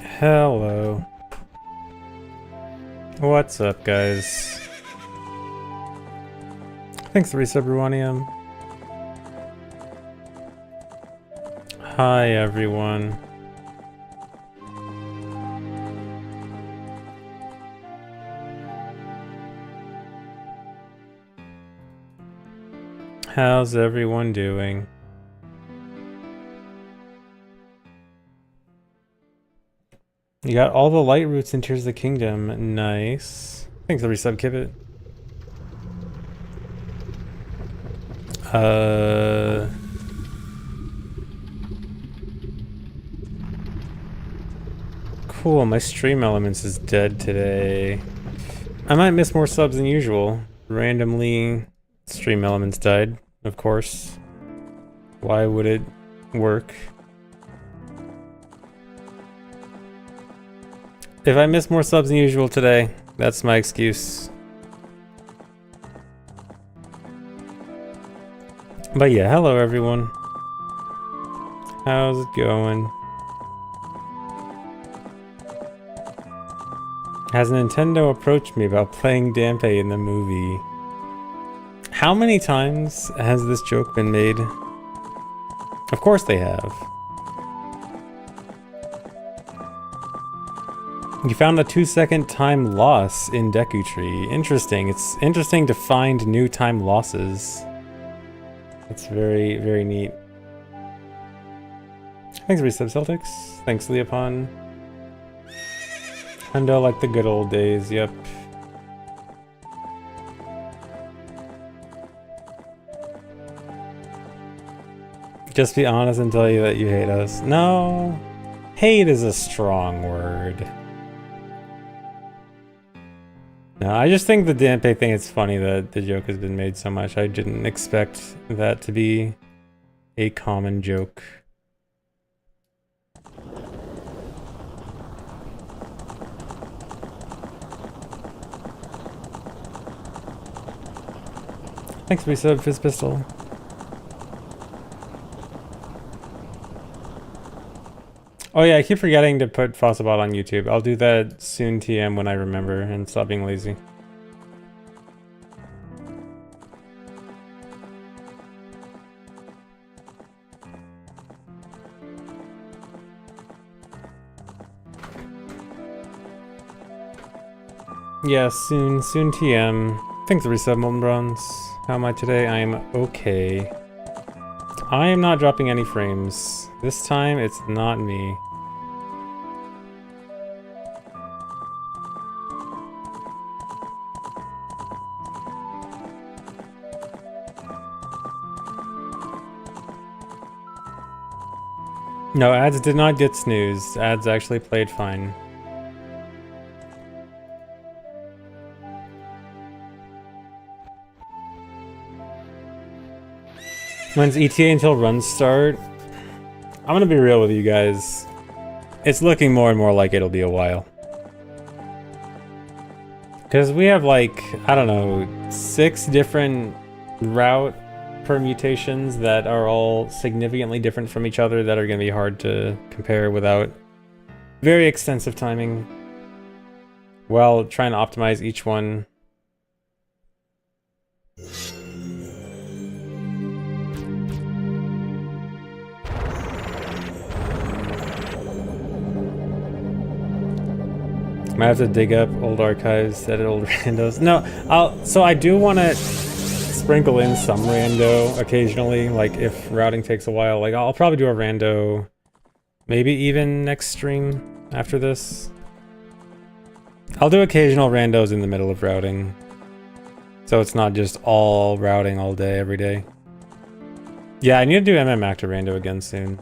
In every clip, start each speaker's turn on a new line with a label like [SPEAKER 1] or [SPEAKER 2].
[SPEAKER 1] Hello. What's up, guys? Thanks for the resub, Ruanium. Hi, everyone. How's everyone doing? You got all the light roots in Tears of the Kingdom. Nice. Thanks for the resub, Kibit. Cool, my stream elements is dead today. I might miss more subs than usual. Randomly, stream elements died, of course. Why would it work? If I miss more subs than usual today, that's my excuse. But yeah, hello everyone. How's it going? Has Nintendo approached me about playing Dampé in the movie? How many times has this joke been made? Of course they have. You found a 2-second time loss in Deku Tree. Interesting. It's interesting to find new time losses. That's very, very neat. Thanks, Resub Celtics. Thanks, Leopon. Hundo like the good old days, yep. Just be honest and tell you that you hate us. No, hate is a strong word. No, I just think the Dampé thing is funny that the joke has been made so much. I didn't expect that to be a common joke. Thanks, resub, Fizz Pistol. Oh yeah, I keep forgetting to put Fossabot on YouTube. I'll do that soon, TM, when I remember and stop being lazy. Yeah, soon TM. Thanks for resub, Molten Bronze. How am I today? I am okay. I am not dropping any frames. This time, it's not me. No, ads did not get snoozed. Ads actually played fine. When's ETA until runs start? I'm gonna be real with you guys. It's looking more and more like it'll be a while. Because we have like, I don't know, 6 different route permutations that are all significantly different from each other that are going to be hard to compare without very extensive timing while trying to optimize each one. Might have to dig up old archives, edit old randos. No, so I do want to sprinkle in some rando occasionally, like if routing takes a while. Like I'll probably do a rando maybe even next stream after this. I'll do occasional randos in the middle of routing, so it's not just all routing all day every day. Yeah, I need to do MM Actor rando again soon.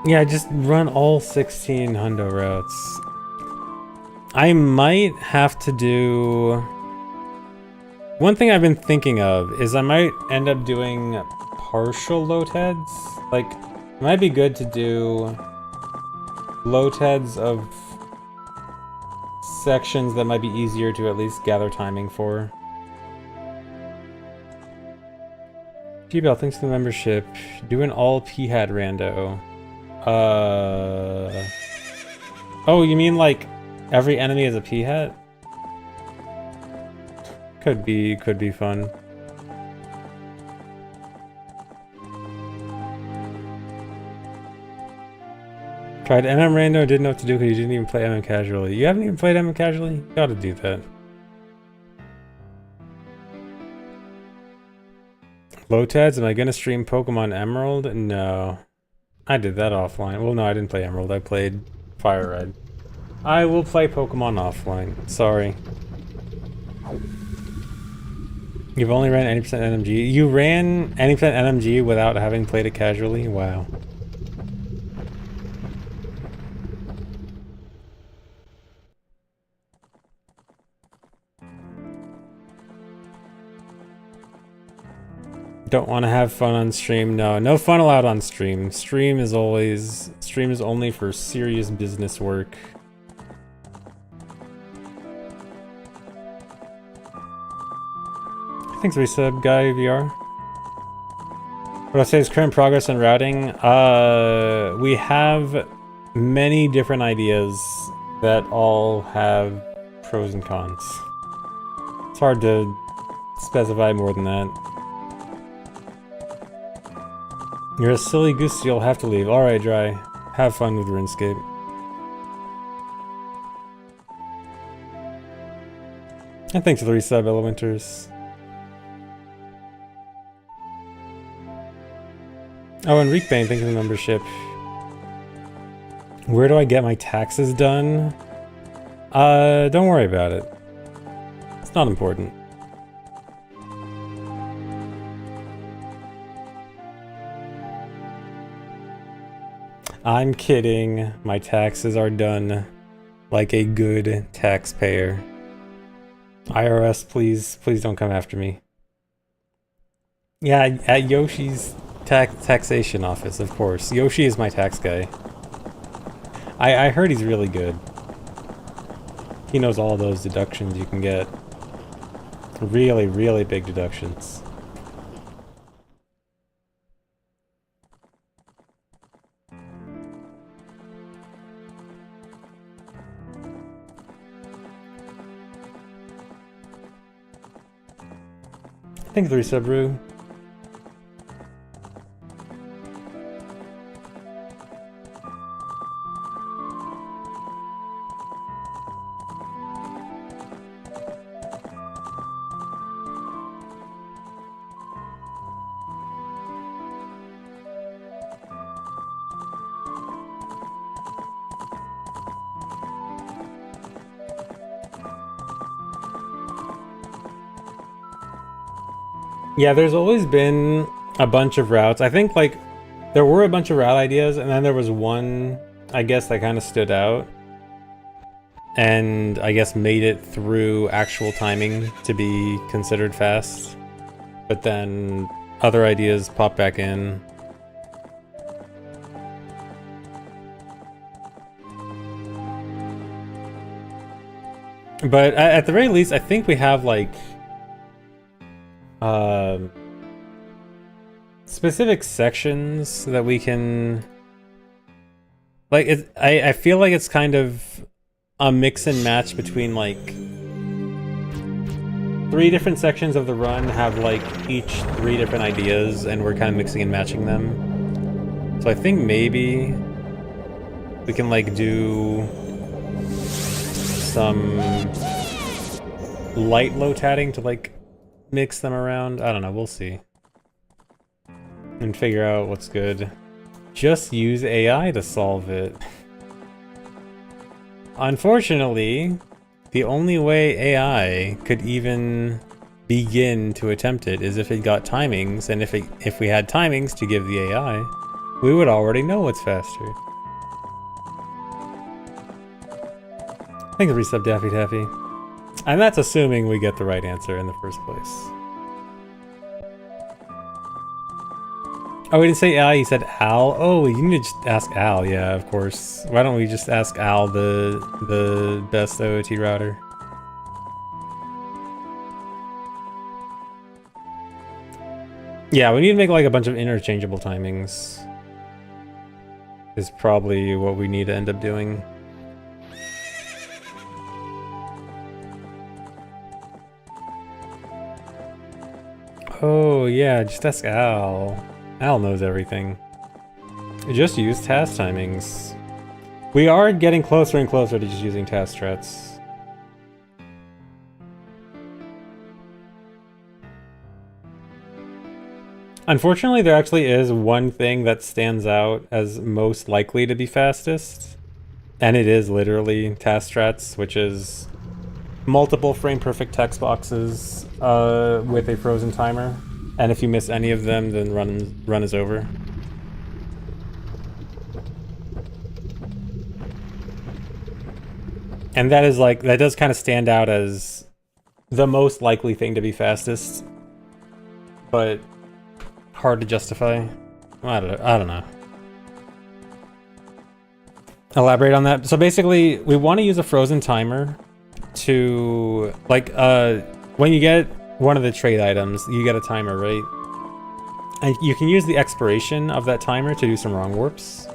[SPEAKER 1] Yeah, just run all 16 hundo routes. I might have to do... One thing I've been thinking of is I might end up doing partial load heads. Like, it might be good to do load heads of sections that might be easier to at least gather timing for. G-Bell, thanks for the membership. Do an all P-hat rando. Oh, you mean like every enemy is a P-hat? Could be fun. Tried MM rando, didn't know what to do because you didn't even play MM casually. You haven't even played MM casually? You gotta do that. Lotads, am I gonna stream Pokemon Emerald? No. I did that offline. Well, no, I didn't play Emerald. I played Fire Red. I will play Pokemon offline. Sorry. You've only ran 80% NMG. You ran 80% NMG without having played it casually? Wow. Don't want to have fun on stream. No fun allowed on stream. Stream is only for serious business work. Thanks resub, guy VR. What I say is current progress on routing. We have many different ideas that all have pros and cons. It's hard to specify more than that. You're a silly goose, you'll have to leave. Alright, Dry. Have fun with RuneScape. And thanks for the resub, Ella Winters. Oh, and Reekbane, thank you for the membership. Where do I get my taxes done? Don't worry about it. It's not important. I'm kidding. My taxes are done like a good taxpayer. IRS, please don't come after me. Yeah, at Yoshi's taxation office, of course. Yoshi is my tax guy. I heard he's really good. He knows all those deductions you can get. Really, really big deductions. Thanks for the resub, Rue. Yeah, there's always been a bunch of routes. I think, like, there were a bunch of route ideas, and then there was one, I guess, that kind of stood out. And I guess made it through actual timing to be considered fast. But then other ideas pop back in. But at the very least, I think we have, like, specific sections that we can, like, I feel like it's kind of a mix and match between, like, 3 different sections of the run have, like, each 3 different ideas, and we're kind of mixing and matching them. So I think maybe we can, like, do some light low-tatting to, like, mix them around. I don't know, we'll see. And figure out what's good. Just use AI to solve it. Unfortunately, the only way AI could even begin to attempt it is if it got timings, and if we had timings to give the AI, we would already know what's faster. Thank you for resub, Daffy Taffy. And that's assuming we get the right answer in the first place. Oh, we didn't say Al, you said Al? Oh, you need to just ask Al, yeah, of course. Why don't we just ask Al the best OoT router? Yeah, we need to make like a bunch of interchangeable timings. Is probably what we need to end up doing. Oh yeah, just ask Al. Al knows everything. Just use task timings. We are getting closer and closer to just using task strats. Unfortunately, there actually is one thing that stands out as most likely to be fastest. And it is literally task strats, which is multiple frame perfect text boxes with a frozen timer. And if you miss any of them, then run is over. And that is like, that does kind of stand out as the most likely thing to be fastest. But hard to justify. I don't know. Elaborate on that. So basically, we want to use a frozen timer to, like, when you get one of the trade items, you get a timer, right? And you can use the expiration of that timer to do some wrong warps.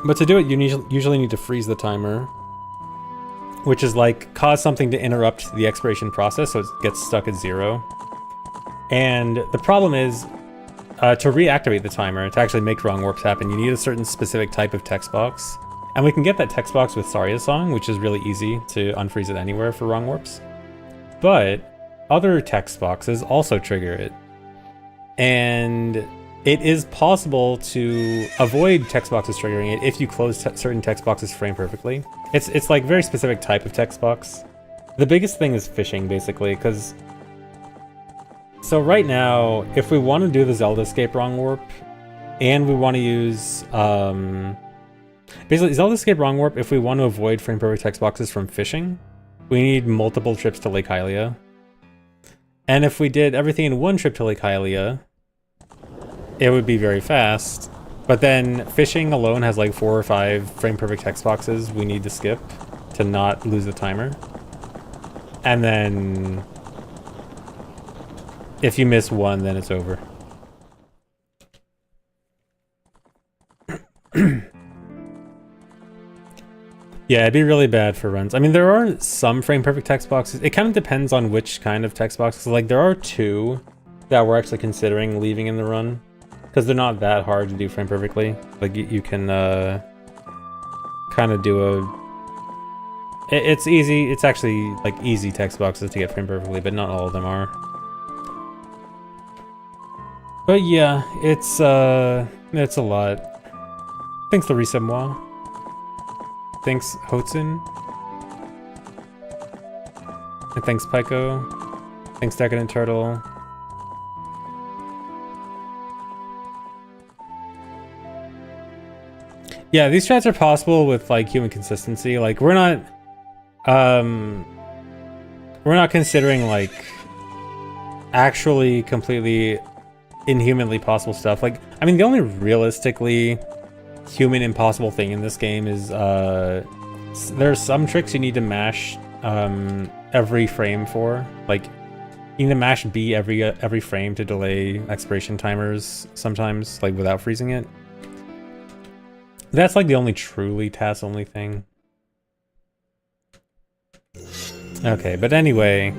[SPEAKER 1] But to do it, you usually need to freeze the timer, which is like cause something to interrupt the expiration process so it gets stuck at 0. And the problem is, to reactivate the timer, to actually make wrong warps happen, you need a certain specific type of text box. And we can get that text box with Saria's song, which is really easy to unfreeze it anywhere for wrong warps. But other text boxes also trigger it. And it is possible to avoid text boxes triggering it if you close certain text boxes frame perfectly. It's like very specific type of text box. The biggest thing is phishing, basically, because so right now, if we want to do the Zelda Escape wrong warp, and we want to use, basically Zelda Escape wrong warp, if we want to avoid frame perfect text boxes from phishing, we need multiple trips to Lake Hylia. And if we did everything in one trip to Lake Hylia, it would be very fast. But then phishing alone has like 4 or 5 frame perfect text boxes we need to skip to not lose the timer. And then if you miss one, then it's over. Yeah, it'd be really bad for runs. I mean, there are some frame perfect text boxes. It kind of depends on which kind of text boxes. Like, there are 2 that we're actually considering leaving in the run, because they're not that hard to do frame perfectly. Like, you can kind of do a... It's easy. It's actually, like, easy text boxes to get frame perfectly, but not all of them are. But yeah, it's a lot. Thanks, Larissa Moi. Thanks, Hotsun. And thanks, Pyko. Thanks, Decadent Turtle. Yeah, these strats are possible with like human consistency. Like we're not considering like actually completely inhumanly possible stuff. Like, I mean, the only realistically human impossible thing in this game is there's some tricks you need to mash every frame for. Like, you need to mash B every frame to delay expiration timers sometimes, like without freezing it. That's like the only truly task only thing. Okay, but anyway,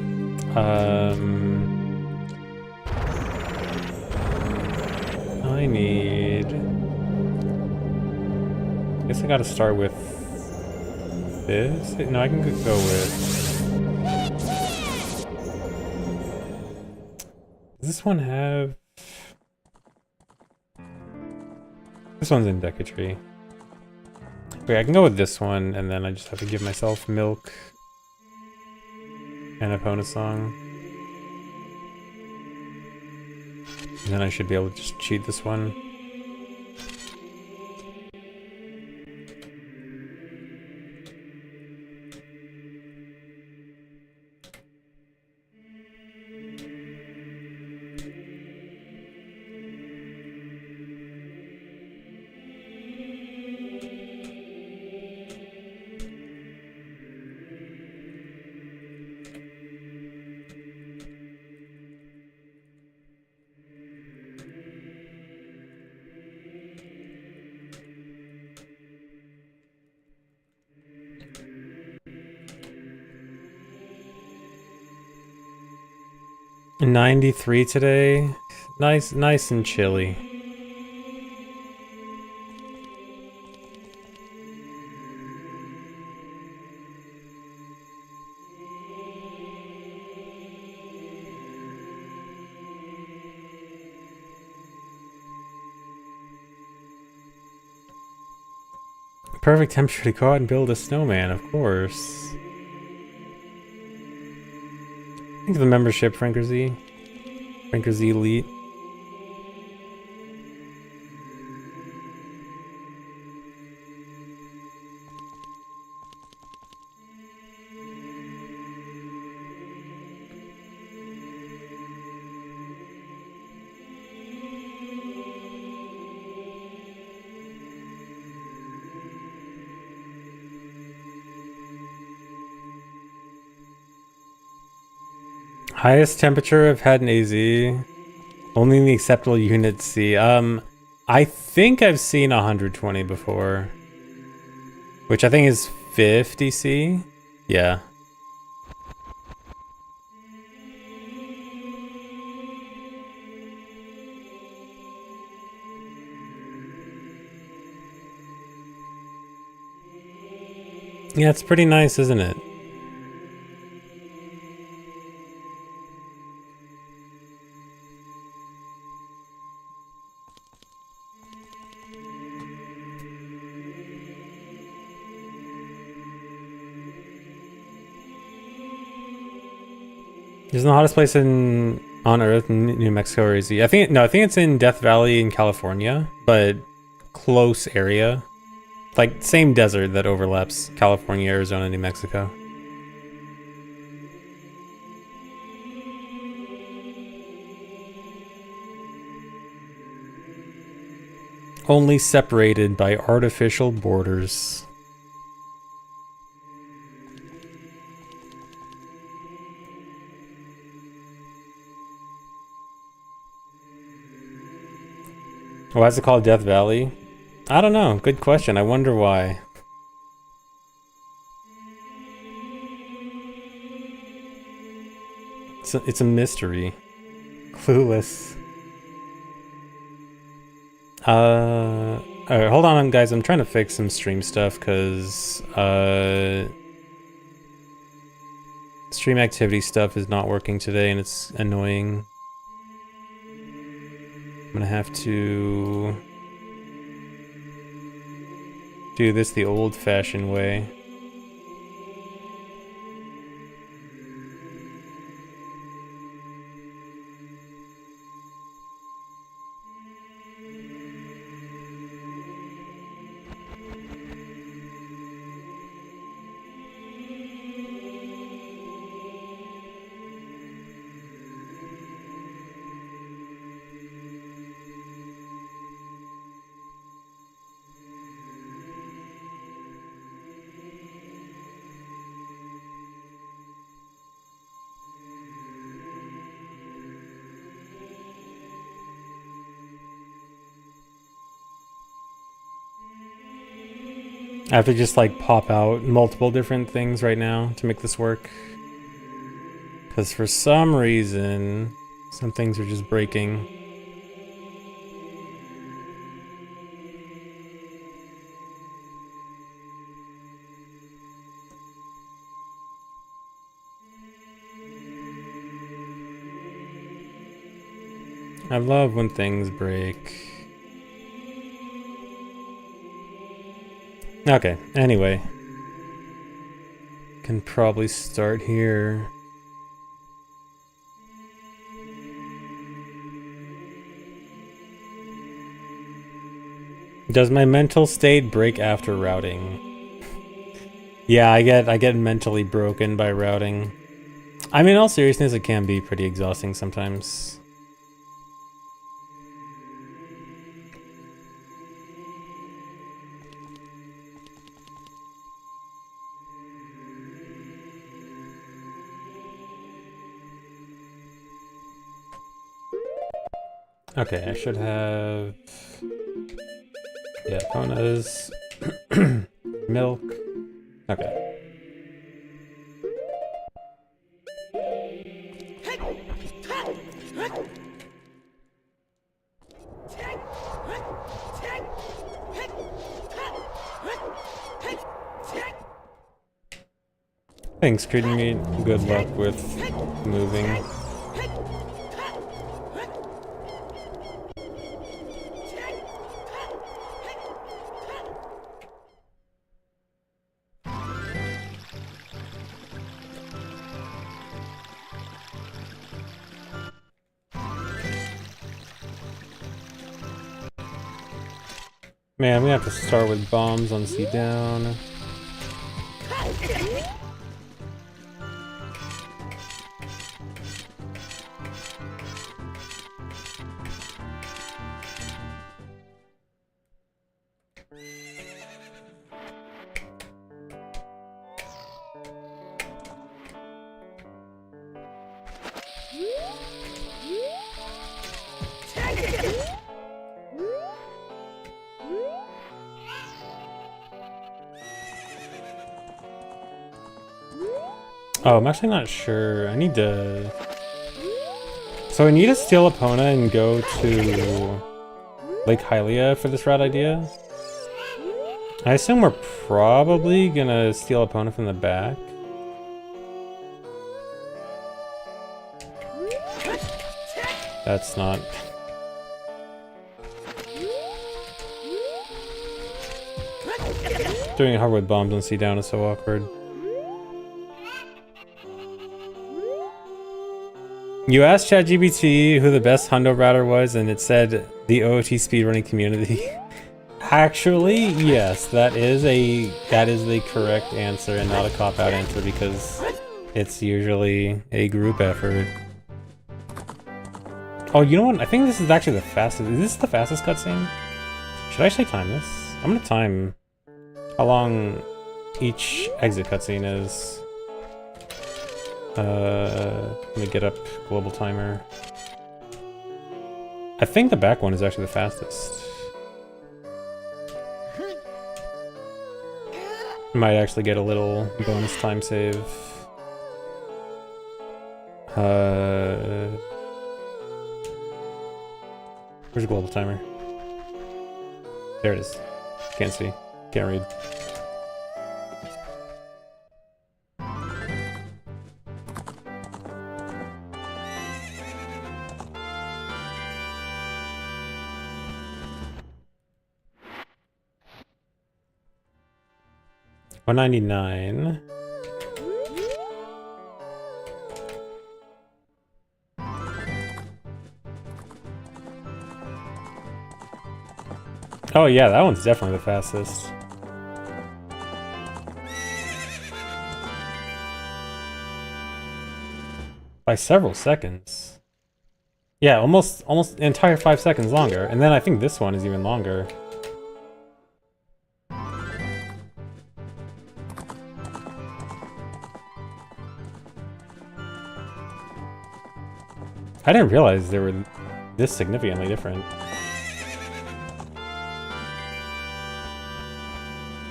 [SPEAKER 1] I need... I guess I gotta start with this? No, I can go with... Does this one have... This one's in Decatry. Okay, I can go with this one, and then I just have to give myself milk and Epona song. And then I should be able to just cheat this one. 93 today. Nice and chilly. Perfect temperature to go out and build a snowman, of course. Thank you for the membership, Franker Z. Franker Z Elite. Highest temperature I've had in AZ. Only in the acceptable unit C. I think I've seen 120 before. Which I think is 50 C? Yeah. Yeah, it's pretty nice, isn't it? Isn't the hottest place on Earth New Mexico or AZ? I think it's in Death Valley in California, but close area. Like same desert that overlaps California, Arizona, New Mexico. Only separated by artificial borders. Why is it called Death Valley? I don't know. Good question. I wonder why. It's a mystery. Clueless. Alright, hold on, guys. I'm trying to fix some stream stuff because stream activity stuff is not working today and it's annoying. I'm gonna have to do this the old-fashioned way. I have to just like pop out multiple different things right now to make this work. Because for some reason, some things are just breaking. I love when things break. Okay, anyway. Can probably start here. Does my mental state break after routing? Yeah, I get mentally broken by routing. I mean, in all seriousness, it can be pretty exhausting sometimes. Okay, I should have... Yeah, Ponas. Milk. Okay. Thanks, Cretin Meat. Good luck with moving. Man, I'm gonna have to start with bombs on C down. Oh, I'm actually not sure. I need to... So I need to steal Epona and go to Lake Hylia for this route idea. I assume we're probably gonna steal Epona from the back. That's not... Doing it hard with bombs on C down is so awkward. You asked ChatGPT who the best hundo router was, and it said the OOT speedrunning community. Actually, yes, that is the correct answer and not a cop-out answer because it's usually a group effort. Oh, you know what? I think this is actually the fastest. Is this the fastest cutscene? Should I actually time this? I'm gonna time how long each exit cutscene is. Let me get up global timer. I think the back one is actually the fastest. Might actually get a little bonus time save. Where's the global timer? There it is. Can't see. Can't read. $199. Oh yeah, that one's definitely the fastest. By several seconds. Yeah, almost an entire 5 seconds longer. And then I think this one is even longer. I didn't realize they were this significantly different.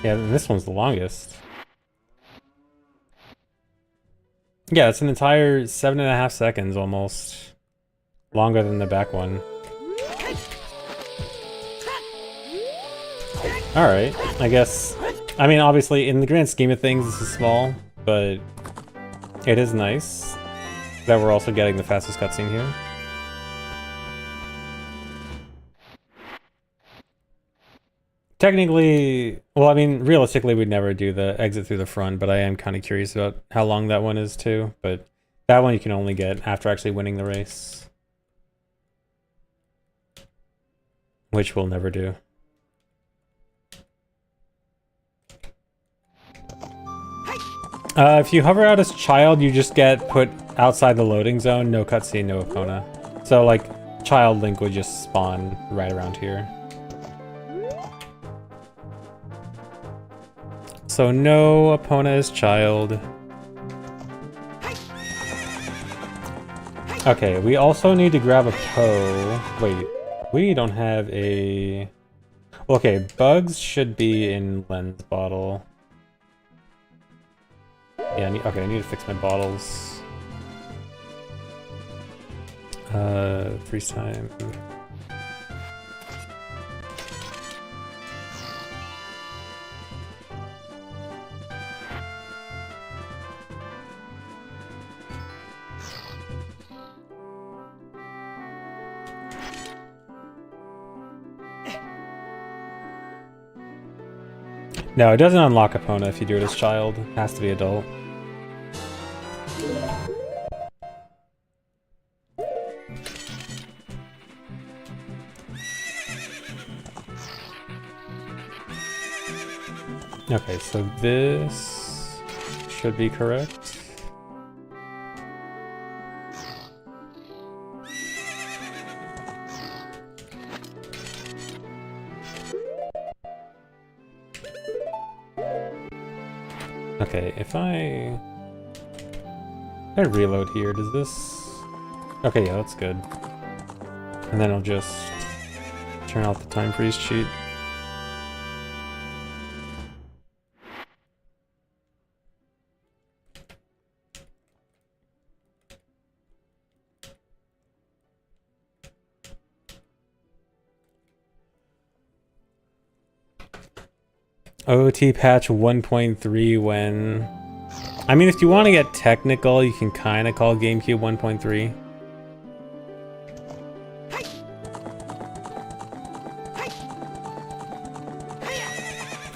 [SPEAKER 1] Yeah, this one's the longest. Yeah, it's an entire 7.5 seconds almost. Longer than the back one. Alright, I guess. I mean, obviously, in the grand scheme of things, this is small, but it is nice that we're also getting the fastest cutscene here. Technically, well, I mean, realistically, we'd never do the exit through the front, but I am kind of curious about how long that one is too. But that one you can only get after actually winning the race. Which we'll never do. If you hover out as child, you just get put outside the loading zone, no cutscene, no Epona. So, like, child Link would just spawn right around here. So no Epona as child. Okay, we also need to grab a Poe. Wait, we don't have a... Okay, bugs should be in Len's bottle. Yeah, I need to fix my bottles. Freeze time. No, it doesn't unlock Epona if you do it as child. It has to be adult. Okay, so this should be correct. Okay, if I reload here, does this... Okay, yeah, that's good. And then I'll just turn off the time freeze cheat. OoT patch 1.3 when... I mean, if you want to get technical, you can kind of call GameCube 1.3.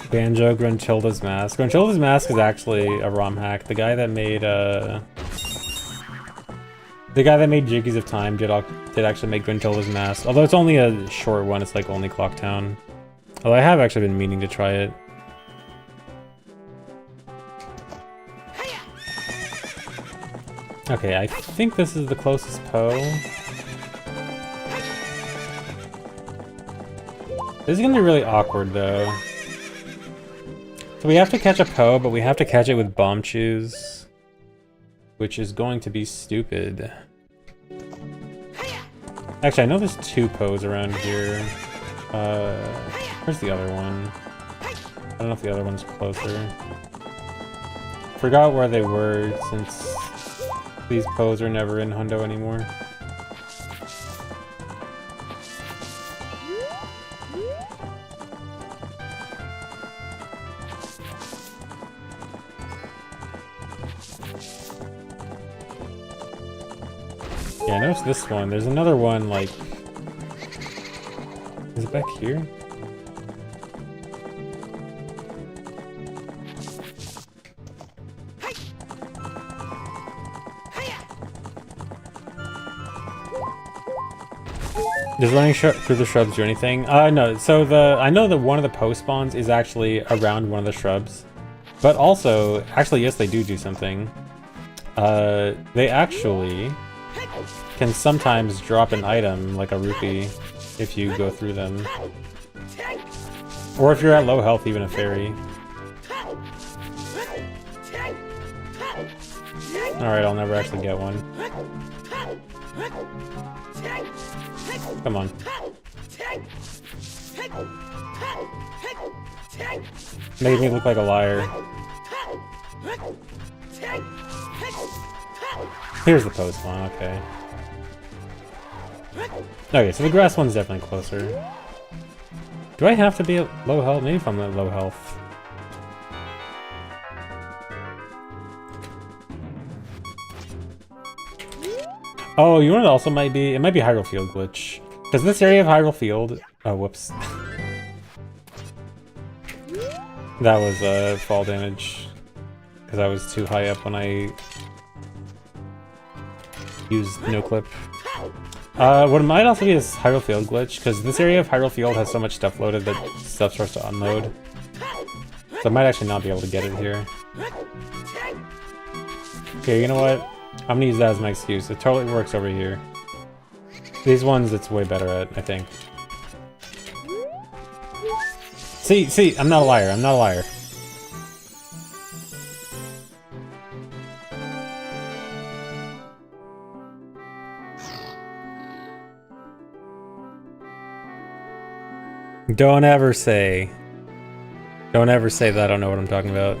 [SPEAKER 1] Banjo, Gruntilda's Mask. Gruntilda's Mask is actually a ROM hack. The guy that made Jiggies of Time did actually make Gruntilda's Mask. Although it's only a short one, it's like only Clock Town. Although I have actually been meaning to try it. Okay, I think this is the closest Poe. This is gonna be really awkward though. So we have to catch a Poe, but we have to catch it with Bomb Chews, which is going to be stupid. Actually, I know there's two Poes around here. Where's the other one? I don't know if the other one's closer. Forgot where they were since these Poes are never in Hundo anymore. Yeah, I noticed this one. There's another one, like... Is it back here? Does running through the shrubs do anything? No. So I know that one of the post spawns is actually around one of the shrubs, but also, actually, yes, they do something. They actually can sometimes drop an item like a rupee if you go through them, or if you're at low health, even a fairy. All right, I'll never actually get one. Come on. Made me look like a liar. Here's the post one, okay. Okay, so the grass one's definitely closer. Do I have to be at low health? Maybe if I'm at low health. Oh, you know what it also might be? It might be Hyrule Field glitch. Because this area of Hyrule Field... Oh, whoops. That was fall damage. Because I was too high up when I used no clip. What might also be is Hyrule Field glitch, because this area of Hyrule Field has so much stuff loaded that stuff starts to unload. So I might actually not be able to get it here. Okay, you know what? I'm gonna use that as my excuse. It totally works over here. These ones it's way better at, I think. See, I'm not a liar, I'm not a liar. Don't ever say that I don't know what I'm talking about.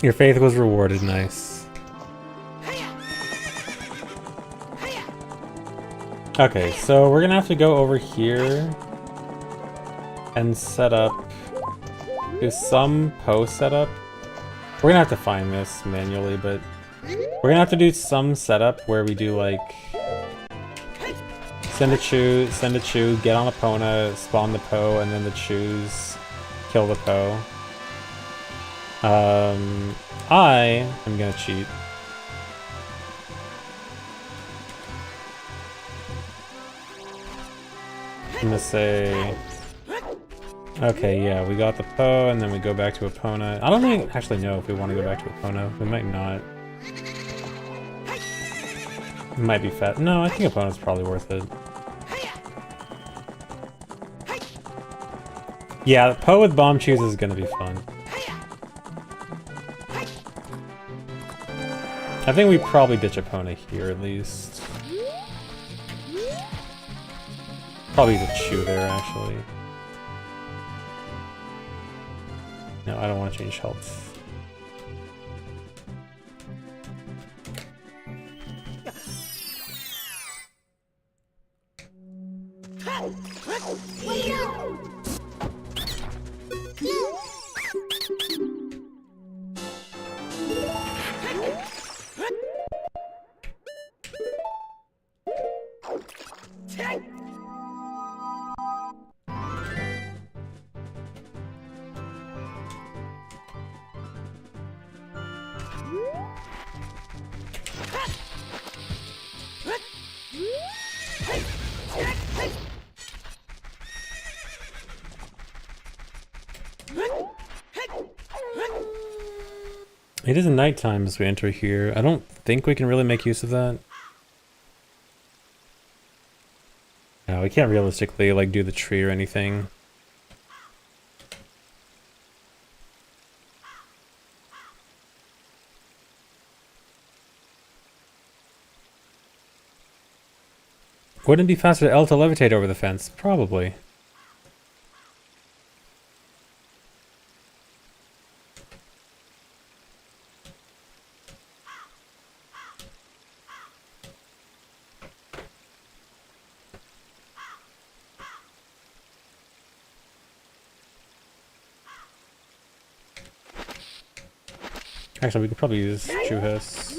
[SPEAKER 1] Your faith was rewarded, nice. Okay, so we're gonna have to go over here and set up, do some post setup. We're gonna have to find this manually, but we're gonna have to do some setup where we do like send a chew, get on Epona, spawn the Poe, and then the chews kill the Poe. I am gonna cheat. I'm gonna say, okay, yeah, we got the Poe, and then we go back to Epona. I don't actually know if we want to go back to Epona. We might not. It might be fat. No, I think Epona's probably worth it. Yeah, Poe with bomb chews is gonna be fun. I think we probably ditch Epona here at least. Probably use a chew there, actually. No, I don't want to change health. It is nighttime as we enter here. I don't think we can really make use of that. No, we can't realistically like do the tree or anything. Wouldn't it be faster to L to levitate over the fence? Probably. Actually, we could probably use Chuhis.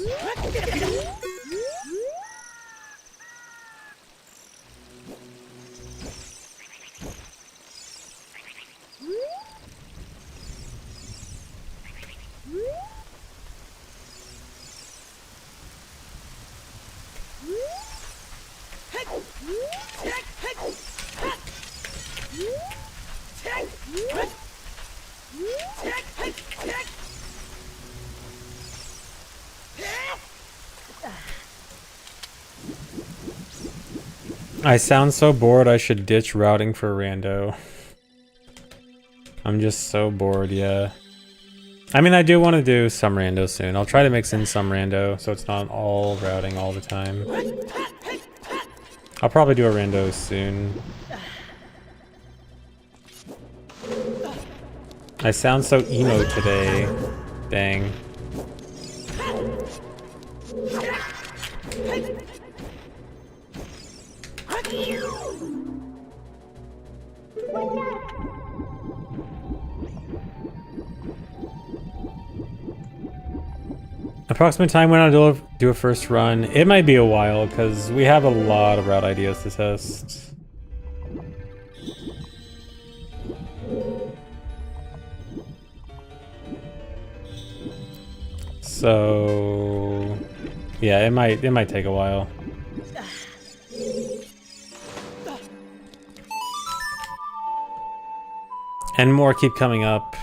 [SPEAKER 1] I sound so bored I should ditch routing for rando. I'm just so bored, yeah. I mean, I do want to do some rando soon. I'll try to mix in some rando so it's not all routing all the time. I'll probably do a rando soon. I sound so emo today. Dang. Approximate time when I'll do a first run. It might be a while because we have a lot of route ideas to test. So yeah, it might take a while. And more keep coming up.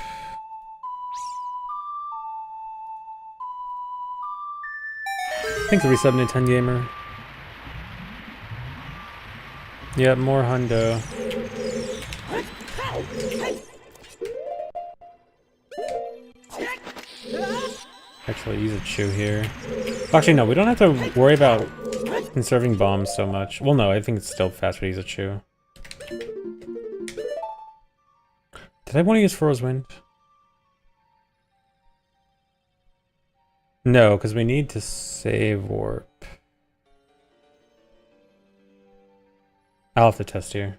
[SPEAKER 1] Thanks for resubbing to 10 Gamer. Yep, more hundo. Actually, use a chew here. Actually, no, we don't have to worry about conserving bombs so much. Well, no, I think it's still faster to use a chew. Did I want to use Furrow's Wind? No, because we need to save warp. I'll have to test here.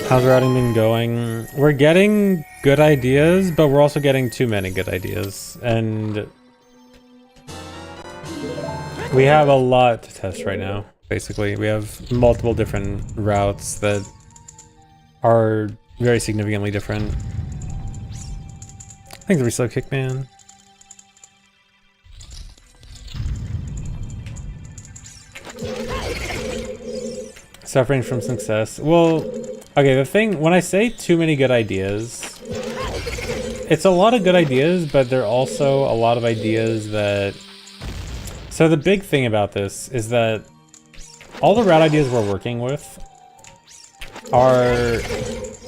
[SPEAKER 1] How's routing been going? We're getting good ideas, but we're also getting too many good ideas. And we have a lot to test right now, basically. We have multiple different routes that are very significantly different. Thanks for so Kickman. Suffering from success. Well, okay, the thing, when I say too many good ideas, it's a lot of good ideas, but there are also a lot of ideas that... So the big thing about this is that all the route ideas we're working with are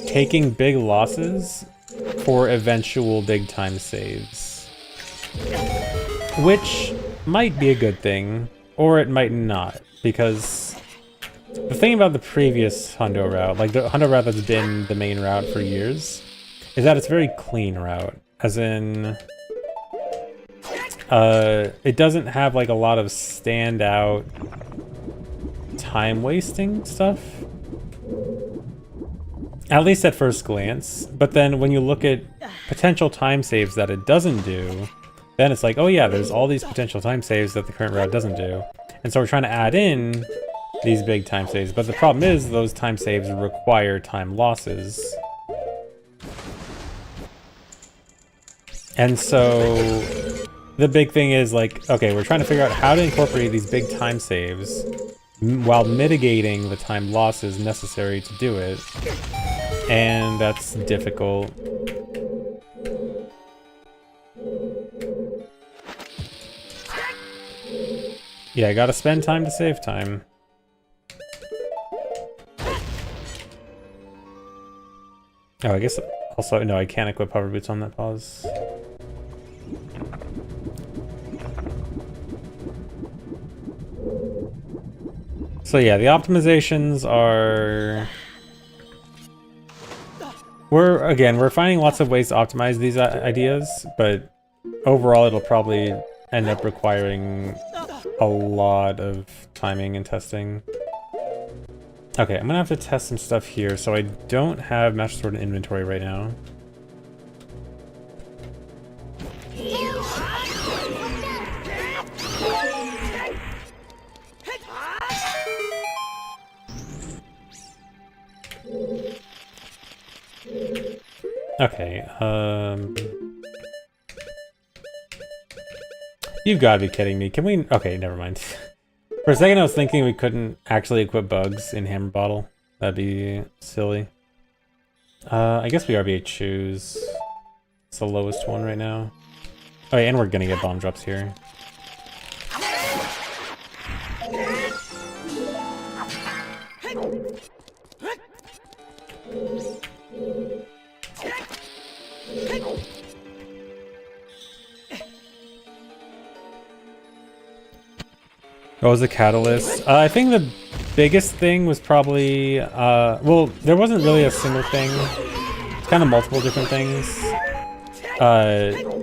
[SPEAKER 1] taking big losses for eventual big time saves. Which might be a good thing, or it might not, because the thing about the previous Hundo route, like the Hundo route that's been the main route for years, is that it's a very clean route. As in, it doesn't have like a lot of standout time wasting stuff. At least at first glance. But then when you look at potential time saves that it doesn't do, then it's like, oh yeah, there's all these potential time saves that the current route doesn't do. And so we're trying to add in these big time saves, but the problem is those time saves require time losses. And so the big thing is like, okay, we're trying to figure out how to incorporate these big time saves while mitigating the time losses necessary to do it. And that's difficult. Yeah, I gotta spend time to save time. Oh, I guess also, no, I can't equip hover boots on that pause. So yeah, the optimizations are... We're finding lots of ways to optimize these ideas, but overall it'll probably end up requiring a lot of timing and testing. Okay, I'm gonna have to test some stuff here, so I don't have Master Sword in inventory right now. Okay, you've gotta be kidding me. Can we... Okay, never mind. For a second I was thinking we couldn't actually equip bugs in Hammer Bottle. That'd be silly. I guess we RBA choose. It's the lowest one right now. Oh yeah, and we're gonna get bomb drops here. What was the catalyst? I think the biggest thing was probably, well, there wasn't really a single thing. It's kind of multiple different things.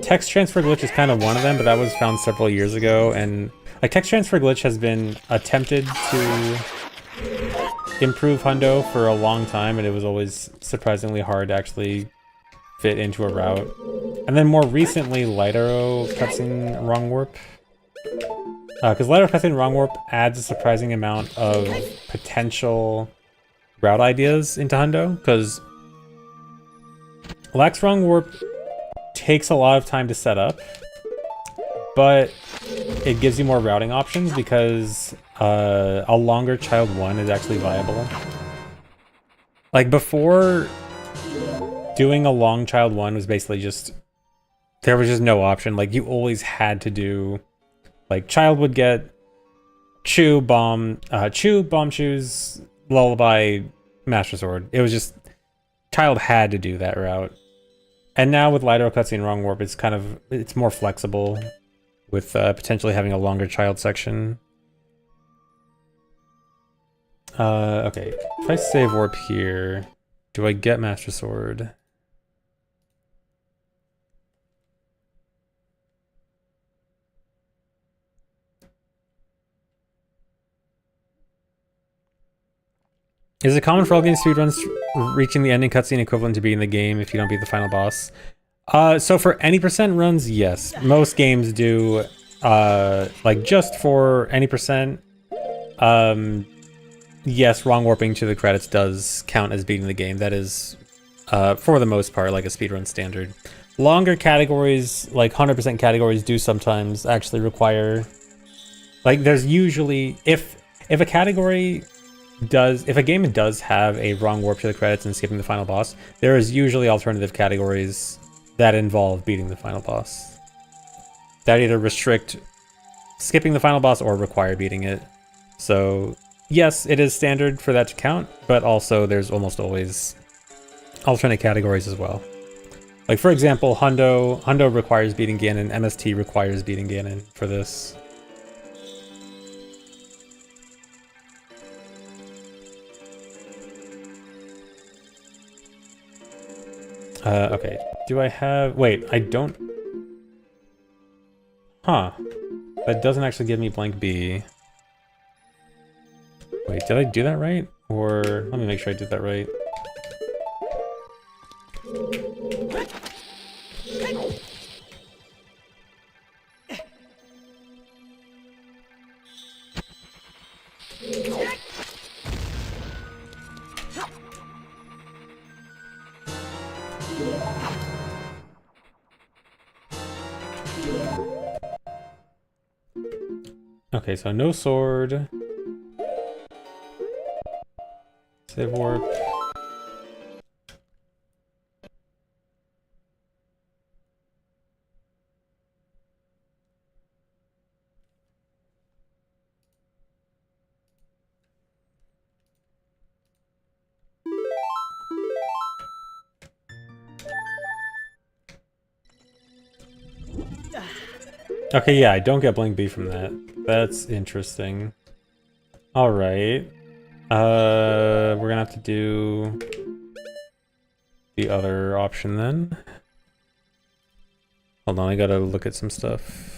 [SPEAKER 1] Text transfer glitch is kind of one of them, but that was found several years ago. And like text transfer glitch has been attempted to improve Hundo for a long time, and it was always surprisingly hard to actually fit into a route. And then more recently, Lighter cutscene wrong warp. Because Lighter cutscene wrong warp adds a surprising amount of potential route ideas into Hundo, because Lax wrong warp takes a lot of time to set up, but it gives you more routing options because a longer child 1 is actually viable. Like before, doing a long child 1 was basically just, there was just no option. Like you always had to do, like child would get chew, bomb, choose, lullaby, master sword. It was just, child had to do that route. And now with Lido cutscene wrong warp, it's more flexible with potentially having a longer child section. Okay, if I save warp here, do I get Master Sword? Is it common for all game speedruns reaching the ending cutscene equivalent to beating the game if you don't beat the final boss? So for any percent runs, yes. Most games do, like just for any percent, yes, wrong warping to the credits does count as beating the game. That is, for the most part, like a speedrun standard. Longer categories, like 100% categories, do sometimes actually require, like there's usually, if a category if a game does have a wrong warp to the credits and skipping the final boss, there is usually alternative categories that involve beating the final boss. That either restrict skipping the final boss or require beating it. So yes, it is standard for that to count, but also there's almost always alternate categories as well. Like for example, Hundo requires beating Ganon, MST requires beating Ganon for this. Okay, do I have... Wait, I don't... Huh. That doesn't actually give me blank B. Wait, did I do that right? Or... Let me make sure I did that right. Okay, so no sword. Save warp. Okay, yeah, I don't get blank B from that. That's interesting. Alright. We're gonna have to do the other option then. Hold on, I gotta look at some stuff.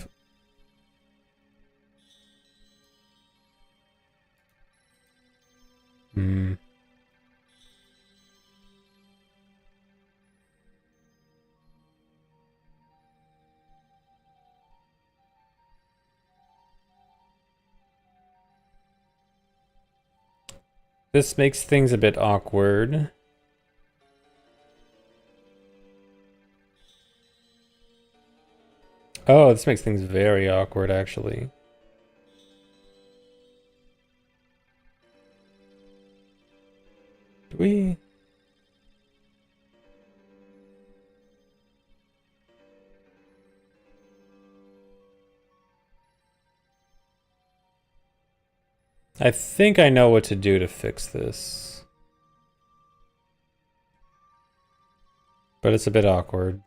[SPEAKER 1] This makes things a bit awkward. Oh, this makes things very awkward, actually. Do we... I think I know what to do to fix this. But it's a bit awkward.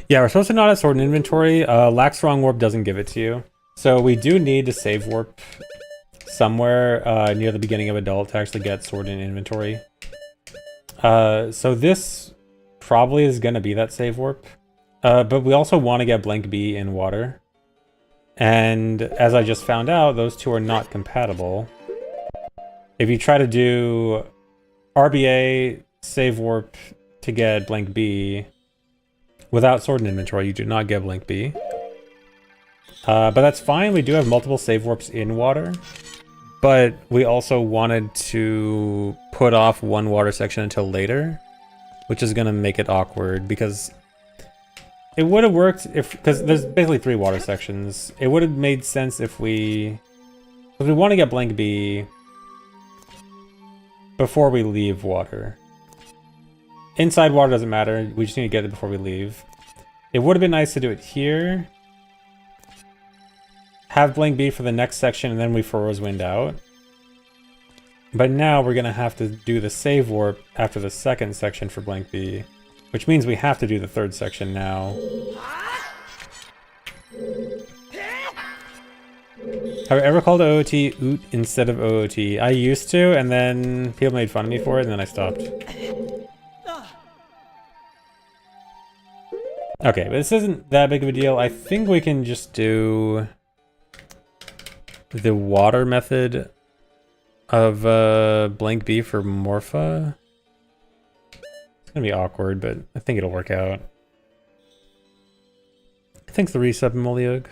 [SPEAKER 1] Yeah, we're supposed to not have sword in inventory. Lax Wrong Warp doesn't give it to you. So we do need to save warp somewhere near the beginning of Adult to actually get sword in inventory. So this probably is going to be that save warp. But we also want to get blank B in water. And as I just found out, those two are not compatible. If you try to do RBA save warp to get blank B without sword in inventory, you do not get blank B. But that's fine, we do have multiple save warps in water. But we also wanted to put off one water section until later, which is going to make it awkward because it would have worked if, because there's basically 3 water sections. It would have made sense if we want to get blank B before we leave water. inside water doesn't matter. We just need to get it before we leave. It would have been nice to do it here. Have blank B for the next section, and then we furrows wind out. But now we're gonna have to do the save warp after the second section for blank B, which means we have to do the third section now. Have I ever called OOT OOT instead of OOT? I used to, and then people made fun of me for it, and then I stopped. Okay, but this isn't that big of a deal. I think we can just do the water method of blank B for Morpha. It's gonna be awkward, but I think it'll work out. Thanks the resub, Moliog.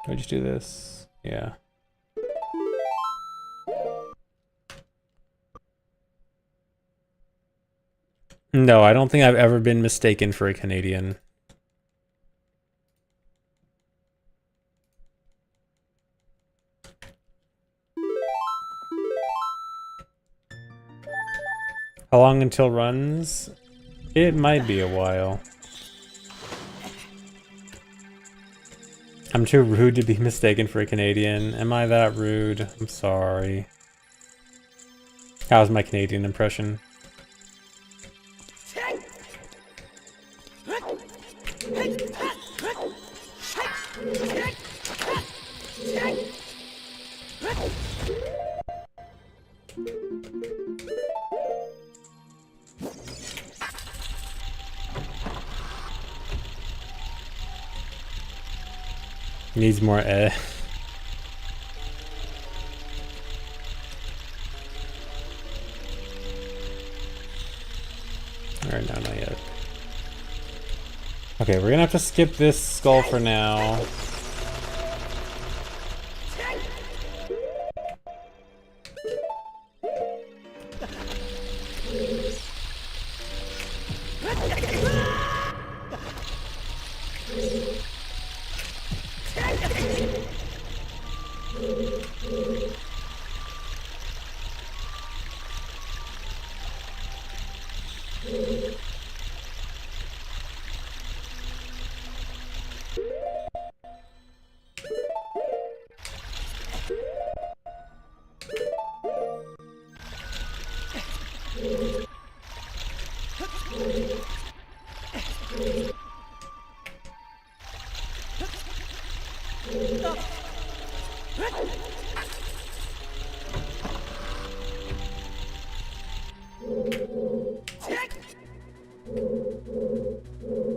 [SPEAKER 1] Do I just do this? Yeah. No, I don't think I've ever been mistaken for a Canadian. How long until runs? It might be a while. I'm too rude to be mistaken for a Canadian. Am I that rude? I'm sorry. How's my Canadian impression? Needs more eh. Alright, no, not yet. Okay, we're gonna have to skip this skull for now.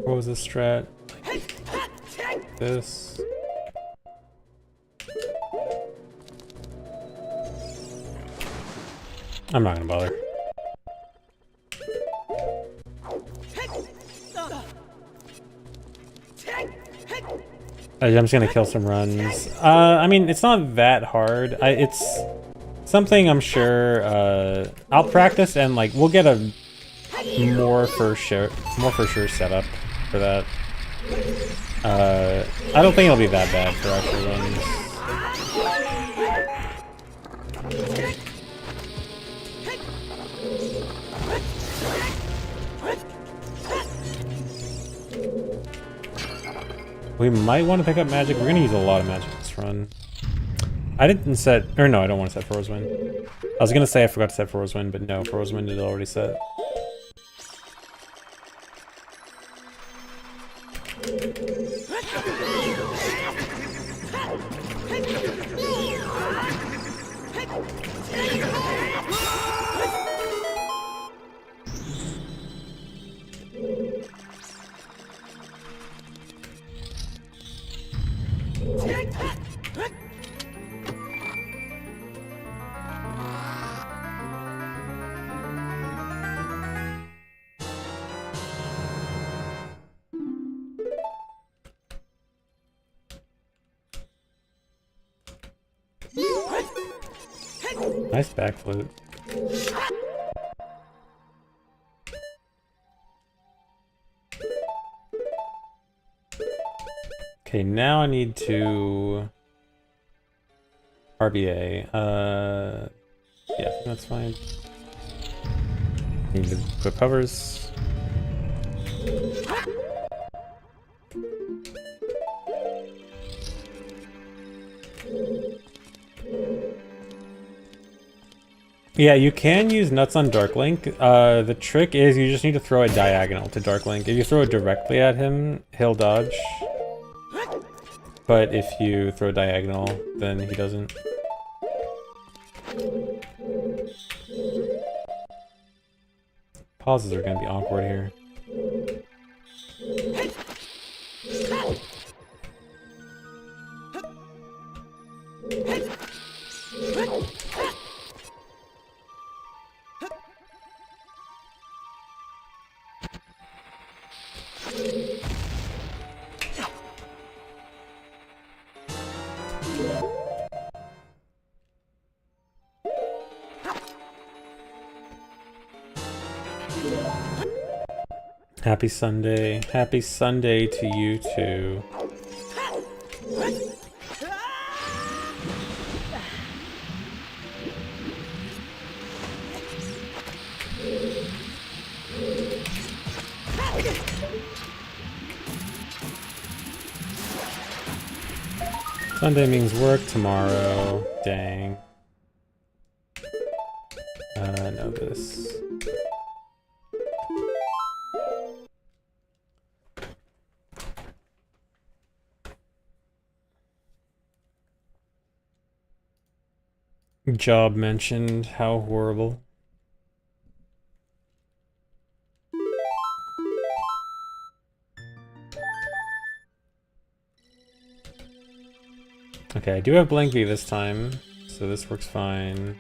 [SPEAKER 1] What was the strat? This. I'm not gonna bother. I'm just gonna kill some runs. I mean, it's not that hard. It's something I'm sure I'll practice, and like we'll get a more for sure setup for that. I don't think it'll be that bad for actual runs. We might want to pick up magic. We're gonna use a lot of magic this run. I didn't set, or no, I don't want to set Furrow's Wind. I was gonna say I forgot to set Furrow's Wind, but no, Furrow's Wind is already set. Nice back flute. Okay, now I need to RBA. Yeah, that's fine. Need to equip hovers. Yeah, you can use nuts on Darklink. The trick is you just need to throw it diagonal to Darklink. If you throw it directly at him, he'll dodge. But if you throw diagonal, then he doesn't. Pauses are gonna be awkward here. Happy Sunday. Happy Sunday to you too. Sunday means work tomorrow. Dang. No this. Job mentioned, how horrible. Okay, I do have blank V this time, so this works fine.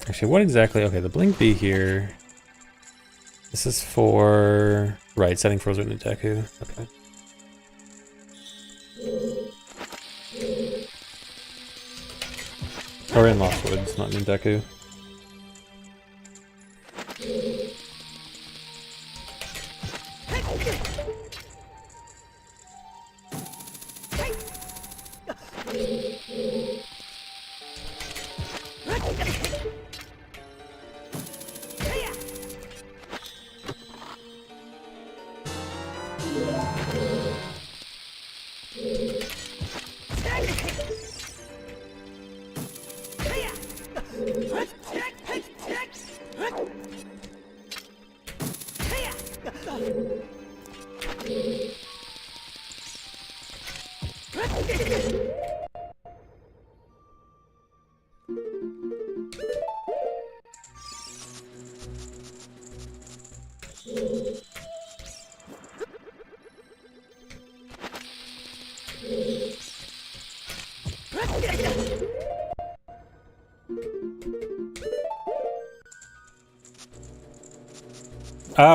[SPEAKER 1] Actually, what exactly? Okay, the blink V here. This is for... Right, setting frozen in Deku. Okay. Or in Lost Woods, not in Deku.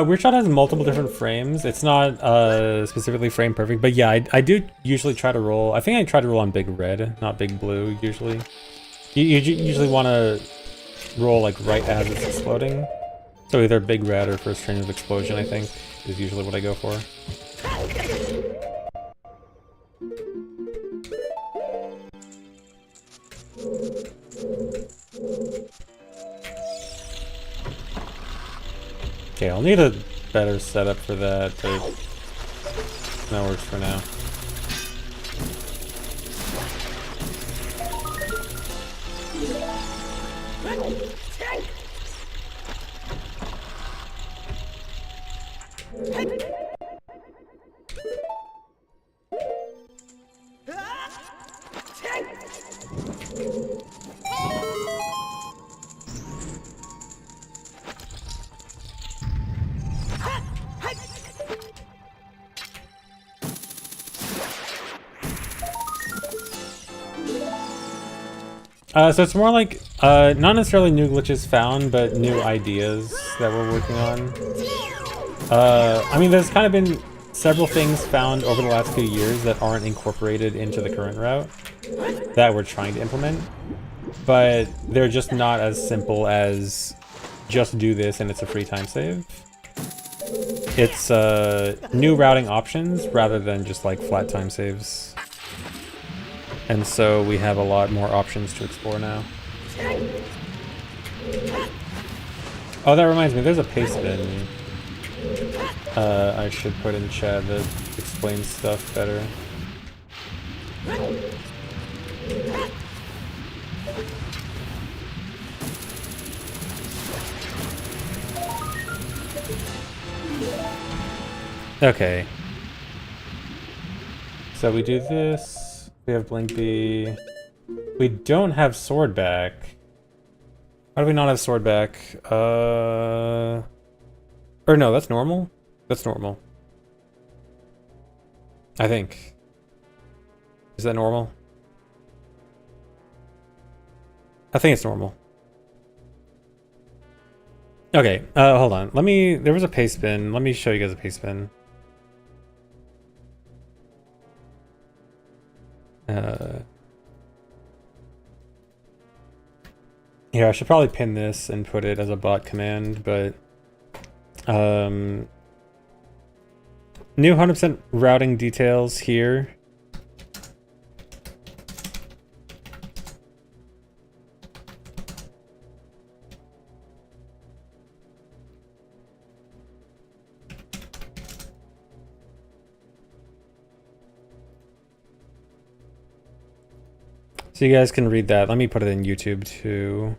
[SPEAKER 1] Weird Shot has multiple different frames. It's not specifically frame perfect, but yeah, I do usually try to roll. I think I try to roll on big red, not big blue, usually. You usually want to roll like right as it's exploding. So either big red or first train of explosion, I think, is usually what I go for. Okay, I'll need a better setup for that, but that works for now. So it's more like, not necessarily new glitches found, but new ideas that we're working on. I mean, there's kind of been several things found over the last few years that aren't incorporated into the current route that we're trying to implement, but they're just not as simple as just do this and it's a free time save. It's new routing options rather than just like flat time saves. And so we have a lot more options to explore now. Oh, that reminds me, there's a paste bin I should put in chat that explains stuff better. Okay. So we do this. We have Blink B. We don't have sword back. Why do we not have sword back? Or no, that's normal? That's normal. I think. Is that normal? I think it's normal. Okay, hold on. There was a paste bin. Let me show you guys a paste bin. Here, I should probably pin this and put it as a bot command, but new 100% routing details here. So you guys can read that. Let me put it in YouTube too.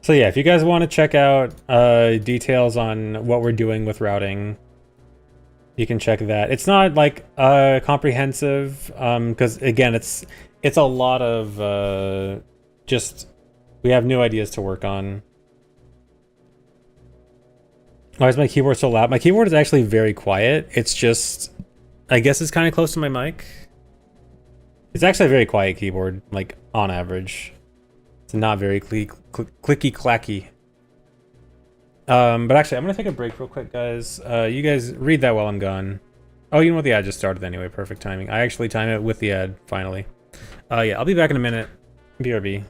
[SPEAKER 1] So yeah, if you guys want to check out details on what we're doing with routing, you can check that. It's not like comprehensive, because again, it's a lot of just we have new ideas to work on. Why is my keyboard so loud? My keyboard is actually very quiet. It's just, I guess it's kind of close to my mic. It's actually a very quiet keyboard, like on average. It's not very clicky clacky. But actually, I'm gonna take a break real quick, guys. You guys read that while I'm gone. Oh, you know what? The ad just started anyway. Perfect timing. I actually timed it with the ad, finally. Yeah, I'll be back in a minute. BRB.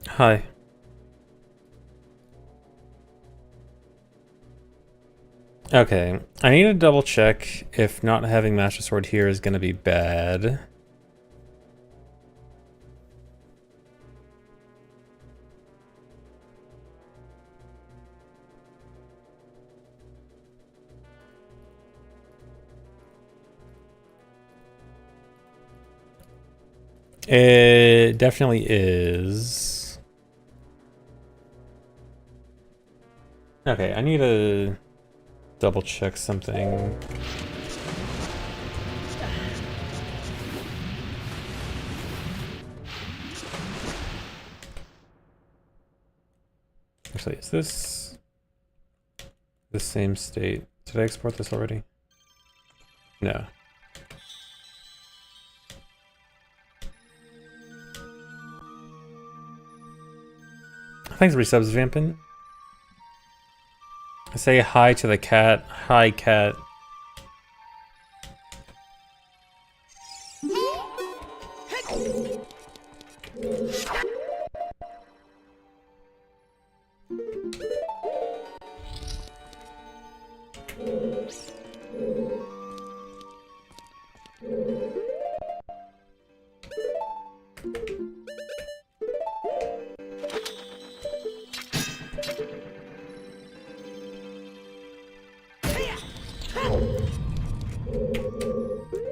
[SPEAKER 1] Hi. Okay, I need to double check if not having Master Sword here is going to be bad. It definitely is. Okay, I need to double check something. Actually, is this the same state? Did I export this already? No. Thanks for resubs, Vampin. Say hi to the cat. Hi, cat.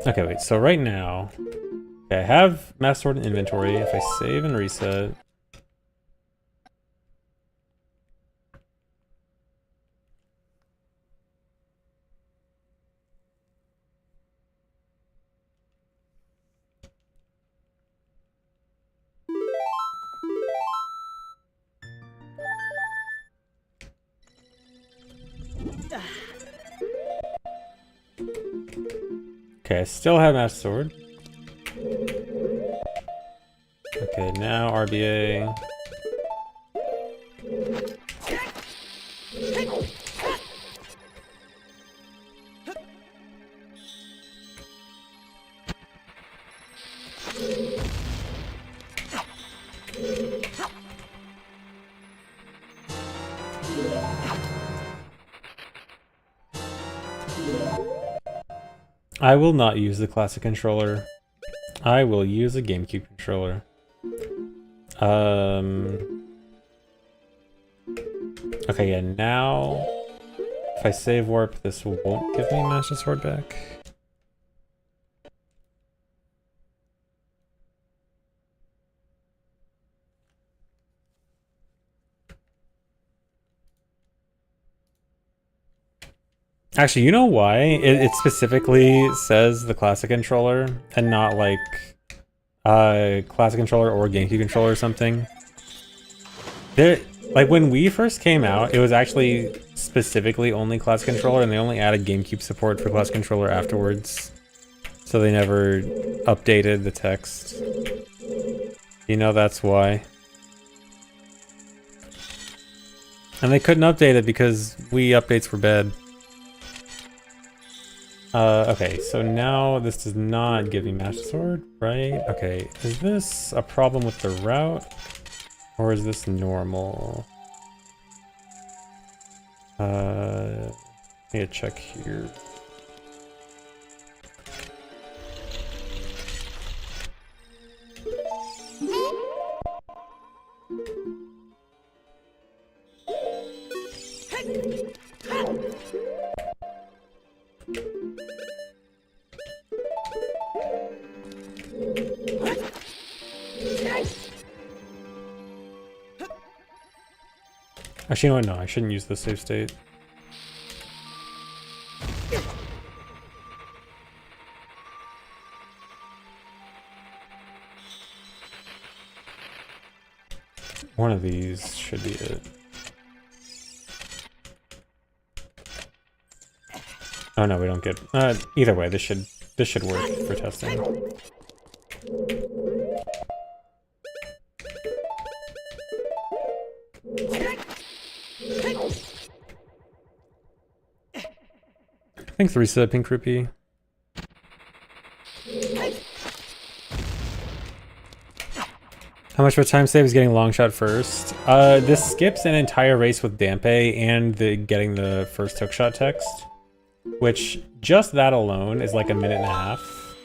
[SPEAKER 1] Okay, wait, so right now, okay, I have Master Sword in inventory. If I save and reset. Okay, I still have Master Sword. Okay, now RBA. I will not use the classic controller. I will use a GameCube controller. Okay, yeah, now if I save warp, this won't give me Master Sword back. Actually, you know why? It specifically says the classic controller and not like classic controller or GameCube controller or something. Like when we first came out, it was actually specifically only classic controller, and they only added GameCube support for classic controller afterwards. So they never updated the text. You know that's why. And they couldn't update it because Wii updates were bad. Okay, so now this does not give me Master Sword, right? Okay, is this a problem with the route? Or is this normal? I need to check here. Actually, you know what? No, I shouldn't use the save state. One of these should be it. Oh no, we don't get. Either way, this should work for testing. Thanks, Risa, Pink Rupee. How much of a time save is getting long shot first? This skips an entire race with Dampe and getting the first hookshot text, which just that alone is like a minute and a half.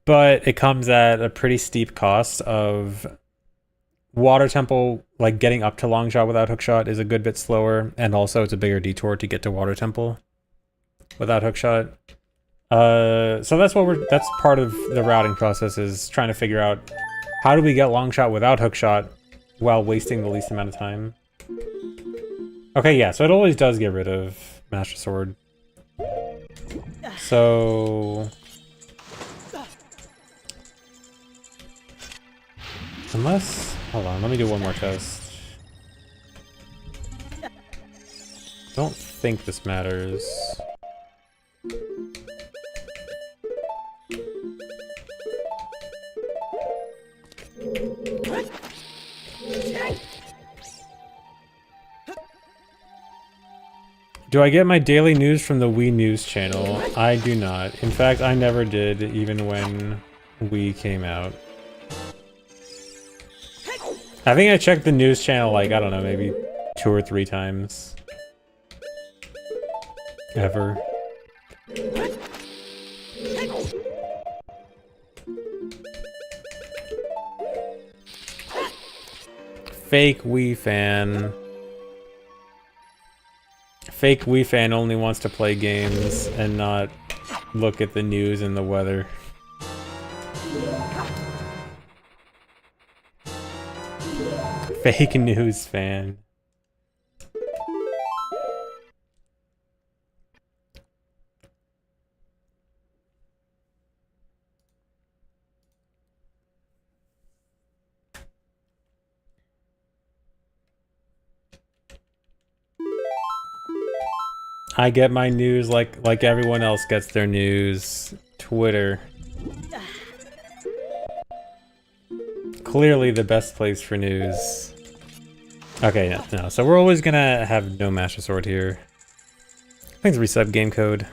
[SPEAKER 1] But it comes at a pretty steep cost of Water Temple, like getting up to long shot without hookshot is a good bit slower, and also it's a bigger detour to get to Water Temple without hookshot. So that's part of the routing process, is trying to figure out how do we get long shot without hookshot while wasting the least amount of time. Okay, yeah, so it always does get rid of Master Sword. So unless, hold on, let me do one more test. Don't think this matters. Do I get my daily news from the Wii News channel? I do not. In fact, I never did, even when Wii came out. I think I checked the news channel like, I don't know, maybe 2 or 3 times. Ever. Fake Wii fan. Fake Wii fan only wants to play games and not look at the news and the weather. Fake news fan. I get my news like everyone else gets their news. Twitter. Clearly the best place for news. Okay, no. So we're always gonna have no Master Sword here. Thanks resub game code.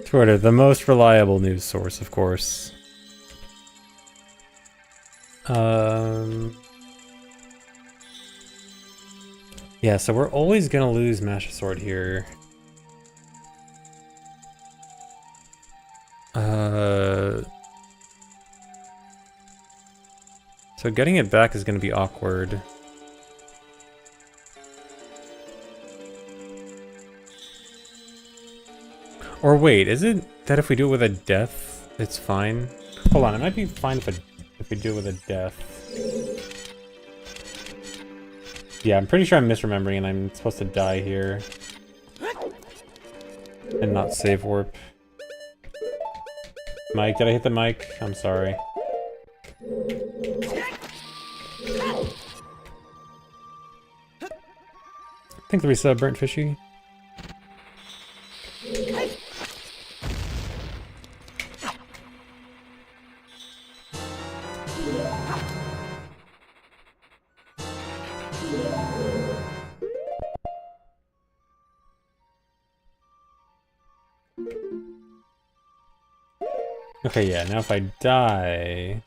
[SPEAKER 1] Twitter, the most reliable news source, of course. Yeah, so we're always gonna lose Master Sword here. So getting it back is gonna be awkward. Or wait, is it that if we do it with a death, it's fine? Hold on, it might be fine if we do it with a death. Yeah, I'm pretty sure I'm misremembering and I'm supposed to die here. And not save warp. Mike, did I hit the mic? I'm sorry. Thanks for the resub, Burnt Fishy. Okay, yeah, now if I die...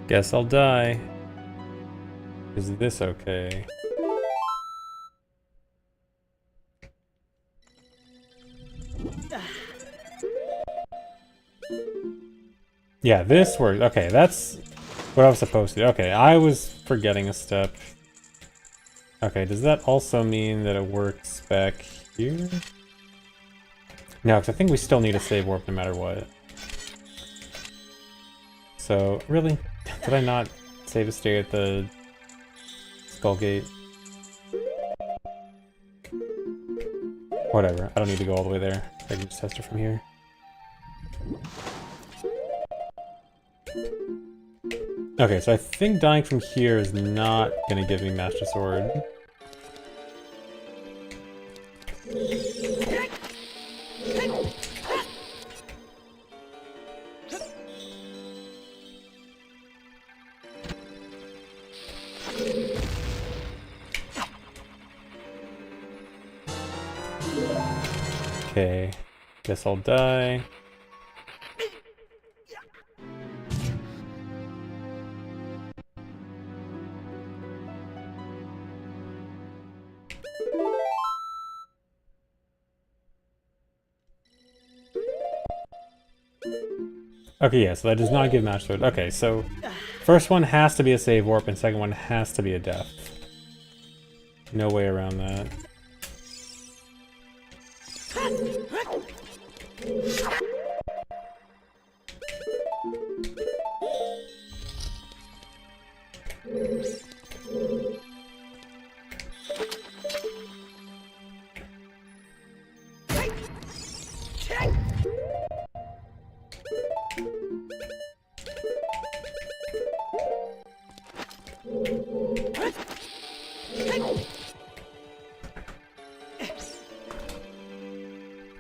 [SPEAKER 1] Guess I'll die. Is this okay? Yeah, this works. Okay, that's what I was supposed to do. Okay, I was forgetting a step. Okay, does that also mean that it works back here? No, because I think we still need a save warp no matter what. So, really? Did I not save a stay at the Skull Gate? Whatever, I don't need to go all the way there. I can just test it from here. Okay, so I think dying from here is not gonna give me Master Sword. Okay, guess I'll die. Okay, yeah, so that does not give match sword. Okay, so first one has to be a save warp and second one has to be a death. No way around that.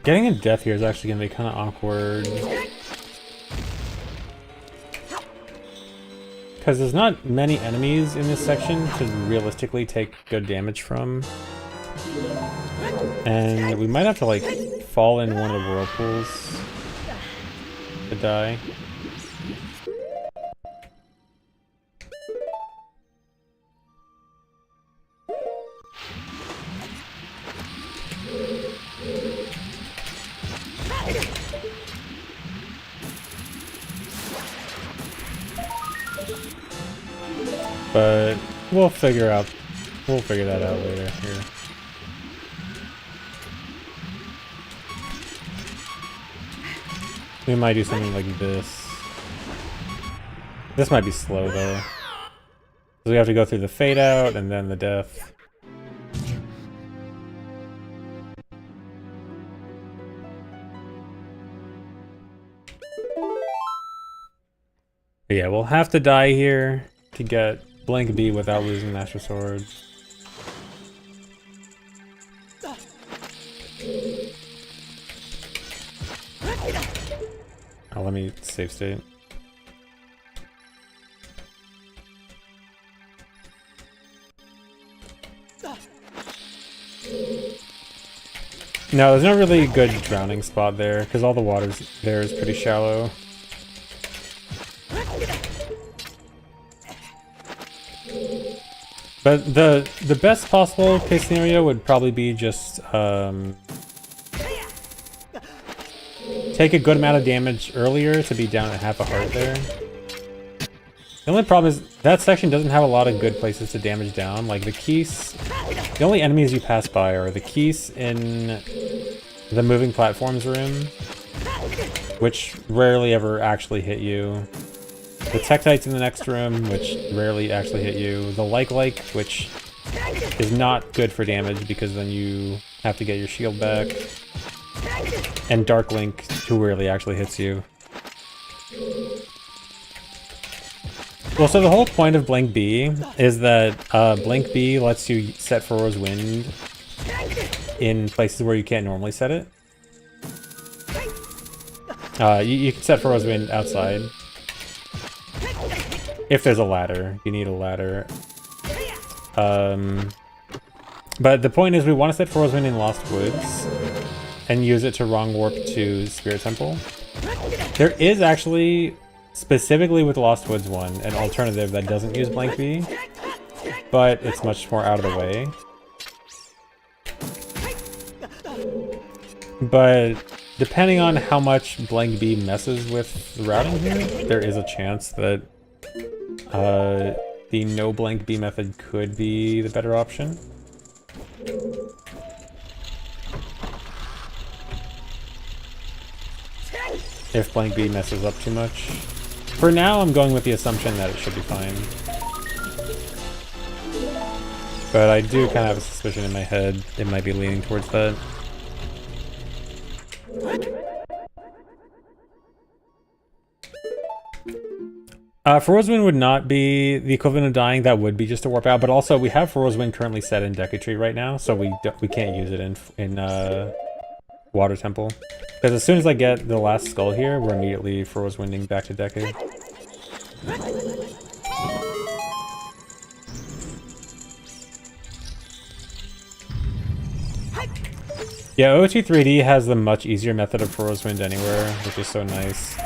[SPEAKER 1] Getting a death here is actually going to be kind of awkward. Because there's not many enemies in this section to realistically take good damage from. And we might have to, like, fall in one of the whirlpools to die. But we'll figure that out later here. We might do something like this. This might be slow though. So we have to go through the fade out and then the death. But yeah, we'll have to die here to get Blank B without losing Master Sword. Oh, let me save state. No, there's no really good drowning spot there, because all the water there is pretty shallow. But the best possible case scenario would probably be just take a good amount of damage earlier to be down at half a heart there. The only problem is that section doesn't have a lot of good places to damage down. Like the keys, the only enemies you pass by are the keys in the moving platforms room, which rarely ever actually hit you. The Tektites in the next room, which rarely actually hit you. The Like, which is not good for damage because then you have to get your shield back. And Dark Link, who rarely actually hits you. Well, so the whole point of Blank B is that Blank B lets you set Furrow's Wind in places where you can't normally set it. You can set Furrow's Wind outside. If there's a ladder, you need a ladder. But the point is we want to set Furrow's Wind in Lost Woods and use it to wrong warp to Spirit Temple. There is actually, specifically with Lost Woods 1, an alternative that doesn't use Blank B, but it's much more out of the way. But depending on how much Blank B messes with the routing here, there is a chance that the no Blank B method could be the better option. If Blank B messes up too much. For now, I'm going with the assumption that it should be fine. But I do kind of have a suspicion in my head it might be leaning towards that. Furrow's Wind would not be the equivalent of dying. That would be just a warp out. But also, we have Furrow's Wind currently set in Decatry right now, so we can't use it in Water Temple. Because as soon as I get the last skull here, we're immediately Furrow's Winding back to Decade. Yeah, OOT 3D has the much easier method of Froze Wind Anywhere, which is so nice.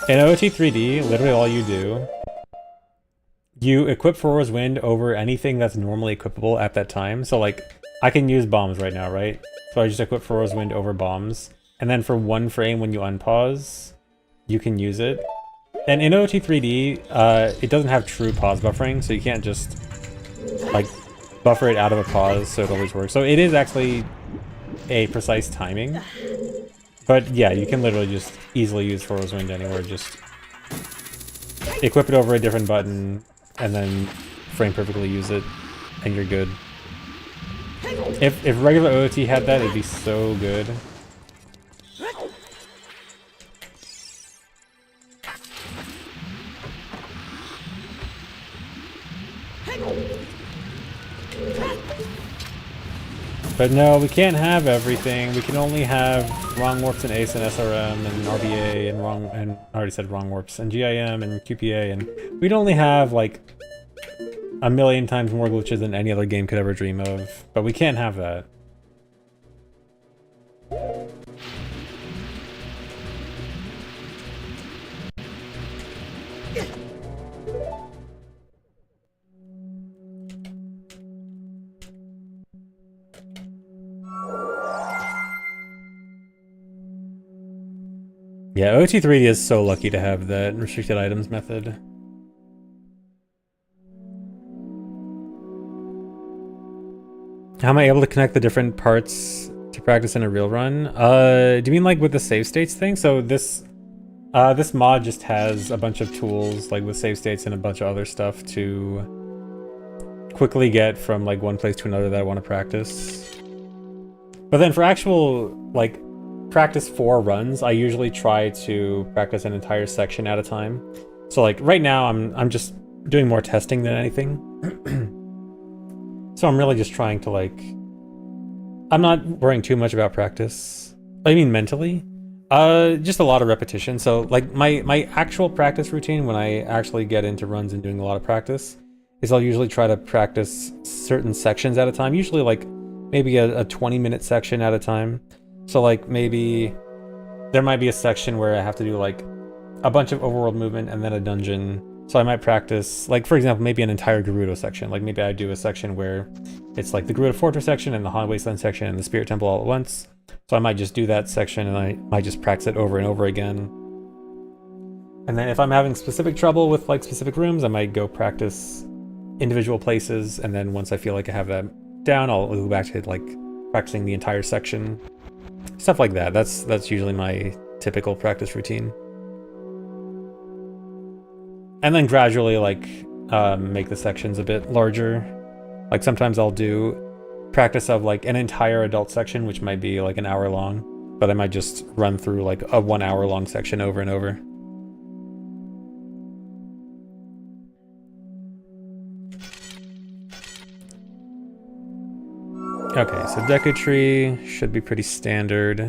[SPEAKER 1] In OOT 3D, literally all you do, you equip Froze Wind over anything that's normally equipable at that time. So like, I can use bombs right now, right? So I just equip Froze Wind over bombs. And then for 1 frame when you unpause, you can use it. And in OOT 3D, it doesn't have true pause buffering, so you can't just like buffer it out of a pause so it always works. So it is actually a precise timing. But yeah, you can literally just easily use Froze Wind Anywhere. Just equip it over a different button and then frame perfectly use it, and you're good. If regular OOT had that, it'd be so good. But no, we can't have everything. We can only have wrong warps and ACE and SRM and RBA and I already said wrong warps and GIM and QPA, and we'd only have like a million times more glitches than any other game could ever dream of. But we can't have that. Yeah, OT3D is so lucky to have that restricted items method. How am I able to connect the different parts to practice in a real run? Do you mean like with the save states thing? So this mod just has a bunch of tools like with save states and a bunch of other stuff to quickly get from like one place to another that I want to practice. But then for actual like practice 4 runs, I usually try to practice an entire section at a time. So like right now I'm just doing more testing than anything. So I'm really just trying to like, I'm not worrying too much about practice. I mean mentally. Just a lot of repetition. So like my actual practice routine when I actually get into runs and doing a lot of practice is I'll usually try to practice certain sections at a time. Usually like maybe a 20-minute section at a time. So like maybe there might be a section where I have to do like a bunch of overworld movement and then a dungeon. So I might practice, like for example, maybe an entire Gerudo section. Like maybe I do a section where it's like the Gerudo Fortress section and the Han Wasteland section and the Spirit Temple all at once. So I might just do that section and I might just practice it over and over again. And then if I'm having specific trouble with like specific rooms, I might go practice individual places. And then once I feel like I have that down, I'll go back to like practicing the entire section. Stuff like that. That's usually my typical practice routine. And then gradually like make the sections a bit larger. Like sometimes I'll do practice of like an entire adult section, which might be like an hour long, but I might just run through like a 1 hour long section over and over. Okay, so Deku Tree should be pretty standard.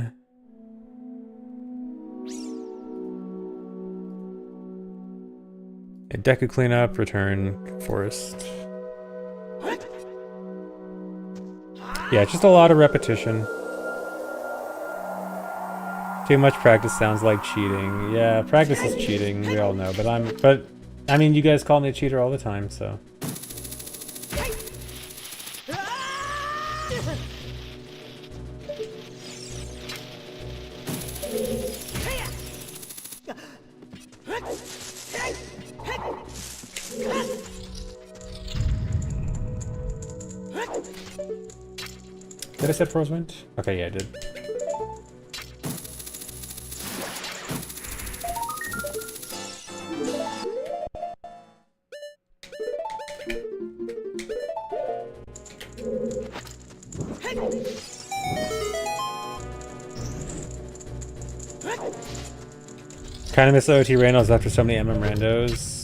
[SPEAKER 1] A Deku Cleanup, return Forest. Yeah, just a lot of repetition. Too much practice sounds like cheating. Yeah, practice is cheating, we all know, but I mean, you guys call me a cheater all the time, so. Did I set Froze Wind? Okay, yeah, I did. Kind of miss OT randos after so many MM randos.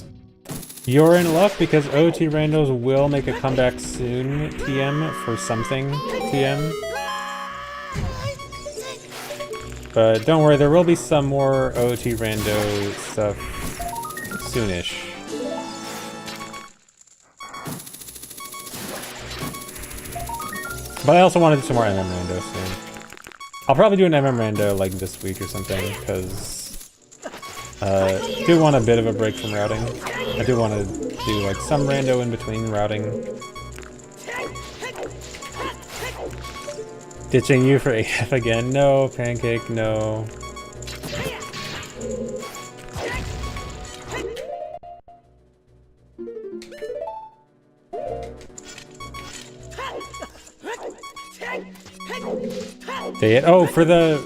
[SPEAKER 1] You're in luck because OT randos will make a comeback soon, TM, for something, TM. But don't worry, there will be some more OT rando stuff soonish. But I also want to do some more MM rando soon. I'll probably do an MM rando like this week or something, because I do want a bit of a break from routing. I do want to do like some rando in between routing. Ditching you for AF again? No, Pancake, no. Oh, for the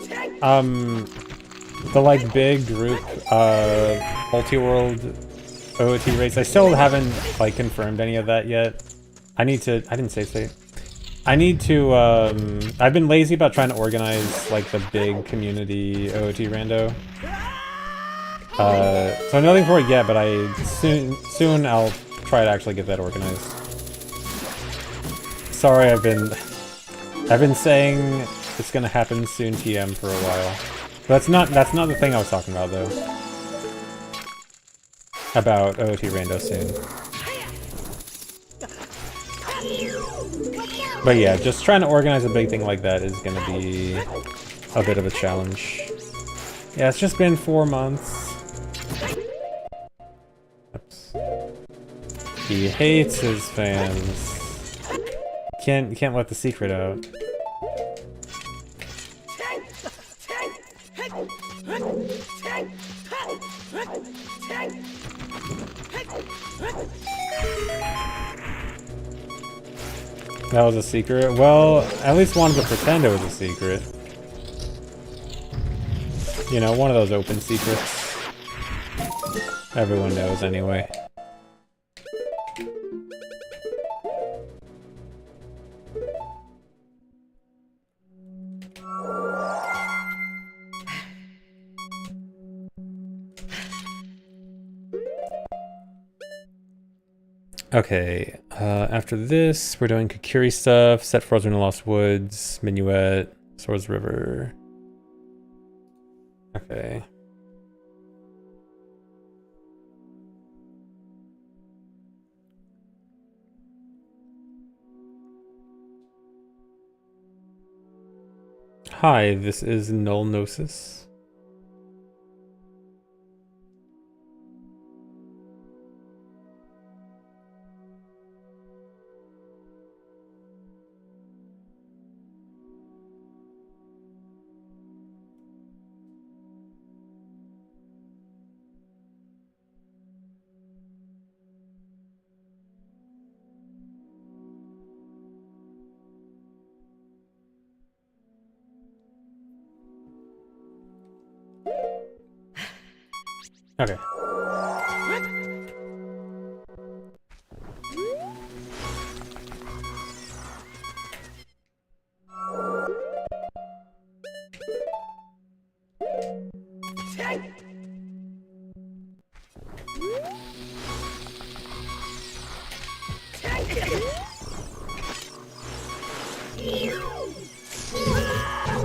[SPEAKER 1] like big group multi-world OoT race, I still haven't like confirmed any of that yet. I didn't say state. I need to I've been lazy about trying to organize like the big community OoT rando. So nothing for it yet, but soon I'll try to actually get that organized. Sorry, I've been saying it's gonna happen soon TM for a while. But that's not the thing I was talking about though. About OoT rando soon. But yeah, just trying to organize a big thing like that is gonna be a bit of a challenge. Yeah, it's just been 4 months. Oops. He hates his fans. You can't let the secret out. That was a secret? Well, at least wanted to pretend it was a secret. You know, one of those open secrets. Everyone knows anyway. Okay, after this, we're doing Kakiri stuff, Set Frozen in Lost Woods, Minuet, Swords River. Okay. Hi, this is Null Gnosis. Okay.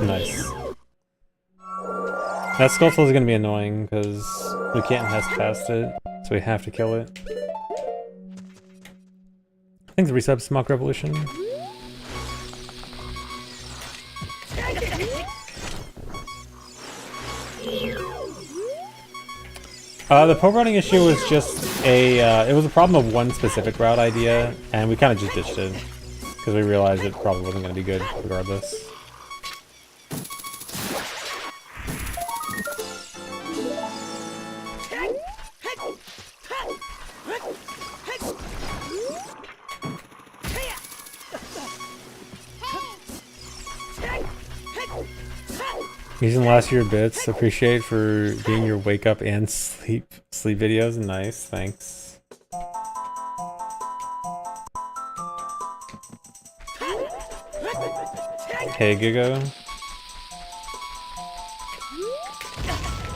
[SPEAKER 1] Nice. That Skullful is gonna be annoying because Lucanton has passed it, so we have to kill it. Thanks, resub Smock Revolution. The pole routing issue was just it was a problem of one specific route idea, and we kind of just ditched it because we realized it probably wasn't going to be good regardless. Using last year bits, appreciate for being your wake up and sleep videos. Nice, thanks. Hey Gigo.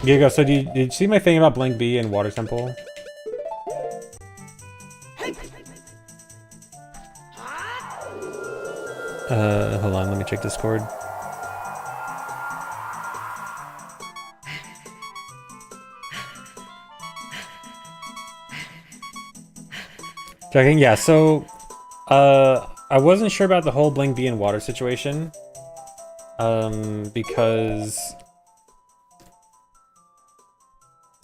[SPEAKER 1] Gigo, so did you see my thing about Blink B and Water Temple? Hold on, let me check Discord. Checking, yeah, so I wasn't sure about the whole Blink B and water situation. Because...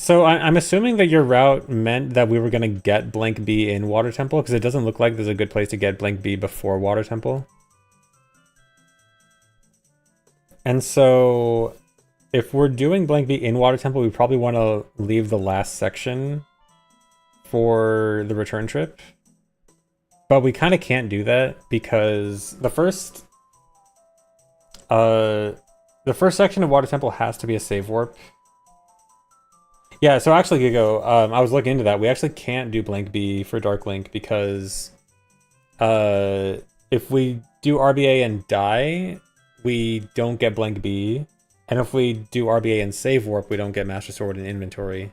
[SPEAKER 1] So I'm assuming that your route meant that we were going to get blank B in Water Temple, because it doesn't look like there's a good place to get blank B before Water Temple. And so if we're doing blank B in Water Temple, we probably want to leave the last section for the return trip. But we kind of can't do that because the first section of Water Temple has to be a save warp. Yeah, so actually, Gigo, I was looking into that. We actually can't do blank B for Dark Link because if we do RBA and die, we don't get blank B. And if we do RBA and save warp, we don't get Master Sword in inventory.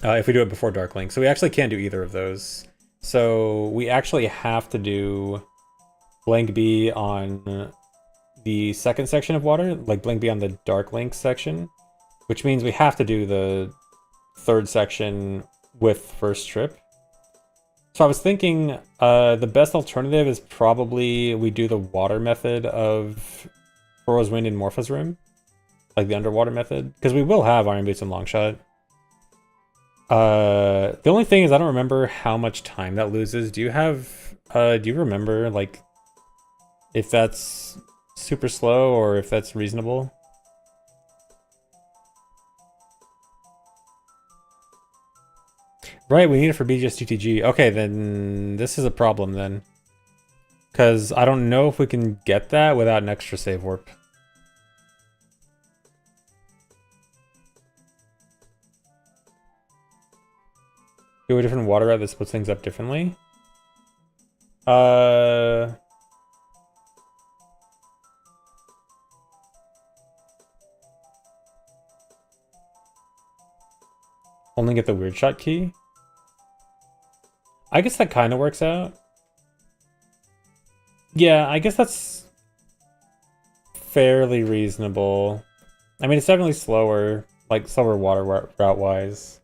[SPEAKER 1] If we do it before Dark Link. So we actually can't do either of those. So we actually have to do blank B on the second section of water, like blank B on the Dark Link section. Which means we have to do the third section with first trip. So I was thinking the best alternative is probably we do the water method of Foro's Wind in Morpha's Room. Like the underwater method. Because we will have Iron Boots and Longshot. The only thing is I don't remember how much time that loses. Do you remember like if that's super slow or if that's reasonable? Right, we need it for BGS GTG. Okay, then this is a problem then. Because I don't know if we can get that without an extra save warp. Do a different water route that splits things up differently? Only get the weird shot key? I guess that kind of works out. Yeah, I guess that's fairly reasonable. I mean, it's definitely slower, like slower water route-wise.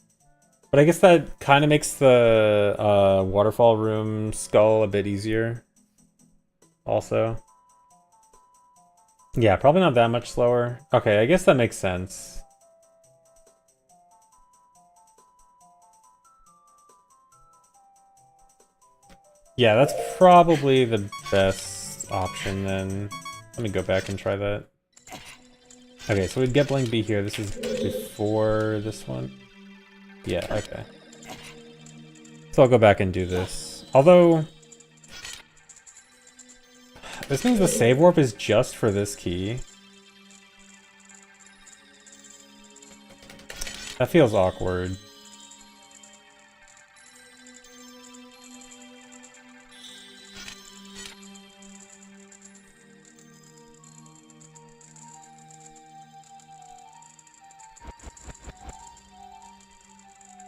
[SPEAKER 1] But I guess that kind of makes the waterfall room skull a bit easier. Also. Yeah, probably not that much slower. Okay, I guess that makes sense. Yeah, that's probably the best option then. Let me go back and try that. Okay, so we'd get blank B here. This is before this one. Yeah, okay. So I'll go back and do this. Although, this means the save warp is just for this key. That feels awkward.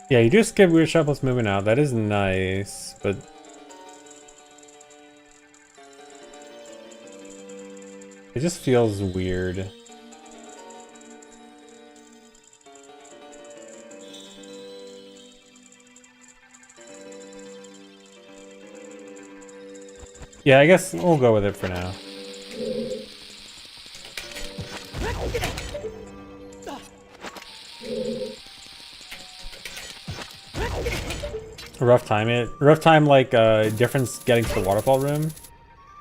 [SPEAKER 1] Yeah, you do skip weird shuffles moving out. That is nice, but it just feels weird. Yeah, I guess we'll go with it for now. Rough time like difference getting to the waterfall room.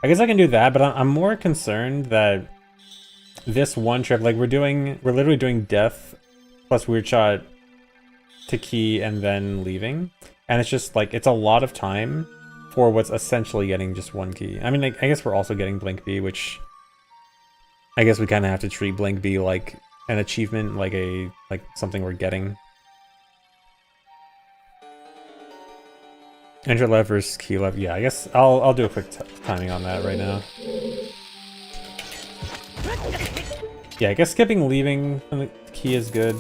[SPEAKER 1] I guess I can do that, but I'm more concerned that this one trip, like we're literally doing death plus weird shot to key and then leaving, and it's just like it's a lot of time for what's essentially getting just one key. I mean, I guess we're also getting blank B, which I guess we kind of have to treat blank B like an achievement, like something we're getting. Enter left versus key left. Yeah, I guess I'll do a quick timing on that right now. Yeah, I guess skipping leaving from the key is good.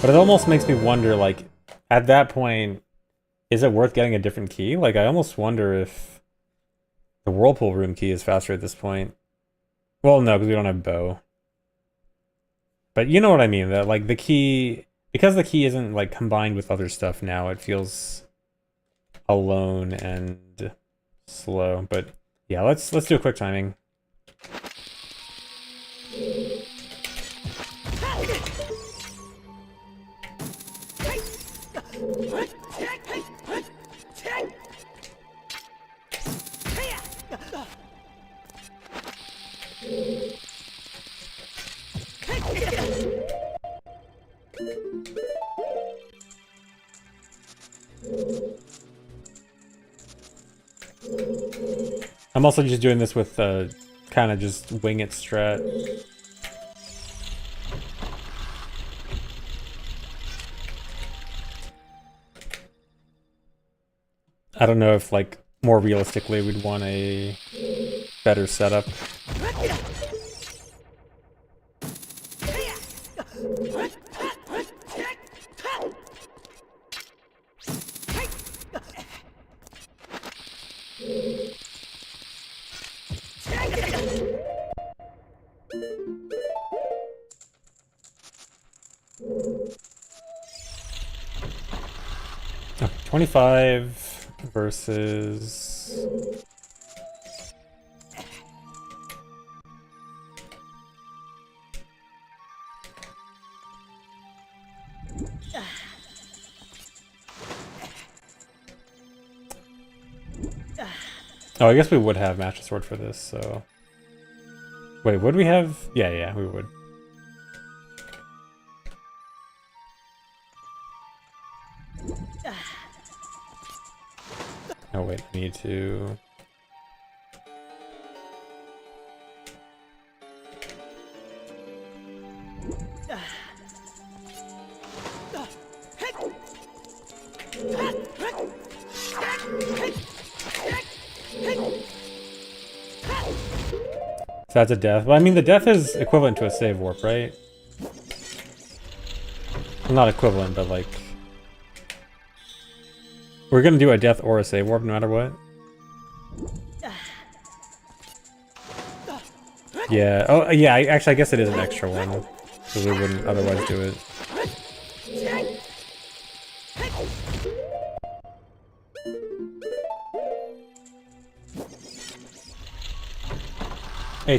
[SPEAKER 1] But it almost makes me wonder, like, at that point, is it worth getting a different key? Like, I almost wonder if the whirlpool room key is faster at this point. Well, no, because we don't have bow. But you know what I mean, that like the key, because the key isn't like combined with other stuff now, it feels alone and slow. But yeah, let's do a quick timing. I'm also just doing this with kind of just wing it strat. I don't know if, like, more realistically we'd want a better setup. Okay, 25 versus... Oh, I guess we would have Master Sword for this, so... Wait, would we have? Yeah, we would. Oh wait, I need to... So that's a death. Well, I mean, the death is equivalent to a save warp, right? Well, not equivalent, but like... We're gonna do a death or a save warp no matter what. Yeah. Oh, yeah, actually, I guess it is an extra one. So we wouldn't otherwise do it.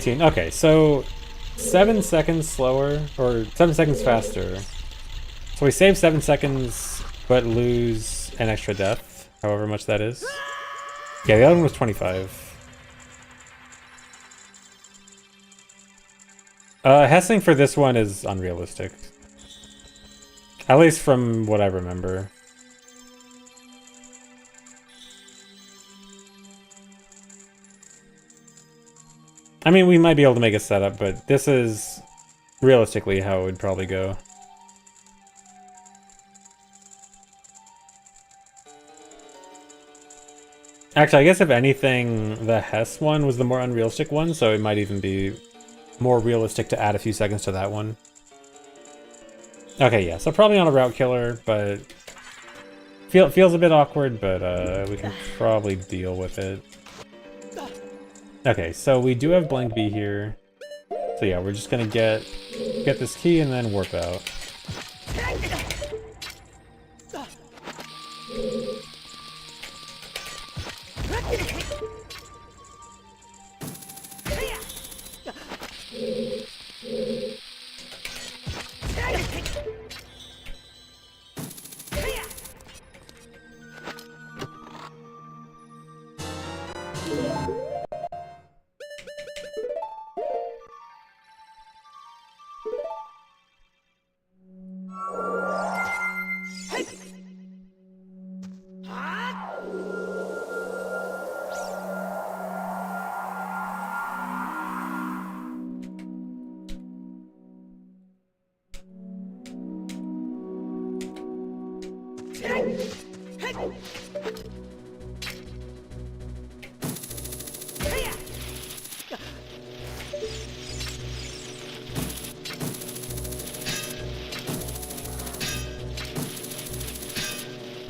[SPEAKER 1] Okay, so 7 seconds slower, or 7 seconds faster. So we save 7 seconds, but lose an extra death, however much that is. Yeah, the other one was 25. Hessing for this one is unrealistic. At least from what I remember. I mean, we might be able to make a setup, but this is realistically how it would probably go. Actually, I guess if anything, the Hess one was the more unrealistic one, so it might even be more realistic to add a few seconds to that one. Okay, yeah, so probably not a route killer, but feels a bit awkward, but we can probably deal with it. Okay, so we do have blank B here. So yeah, we're just gonna get this key and then warp out.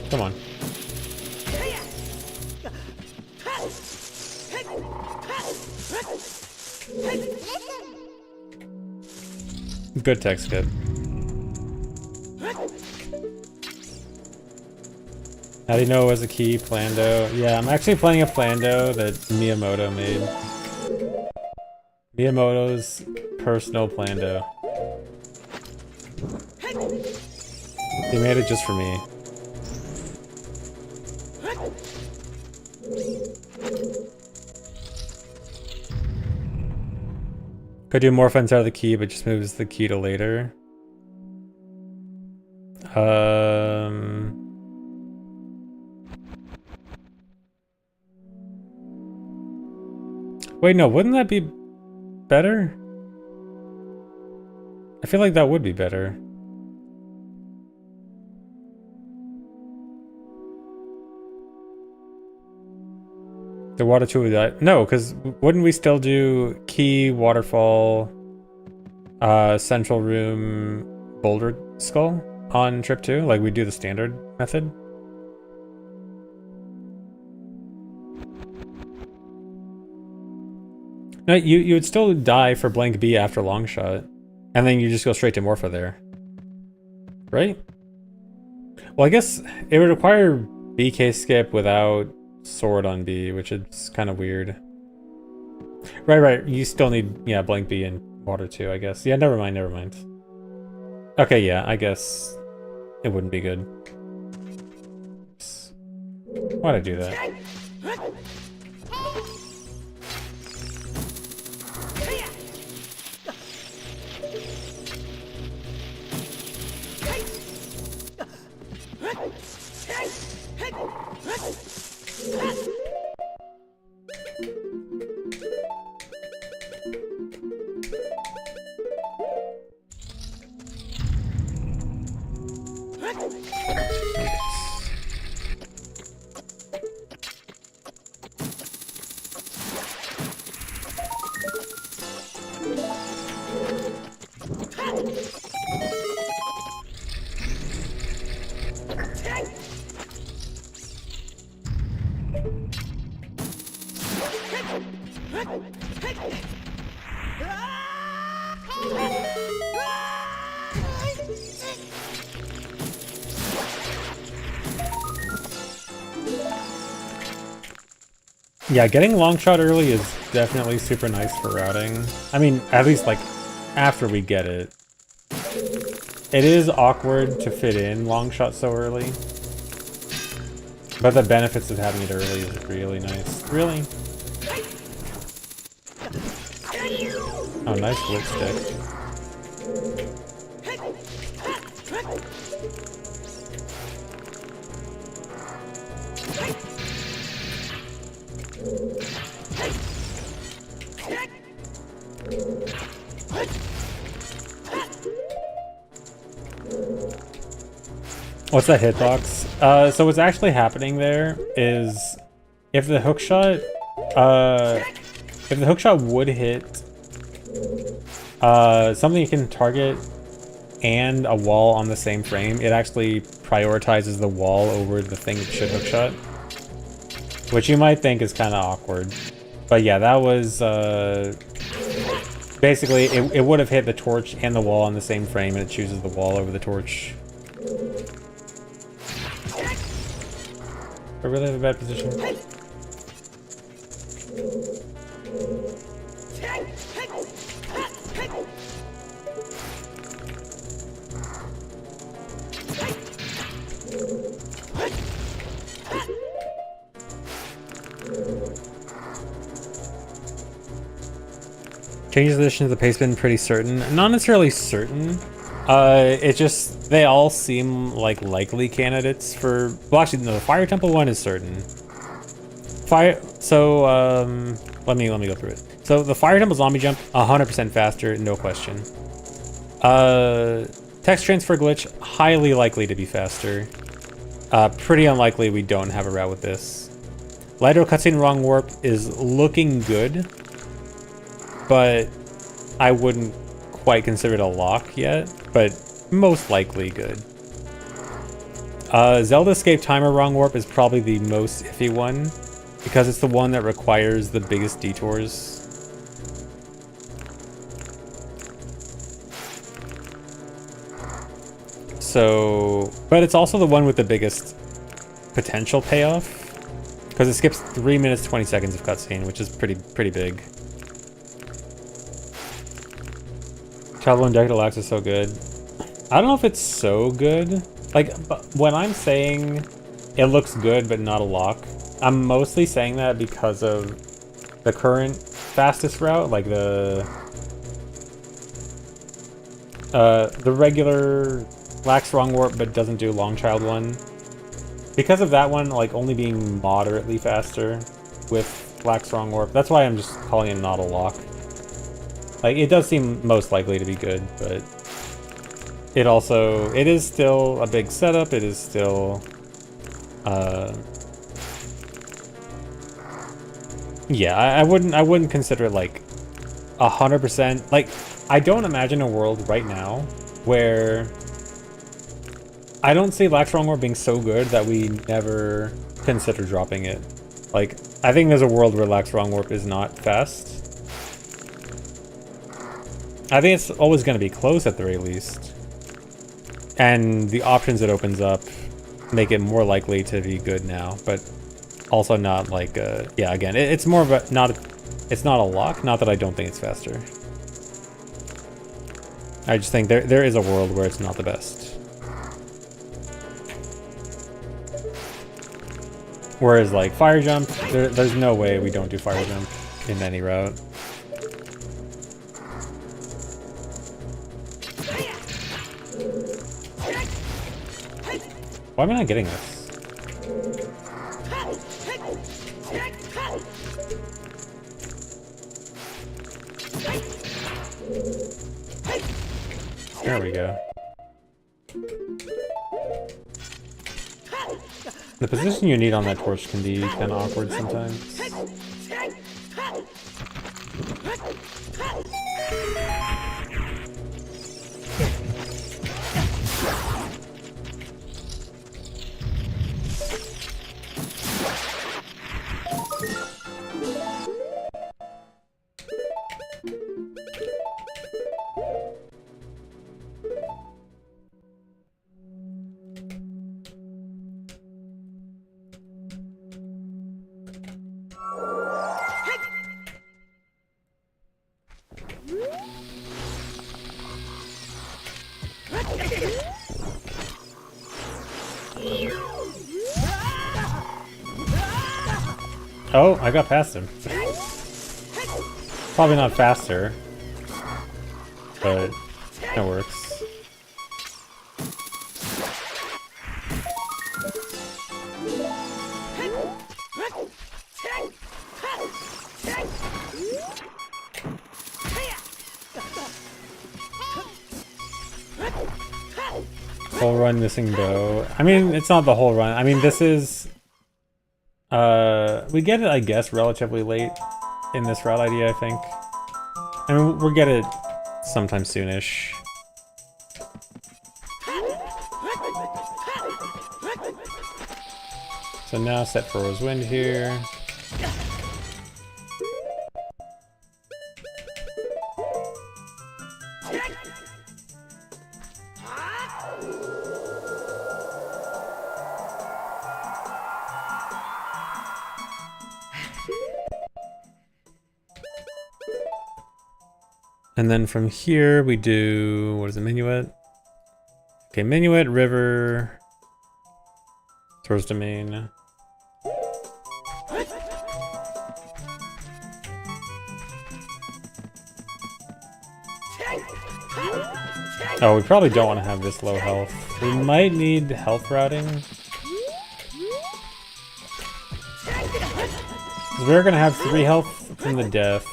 [SPEAKER 1] Come on. Good tech skip. How do you know it was a key? Plando. Yeah, I'm actually playing a Plando that Miyamoto made. Miyamoto's personal Plando. He made it just for me. Could do more fence out of the key, but just moves the key to later. Wait, no, wouldn't that be better? I feel like that would be better. The water tool would die. No, because wouldn't we still do key, waterfall, central room, boulder skull on trip 2? Like we do the standard method? No, you would still die for blank B after long shot. And then you just go straight to Morpho there. Right? Well, I guess it would require BK skip without sword on B, which is kind of weird. Right. You still need, yeah, blank B and water too, I guess. Yeah, never mind. Okay, yeah, I guess it wouldn't be good. Why'd I do that? Yeah, getting long shot early is definitely super nice for routing. I mean, at least like after we get it. It is awkward to fit in long shot so early. But the benefits of having it early is really nice. Really? Oh, nice blitz stick. What's that hitbox? So what's actually happening there is if the hookshot would hit something you can target and a wall on the same frame, it actually prioritizes the wall over the thing that should hookshot. Which you might think is kind of awkward. But yeah, that was basically it would have hit the torch and the wall on the same frame, and it chooses the wall over the torch. I really have a bad position. Changes addition to the pace bin pretty certain. Not necessarily certain. It just, they all seem like likely candidates for, well actually no, the Fire Temple one is certain. Let me go through it. So the Fire Temple zombie jump, 100% faster, no question. Text transfer glitch, highly likely to be faster. Pretty unlikely we don't have a route with this. Lighter cutscene wrong warp is looking good, but I wouldn't quite consider it a lock yet, but most likely good. Zelda Escape Timer wrong warp is probably the most iffy one, because it's the one that requires the biggest detours. So, but it's also the one with the biggest potential payoff. Because it skips 3 minutes 20 seconds of cutscene, which is pretty big. Travel and Decadal Axe is so good. I don't know if it's so good. Like, but when I'm saying it looks good but not a lock, I'm mostly saying that because of the current fastest route, like the regular lacks wrong warp but doesn't do long child one. Because of that one, like, only being moderately faster with lacks wrong warp, that's why I'm just calling it not a lock. Like, it does seem most likely to be good, but it is still a big setup. It is still, yeah, I wouldn't consider it like 100%. Like, I don't imagine a world right now where I don't see Lax Wrong Warp being so good that we never consider dropping it. Like, I think there's a world where Lax Wrong Warp is not fast. I think it's always going to be close at the very least. And the options it opens up make it more likely to be good now, but also not like, yeah, again, it's more of a, it's not a lock, not that I don't think it's faster. I just think there is a world where it's not the best. Whereas like Fire Jump, there's no way we don't do Fire Jump in any route. Why am I not getting this? There we go. The position you need on that torch can be kind of awkward sometimes. Oh, I got past him. Probably not faster, but it works. Whole run missing bow. I mean, it's not the whole run. I mean, this is... we get it, I guess, relatively late in this route idea, I think. I mean, we'll get it sometime soonish. So now set for Rose Wind here. And then from here we do, what is it, Minuet? Okay, Minuet, River, Throws Domain. Oh, we probably don't want to have this low health. We might need health routing. We're gonna have 3 health from the death.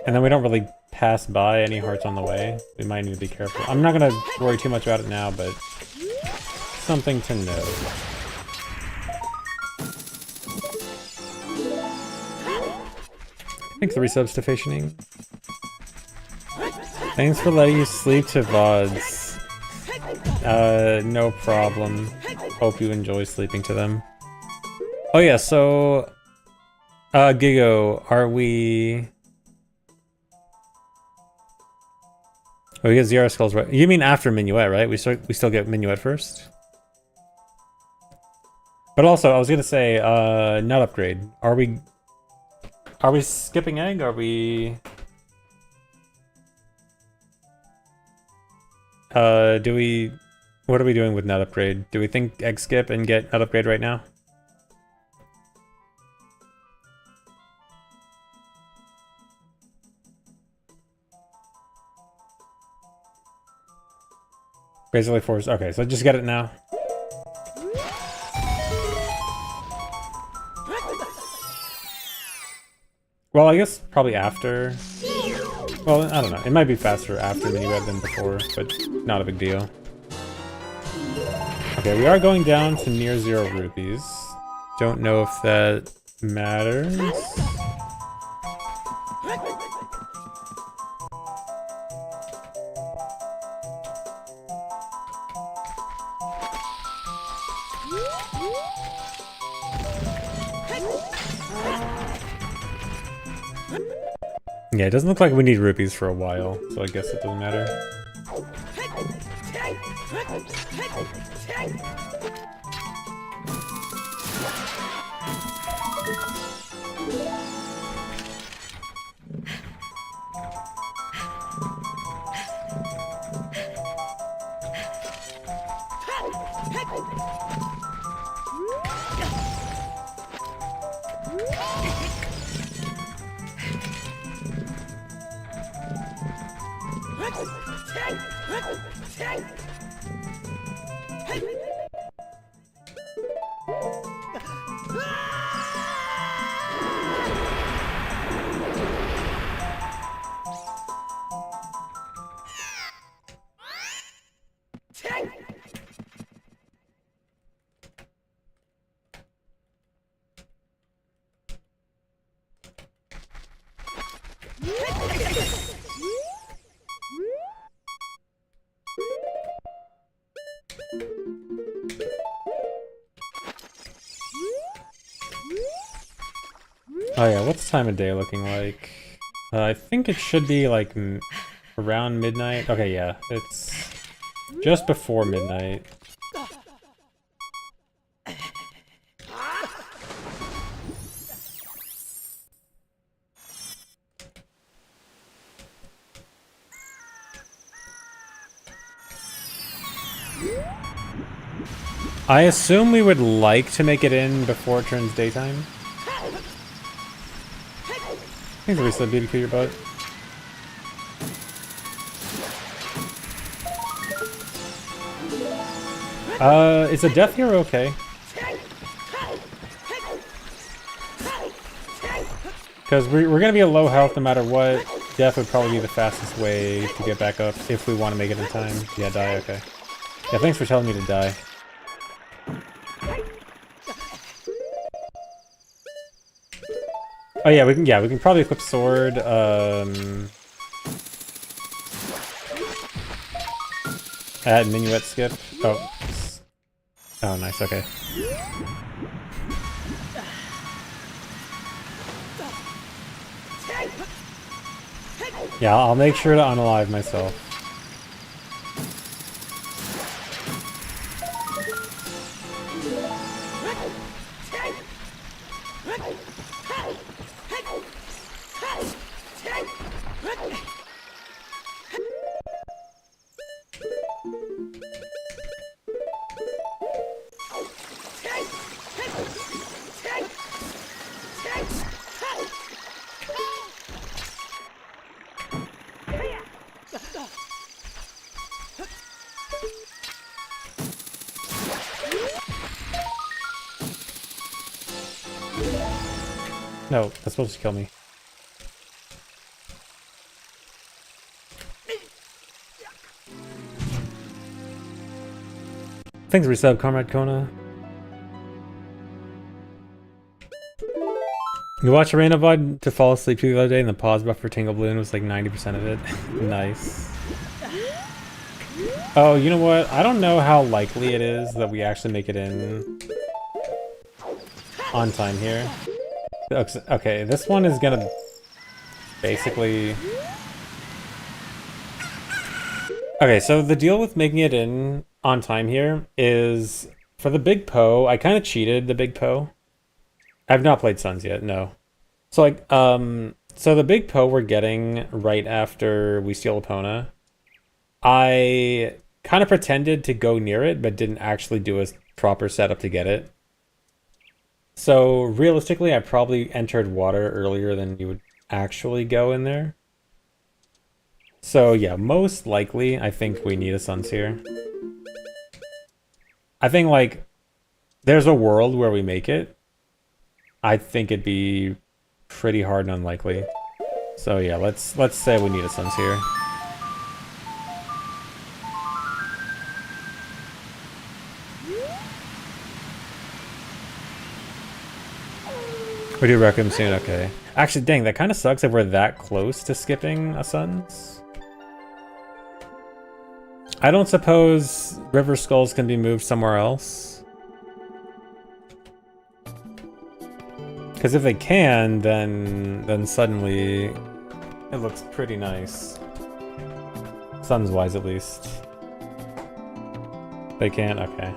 [SPEAKER 1] And then we don't really pass by any hearts on the way. We might need to be careful. I'm not gonna worry too much about it now, but something to know. Thanks 3 subs to Fationing. Thanks for letting you sleep to VODs. No problem. Hope you enjoy sleeping to them. Oh yeah, so... Gigo, are we... Oh, we get Zero Skulls, right? You mean after Minuet, right? We still get Minuet first? But also, I was gonna say, nut upgrade. Are we skipping egg? Are we... do we... What are we doing with nut upgrade? Do we think egg skip and get nut upgrade right now? Basically force. Okay, so just get it now. Well, I guess probably after. Well, I don't know. It might be faster after Minuet than before, but not a big deal. Okay, we are going down to near 0 rupees. Don't know if that matters. Yeah, it doesn't look like we need rupees for a while, so I guess it doesn't matter. Oh yeah, what's time of day looking like? I think it should be like around midnight. Okay, yeah, it's just before midnight. I assume we would like to make it in before it turns daytime. Thanks, Lisa. BBQ your butt. Is a death hero okay? Because we're gonna be at low health no matter what. Death would probably be the fastest way to get back up if we want to make it in time. Yeah, die, okay. Yeah, thanks for telling me to die. Oh yeah, we can probably equip sword, add minuet skip. Oh. Oh, nice, okay. Yeah, I'll make sure to unalive myself. No, that's supposed to kill me. Thanks for resub, Comrade Kona. You watched a random VOD to fall asleep the other day and the pause buffer Tingle Balloon was like 90% of it. Nice. Oh, you know what? I don't know how likely it is that we actually make it in on time here. Okay, this one is gonna basically... Okay, so the deal with making it in on time here is For the Big Poe, I kind of cheated the Big Poe. I've not played Suns yet, no. So like, so the Big Poe we're getting right after we steal Epona. I kind of pretended to go near it, but didn't actually do a proper setup to get it. So realistically, I probably entered water earlier than you would actually go in there. So yeah, most likely, I think we need a Suns here. I think like, there's a world where we make it. I think it'd be pretty hard and unlikely. So yeah, let's say we need a Suns here. We do Requiem soon, okay. Actually, dang, that kind of sucks if we're that close to skipping a Suns. I don't suppose River Skulls can be moved somewhere else. Because if they can, then suddenly it looks pretty nice. Suns-wise, at least. They can't? Okay.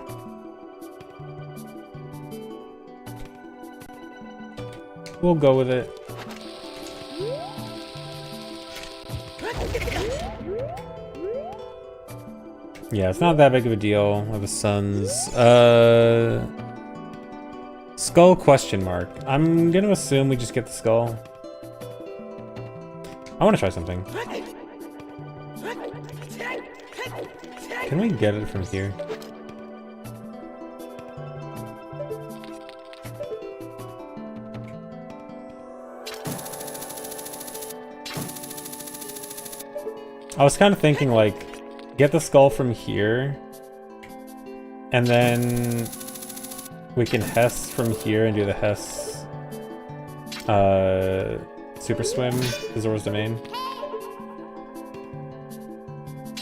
[SPEAKER 1] We'll go with it. Yeah, it's not that big of a deal with the Suns. Skull question mark. I'm gonna assume we just get the skull. I want to try something. Can we get it from here? I was kind of thinking, like, get the skull from here, and then we can Hess from here and do the Hess Super Swim to Zora's Domain.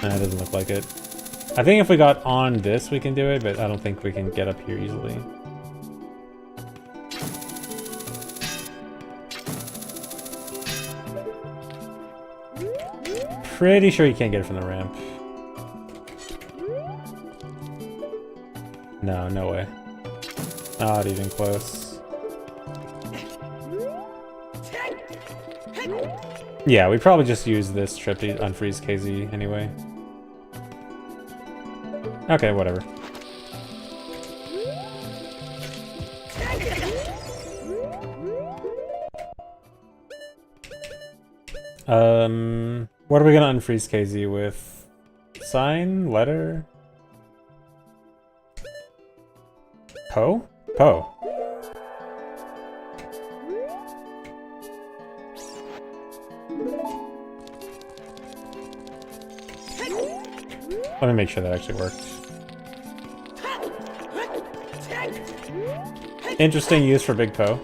[SPEAKER 1] Nah, it doesn't look like it. I think if we got on this, we can do it, but I don't think we can get up here easily. Pretty sure you can't get it from the ramp. No, no way. Not even close. Yeah, we probably just use this trip to unfreeze KZ anyway. Okay, whatever. What are we gonna unfreeze KZ with? Sign? Letter? Poe? Poe. Let me make sure that actually worked. Interesting use for Big Poe.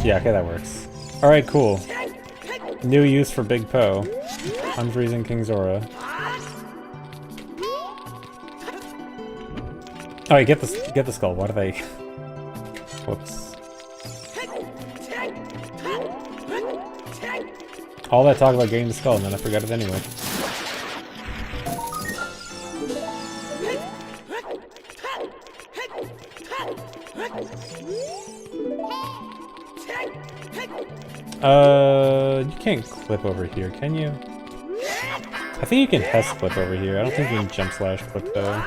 [SPEAKER 1] Yeah, okay, that works. Alright, cool. New use for Big Poe. Unfreezing King Zora. Oh, wait, get the skull. What are they? Whoops. All that talk about getting the skull, and then I forgot it anyway. You can't clip over here, can you? I think you can Hess clip over here. I don't think you can jump slash clip though.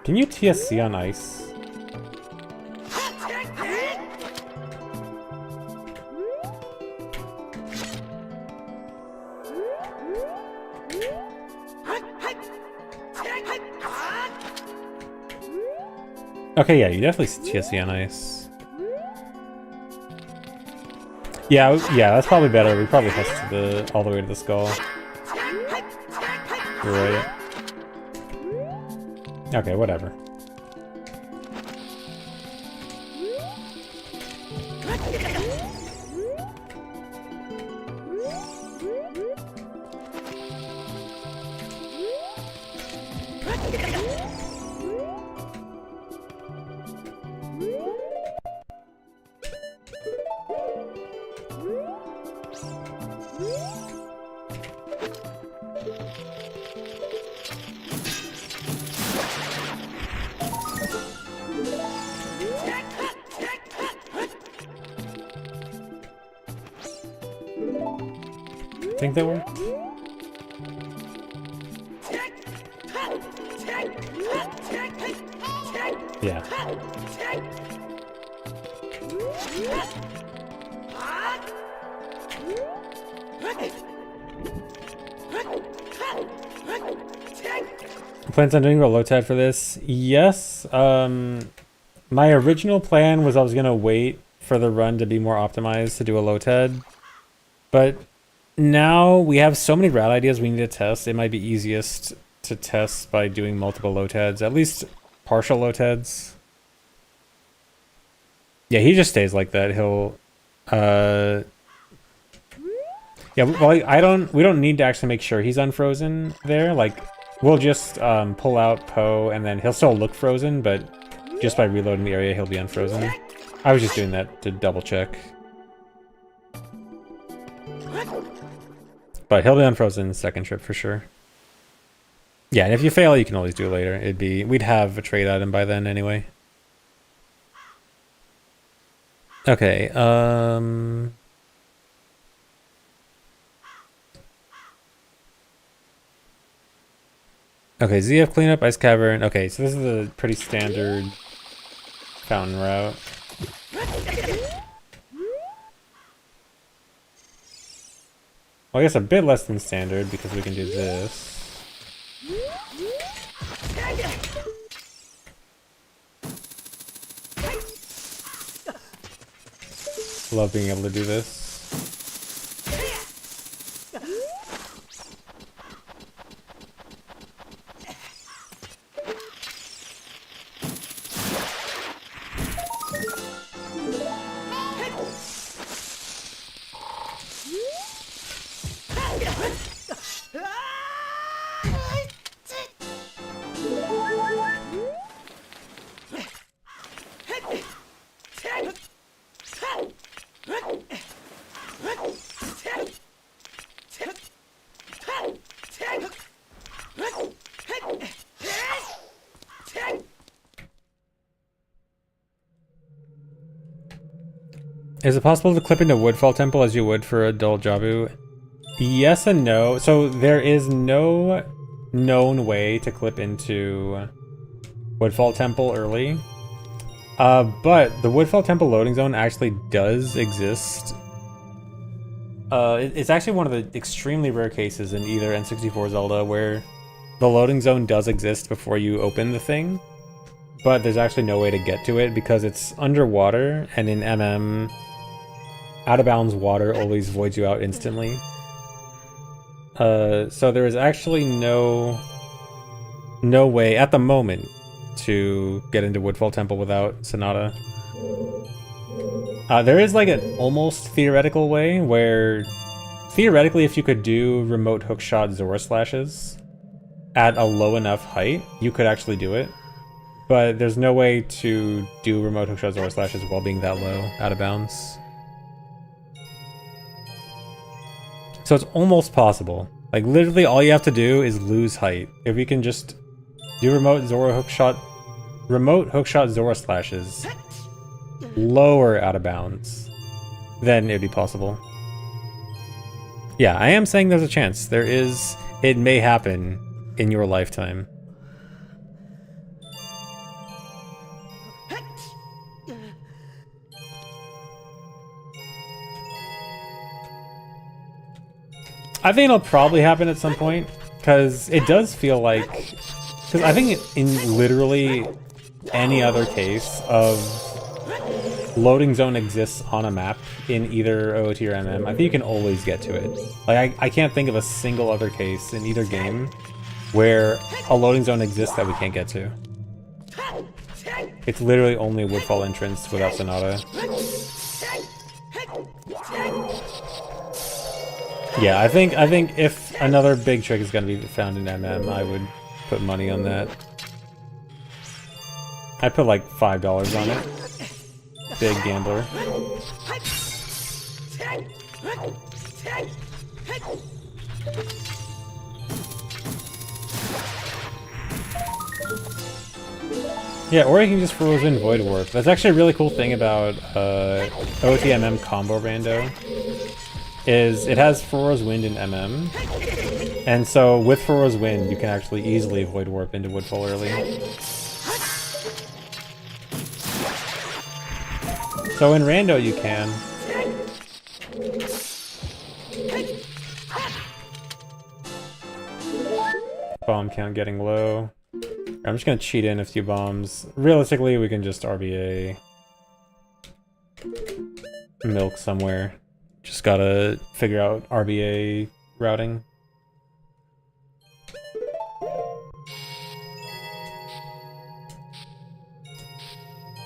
[SPEAKER 1] Can you TSC on ice? Okay, yeah, you definitely TSC on ice. Yeah, that's probably better. We probably has to all the way to the skull. You're right. Okay, whatever. think that worked? Yeah. Plans on doing a low-tad for this? Yes. My original plan was I was gonna wait for the run to be more optimized to do a low-tad, but now we have so many route ideas we need to test. It might be easiest to test by doing multiple low-tads, at least partial low-tads. Yeah, he just stays like that. He'll, yeah. Well, we don't need to actually make sure he's unfrozen there. Like, we'll just pull out Poe, and then he'll still look frozen, but just by reloading the area, he'll be unfrozen. I was just doing that to double check. But he'll be unfrozen second trip for sure. Yeah, and if you fail, you can always do it later. We'd have a trade item by then anyway. Okay, okay, ZF cleanup, ice cavern. Okay, so this is a pretty standard fountain route. Well, I guess a bit less than standard because we can do this. Love being able to do this. Is it possible to clip into Woodfall Temple as you would for a dull Jabu? Yes and no. So there is no known way to clip into Woodfall Temple early. But the Woodfall Temple loading zone actually does exist. It's actually one of the extremely rare cases in either N64 Zelda where the loading zone does exist before you open the thing. But there's actually no way to get to it because it's underwater, and in MM, out of bounds water always voids you out instantly. So there is actually no way at the moment to get into Woodfall Temple without Sonata. There is like an almost theoretical way where, theoretically, if you could do remote hookshot Zora slashes at a low enough height, you could actually do it. But there's no way to do remote hookshot Zora slashes while being that low, out of bounds. So it's almost possible. Like, literally all you have to do is lose height. If you can just do remote hookshot Zora slashes lower out of bounds, then it'd be possible. Yeah, I am saying there's a chance. There is, it may happen in your lifetime. I think it'll probably happen at some point, because it does feel like... Because I think in literally any other case of loading zone exists on a map in either OoT or MM, I think you can always get to it. Like, I can't think of a single other case in either game where a loading zone exists that we can't get to. It's literally only a Woodfall entrance without Sonata. Yeah, I think if another big trick is going to be found in MM, I would put money on that. I put like $5 on it. Big gambler. Yeah, or you can just Frozen Void Warp. That's actually a really cool thing about OTMM combo rando. is it has Furrow's Wind and MM. And so with Furrow's Wind, you can actually easily avoid warp into Woodfall early. So in Rando you can. Bomb count getting low. I'm just gonna cheat in a few bombs. Realistically, we can just RBA. Milk somewhere. Just gotta figure out RBA routing.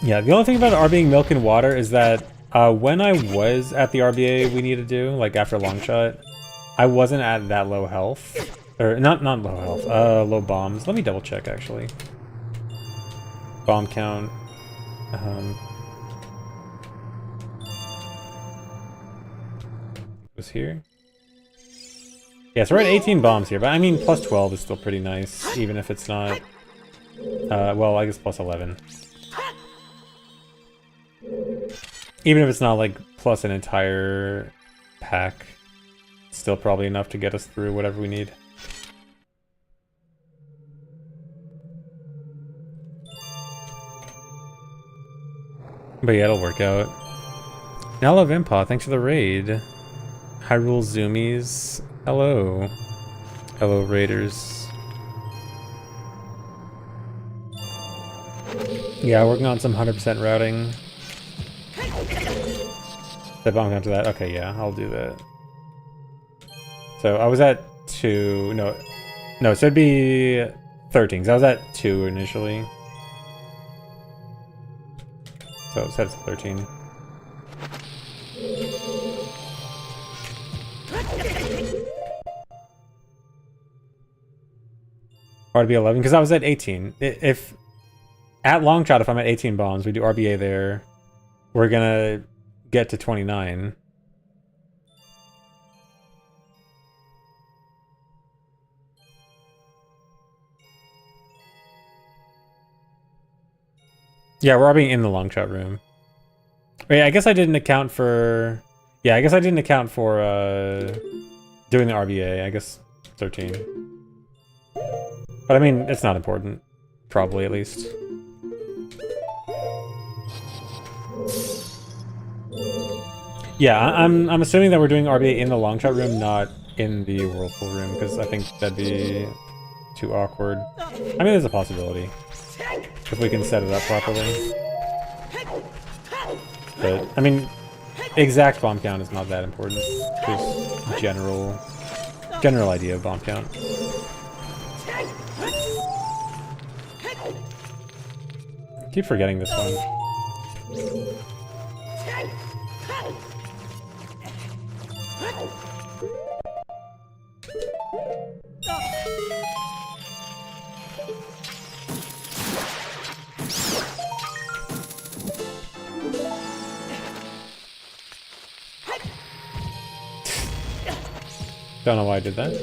[SPEAKER 1] Yeah, the only thing about RBing milk and water is that when I was at the RBA we need to do, like after long shot, I wasn't at that low health. Or not low health, low bombs. Let me double check actually. Bomb count. Was here. Yeah, so we're at 18 bombs here, but I mean plus 12 is still pretty nice, even if it's not well, I guess plus 11. Even if it's not like plus an entire pack, it's still probably enough to get us through whatever we need. But yeah, it'll work out. Nella Vimpa, thanks for the raid. Hyrule Zoomies, hello. Hello, Raiders. Yeah, working on some 100% routing. That bomb down to that? Okay, yeah, I'll do that. So I was at 2, no, so it'd be 13, 'cause I was at 2 initially. So set it to 13. Or to be 11, because I was at 18. If at long shot, if I'm at 18 bombs, we do RBA there, we're gonna get to 29. Yeah, we're RBing in the long shot room. Wait, I guess I didn't account for... Yeah, I guess I didn't account for doing the RBA. I guess 13. But I mean, it's not important. Probably, at least. Yeah, I'm assuming that we're doing RBA in the long shot room, not in the whirlpool room, because I think that'd be too awkward. I mean, there's a possibility. If we can set it up properly. But, I mean, exact bomb count is not that important. Just general idea of bomb count. Keep forgetting this one. Don't know why I did that.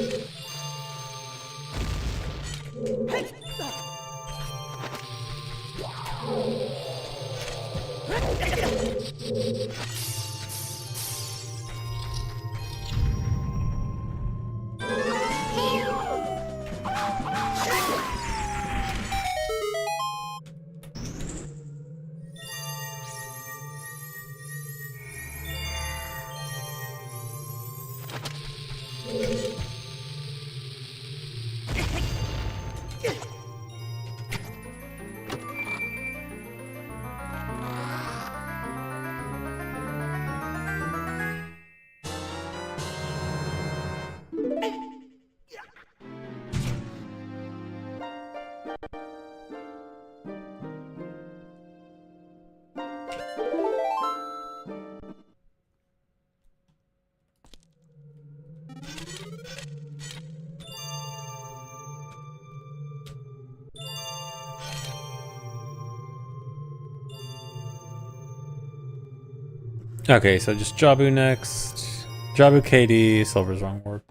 [SPEAKER 1] Okay, so just Jabu next. Jabu KD, Silver's wrong warp.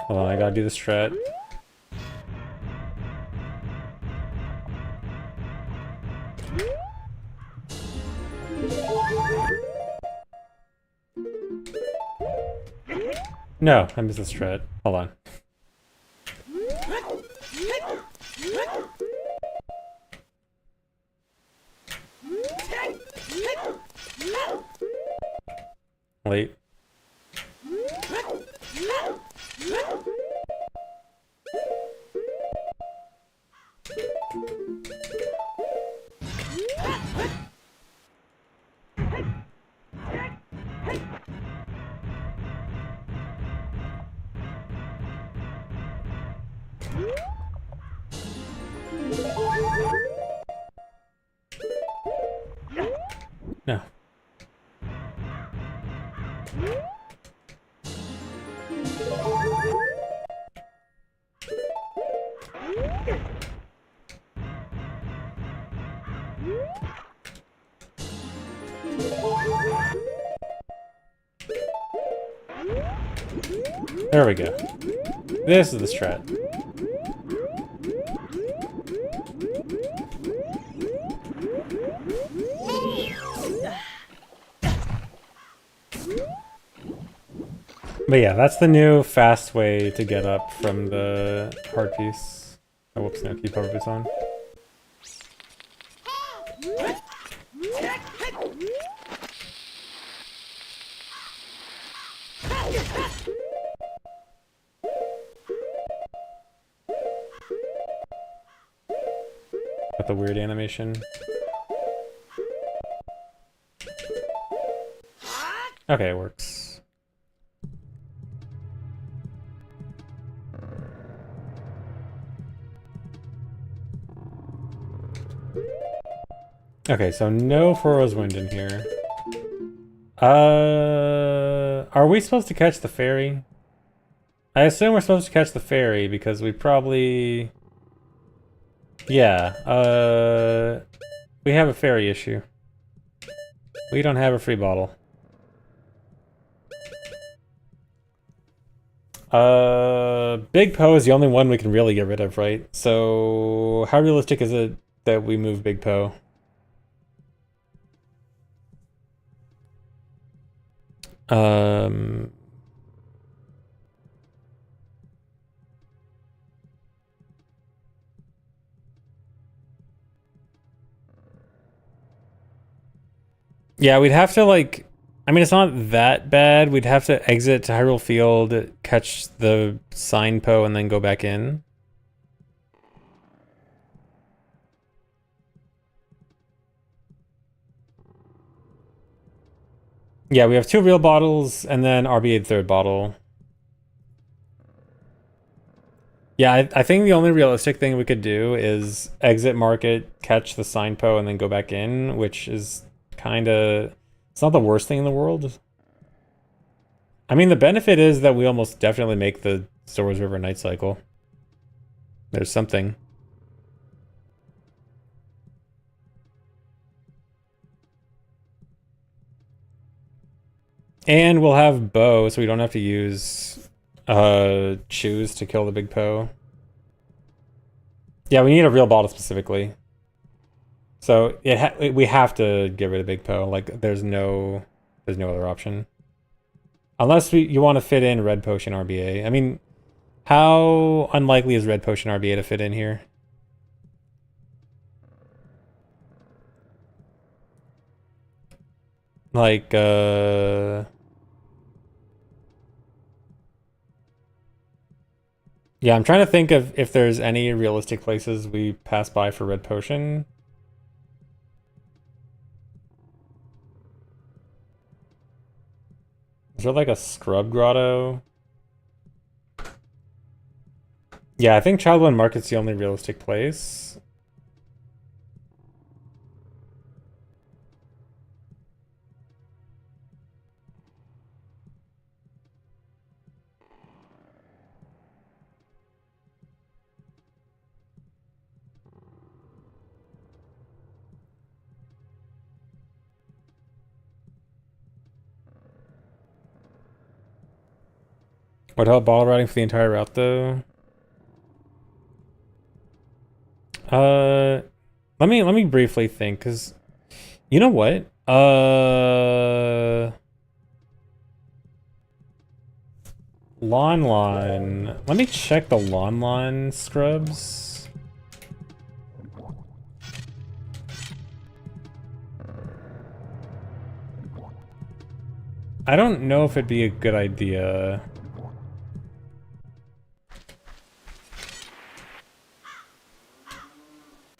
[SPEAKER 1] Hold on, I gotta do the strat. No, I missed the strat. Hold on. Late. No. There we go. This is the strat. But yeah, that's the new fast way to get up from the hard piece. Oh, whoops, no, keep hover boots on. Got the weird animation. Okay, it works. Okay, so no Furrow's Wind in here. Are we supposed to catch the ferry? I assume we're supposed to catch the ferry because we probably... Yeah, we have a ferry issue. We don't have a free bottle. Big Poe is the only one we can really get rid of, right? So, how realistic is it that we move Big Poe? Yeah, we'd have to, like... I mean, it's not that bad. We'd have to exit to Hyrule Field, catch the sign Poe, and then go back in. Yeah, we have 2 real bottles, and then RBA third bottle. Yeah, I think the only realistic thing we could do is exit market, catch the sign Poe, and then go back in, which is kind of... It's not the worst thing in the world. I mean, the benefit is that we almost definitely make the Swords River Night Cycle. There's something. And we'll have bow, so we don't have to use choose to kill the big Poe. Yeah, we need a real bottle specifically. So we have to get rid of big Poe. Like there's no other option. Unless you want to fit in Red Potion RBA. I mean, how unlikely is Red Potion RBA to fit in here? Like, yeah, I'm trying to think of if there's any realistic places we pass by for Red Potion. Is there like a scrub grotto? Yeah, I think Childwood Market's the only realistic place. Would help ball routing for the entire route though. Let me briefly think, cause you know what? Lawn. Let me check the lawn scrubs. I don't know if it'd be a good idea.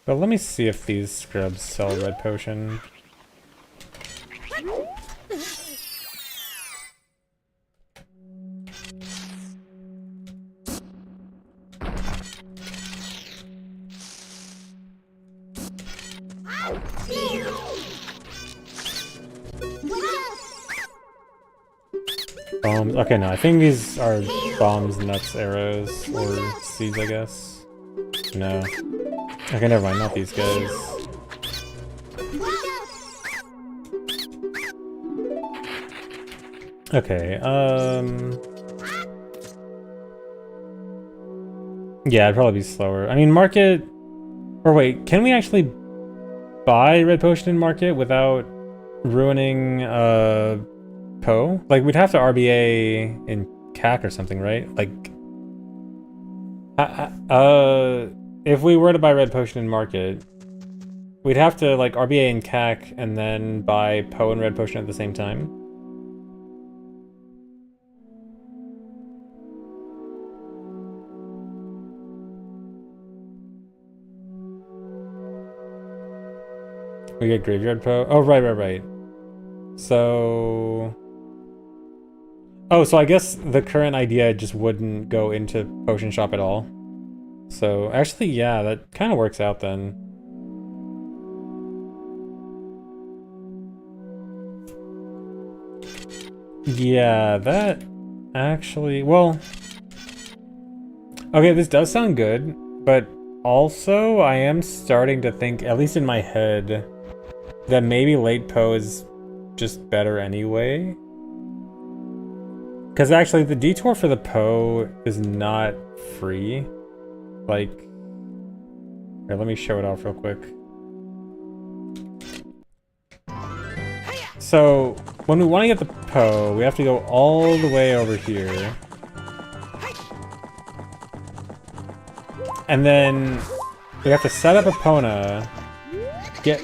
[SPEAKER 1] But let me see if these scrubs sell red potion. Bombs. Okay, no, I think these are bombs, nuts, arrows, or seeds, I guess. No. Okay, never mind, not these guys. Okay, yeah, it'd probably be slower. I mean, market... Or wait, can we actually buy red potion in market without ruining, Poe? Like, we'd have to RBA in CAC or something, right? Like... if we were to buy red potion in market, we'd have to, like, RBA in CAC and then buy Poe and red potion at the same time. We get graveyard Poe. Oh, right. So... Oh, so I guess the current idea just wouldn't go into potion shop at all. So, actually, yeah, that kind of works out then. Yeah, that actually... Well... Okay, this does sound good, but also I am starting to think, at least in my head, that maybe late Poe is just better anyway. Because actually, the detour for the Poe is not free. Like... Here, let me show it off real quick. So, when we want to get the Poe, we have to go all the way over here. And then we have to set up Epona.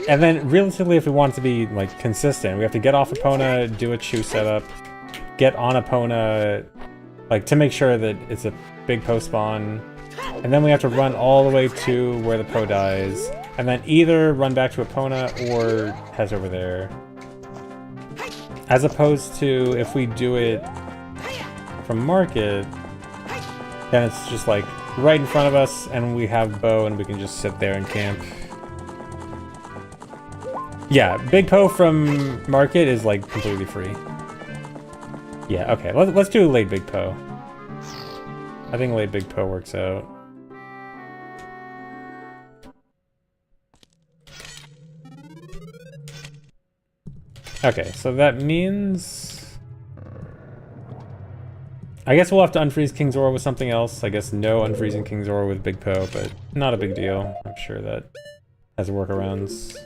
[SPEAKER 1] And then realistically, if we want it to be like consistent, we have to get off Epona, do a Chew setup, get on Epona, like to make sure that it's a big Poe spawn. And then we have to run all the way to where the Poe dies, and then either run back to Epona or head over there. As opposed to if we do it from market, then it's just like right in front of us, and we have bow, and we can just sit there and camp. Yeah, big Poe from market is like completely free. Yeah, okay, let's do late big Poe. I think late big Poe works out. Okay, so that means... I guess we'll have to unfreeze King's Aura with something else. I guess no unfreezing King's Aura with big Poe, but not a big deal. I'm sure that has workarounds.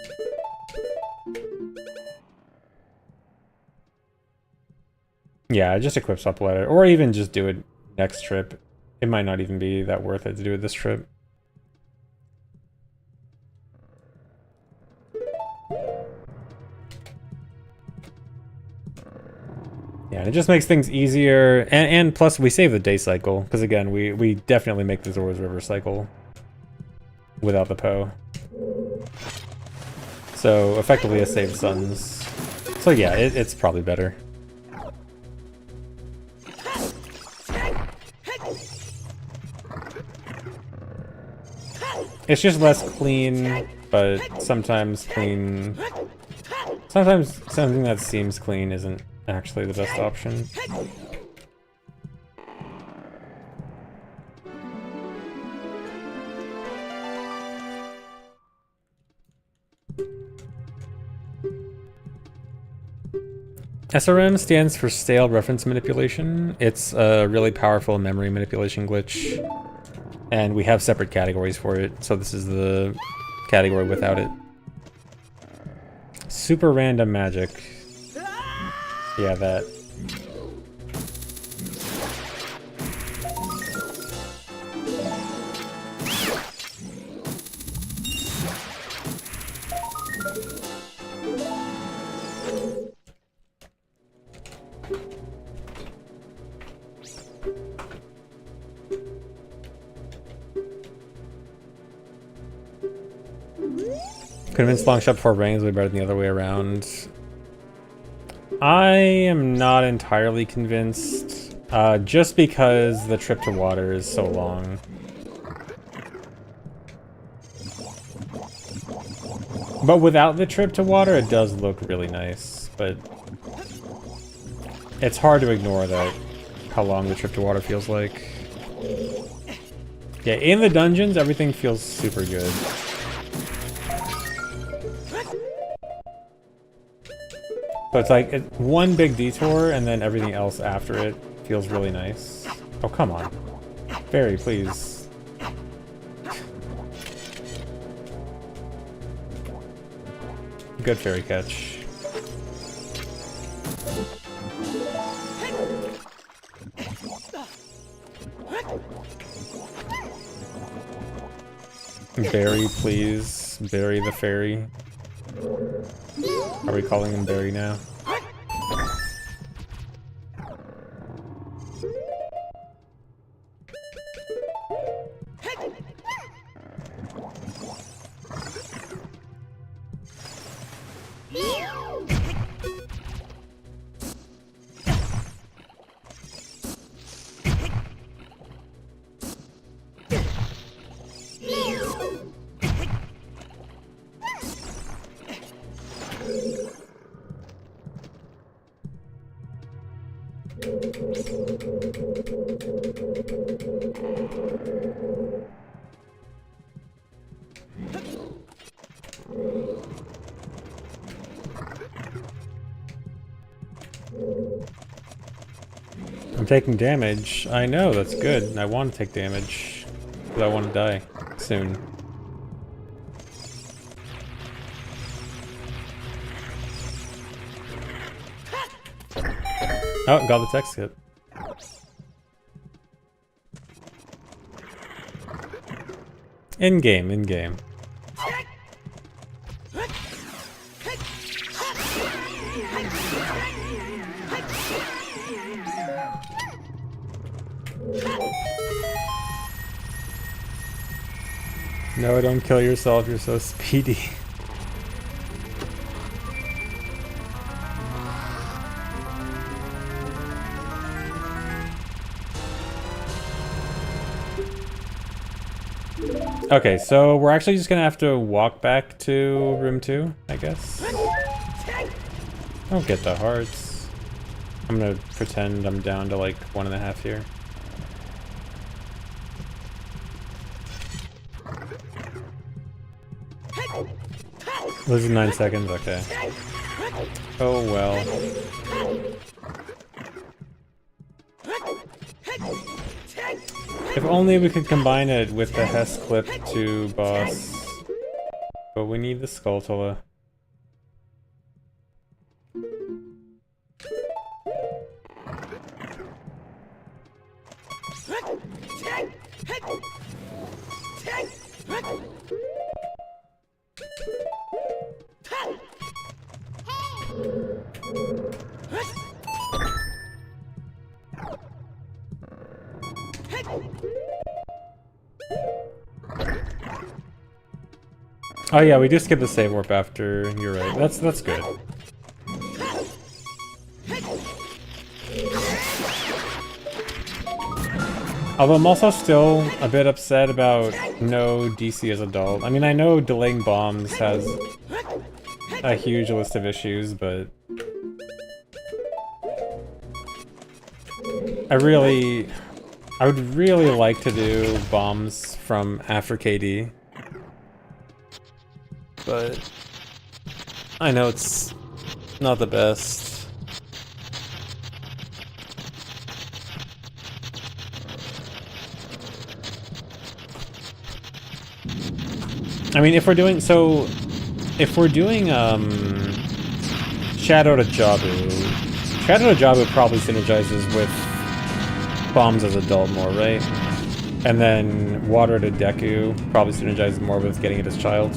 [SPEAKER 1] Yeah, just equip Suppletter, or even just do it next trip. It might not even be that worth it to do it this trip. Yeah, and it just makes things easier, and plus we save the day cycle, because again, we definitely make the Zora's River cycle without the Poe. So effectively a saved suns. So yeah, it's probably better. It's just less clean, but sometimes clean... Sometimes something that seems clean isn't actually the best option. SRM stands for stale reference manipulation. It's a really powerful memory manipulation glitch, and we have separate categories for it, so this is the category without it. Super random magic. Yeah, that. Convinced long shot before rain is way better than the other way around. I am not entirely convinced, just because the trip to water is so long. But without the trip to water, it does look really nice, but it's hard to ignore that, how long the trip to water feels like. Yeah, in the dungeons, everything feels super good. But it's like one big detour and then everything else after it feels really nice. Oh, come on. Fairy, please. Good fairy catch. Barry, please. Barry the fairy. Are we calling him Barry now? I'm taking damage. I know, that's good. I want to take damage. Because I want to die soon. Oh, got the text hit. In game, in game. No, don't kill yourself, you're so speedy. Okay, so we're actually just gonna have to walk back to room 2, I guess. Don't get the hearts. I'm gonna pretend I'm down to like 1.5 here. This is 9 seconds, okay. Oh well. If only we could combine it with the Hess clip to boss. But we need the Skulltula. Oh yeah, we do skip the save warp after, you're right. That's good. Although I'm also still a bit upset about no DC as adult. I mean, I know delaying bombs has a huge list of issues, but I would really like to do bombs from after KD. But I know it's not the best. I mean, if we're doing Shadow to Jabu, Shadow to Jabu probably synergizes with Bombs as adult more, right? And then Water to Deku probably synergizes more with getting it as child.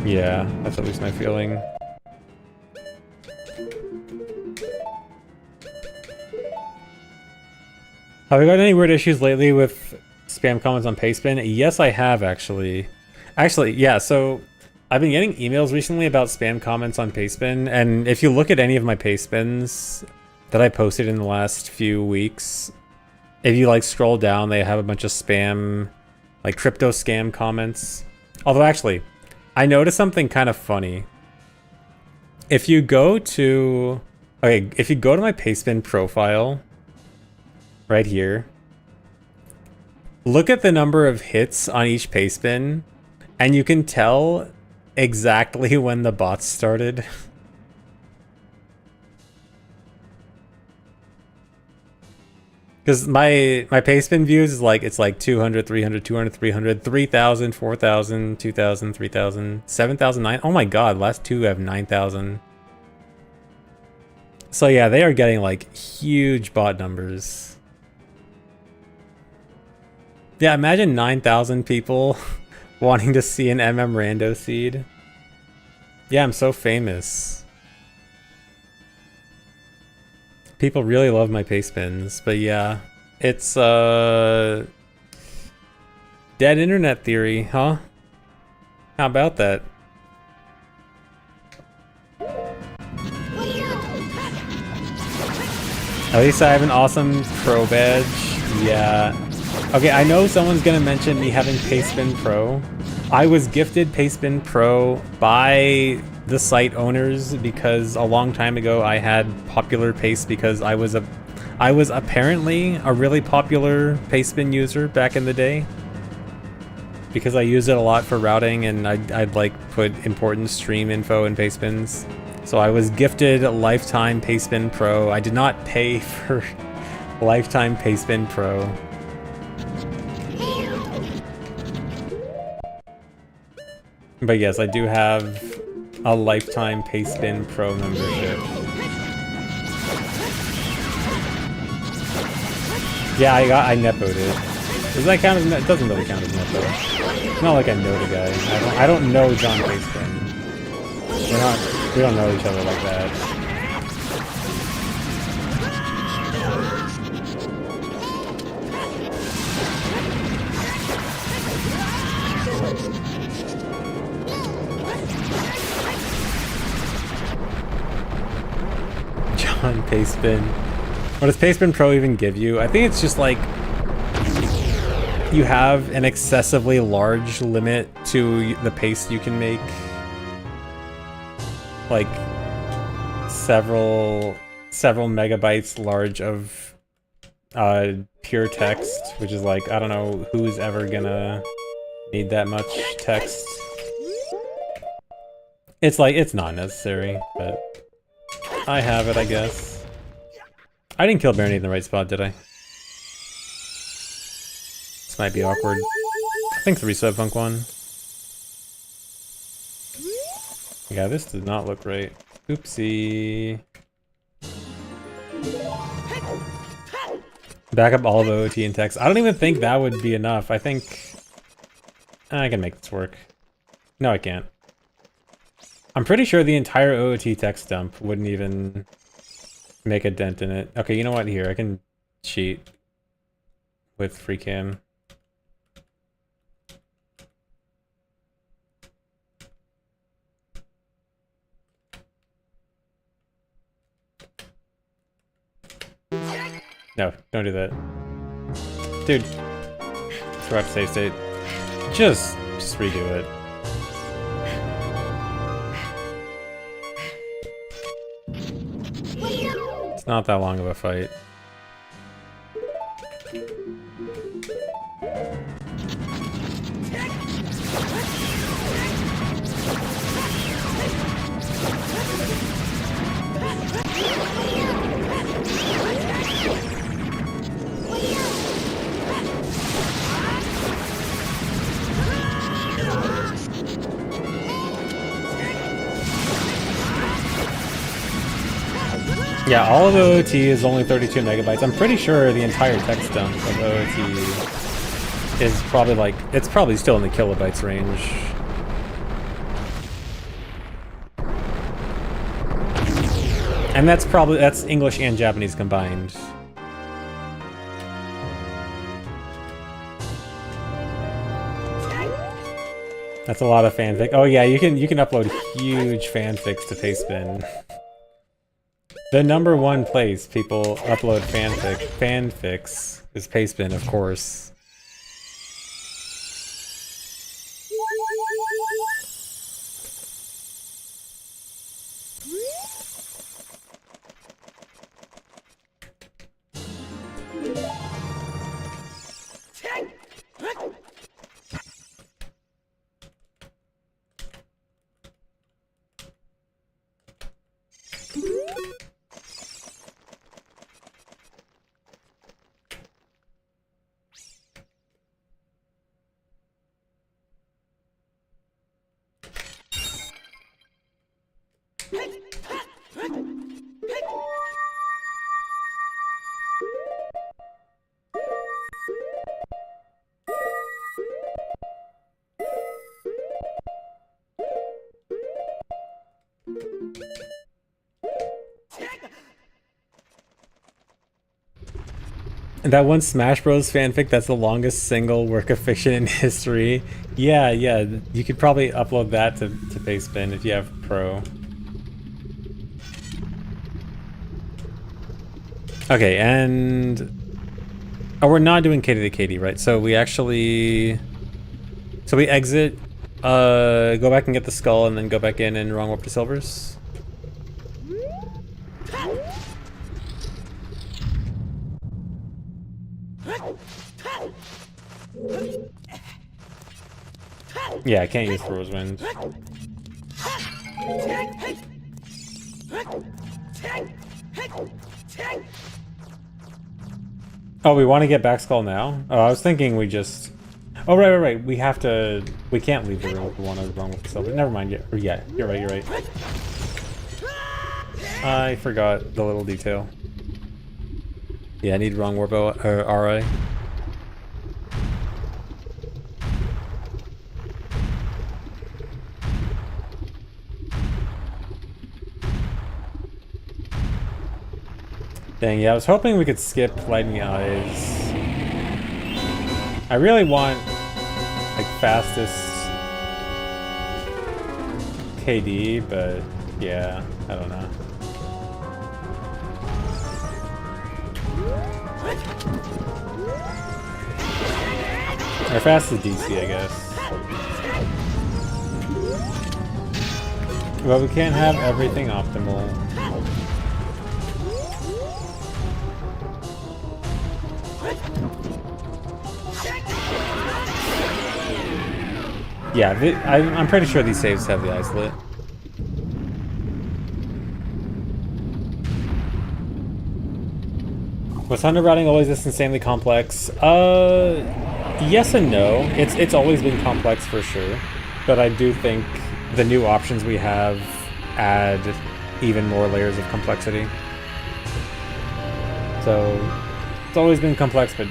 [SPEAKER 1] Yeah, that's at least my feeling. Have you got any weird issues lately with spam comments on Pastebin? Yes, I have actually. Actually, yeah, so I've been getting emails recently about spam comments on Pastebin, and if you look at any of my Pastebins that I posted in the last few weeks, if you like scroll down, they have a bunch of spam, like crypto scam comments. Although actually, I noticed something kind of funny. If you go to my Pastebin profile, right here, look at the number of hits on each Pastebin, and you can tell exactly when the bots started. Because my Pastebin views is like, it's like 200, 300, 200, 300, 3,000, 4,000, 2,000, 3,000, 7,000, 9. Oh my god, last two have 9,000. So yeah, they are getting like huge bot numbers. Yeah, imagine 9,000 people wanting to see an MM Rando seed. Yeah, I'm so famous. People really love my Pastebins, but yeah, it's dead internet theory, huh? How about that? At least I have an awesome pro badge. Yeah. Okay, I know someone's gonna mention me having Pastebin Pro. I was gifted Pastebin Pro by the site owners because a long time ago I had popular paste because I was apparently a really popular Pastebin user back in the day. Because I used it a lot for routing and I'd like put important stream info in Pastebins. So I was gifted lifetime Pastebin Pro. I did not pay for lifetime Pastebin Pro. But yes, I do have a lifetime Pastebin Pro membership. Yeah, I nepoed it. Does that count as it doesn't really count as nepo. It's not like I know the guy. I don't know John Pastebin. We don't know each other like that. John Pastebin. What does Pastebin Pro even give you? I think it's just like you have an excessively large limit to the paste you can make. Like several megabytes large of pure text, which is like, I don't know who's ever gonna need that much text. It's like, it's not necessary, but I have it, I guess. I didn't kill Barony in the right spot, did I? This might be awkward. I think 3 sub Funk 1. Yeah, this did not look right. Oopsie. Back up all of OoT and text. I don't even think that would be enough. I think I can make this work. No, I can't. I'm pretty sure the entire OoT text dump wouldn't even make a dent in it. Okay, you know what? Here, I can cheat with free cam. No, don't do that. Dude. Scrap save state. Just redo it. It's not that long of a fight. Yeah, all of OOT is only 32 megabytes. I'm pretty sure the entire text dump of OOT is probably like, it's probably still in the kilobytes range. And that's English and Japanese combined. That's a lot of fanfic. Oh yeah, you can upload huge fanfics to Pastebin. The #1 place people upload fanfics is Pastebin, of course. That one Smash Bros fanfic that's the longest single work of fiction in history. Yeah, you could probably upload that to Pastebin if you have Pro. Okay, and... Oh, we're not doing Katie to Katie, right? So we actually... So we exit, go back and get the skull, and then go back in and wrong warp to Silvers? Yeah, I can't use Thrower's Wind. Oh, we want to get back skull now? Oh, I was thinking we just... Oh, right. We have to... We can't leave the room if we want to wrong with the silver. Never mind. Yeah, you're right. I forgot the little detail. Yeah, I need wrong warp RI. Dang, yeah, I was hoping we could skip Lightning Eyes. I really want, like, fastest KD, but yeah, I don't know. Or fastest DC, I guess. Well, we can't have everything optimal. Yeah, I'm pretty sure these saves have the eyes lit. Was Thunder routing always this insanely complex? Yes and no. It's always been complex for sure, but I do think the new options we have add even more layers of complexity. So it's always been complex, but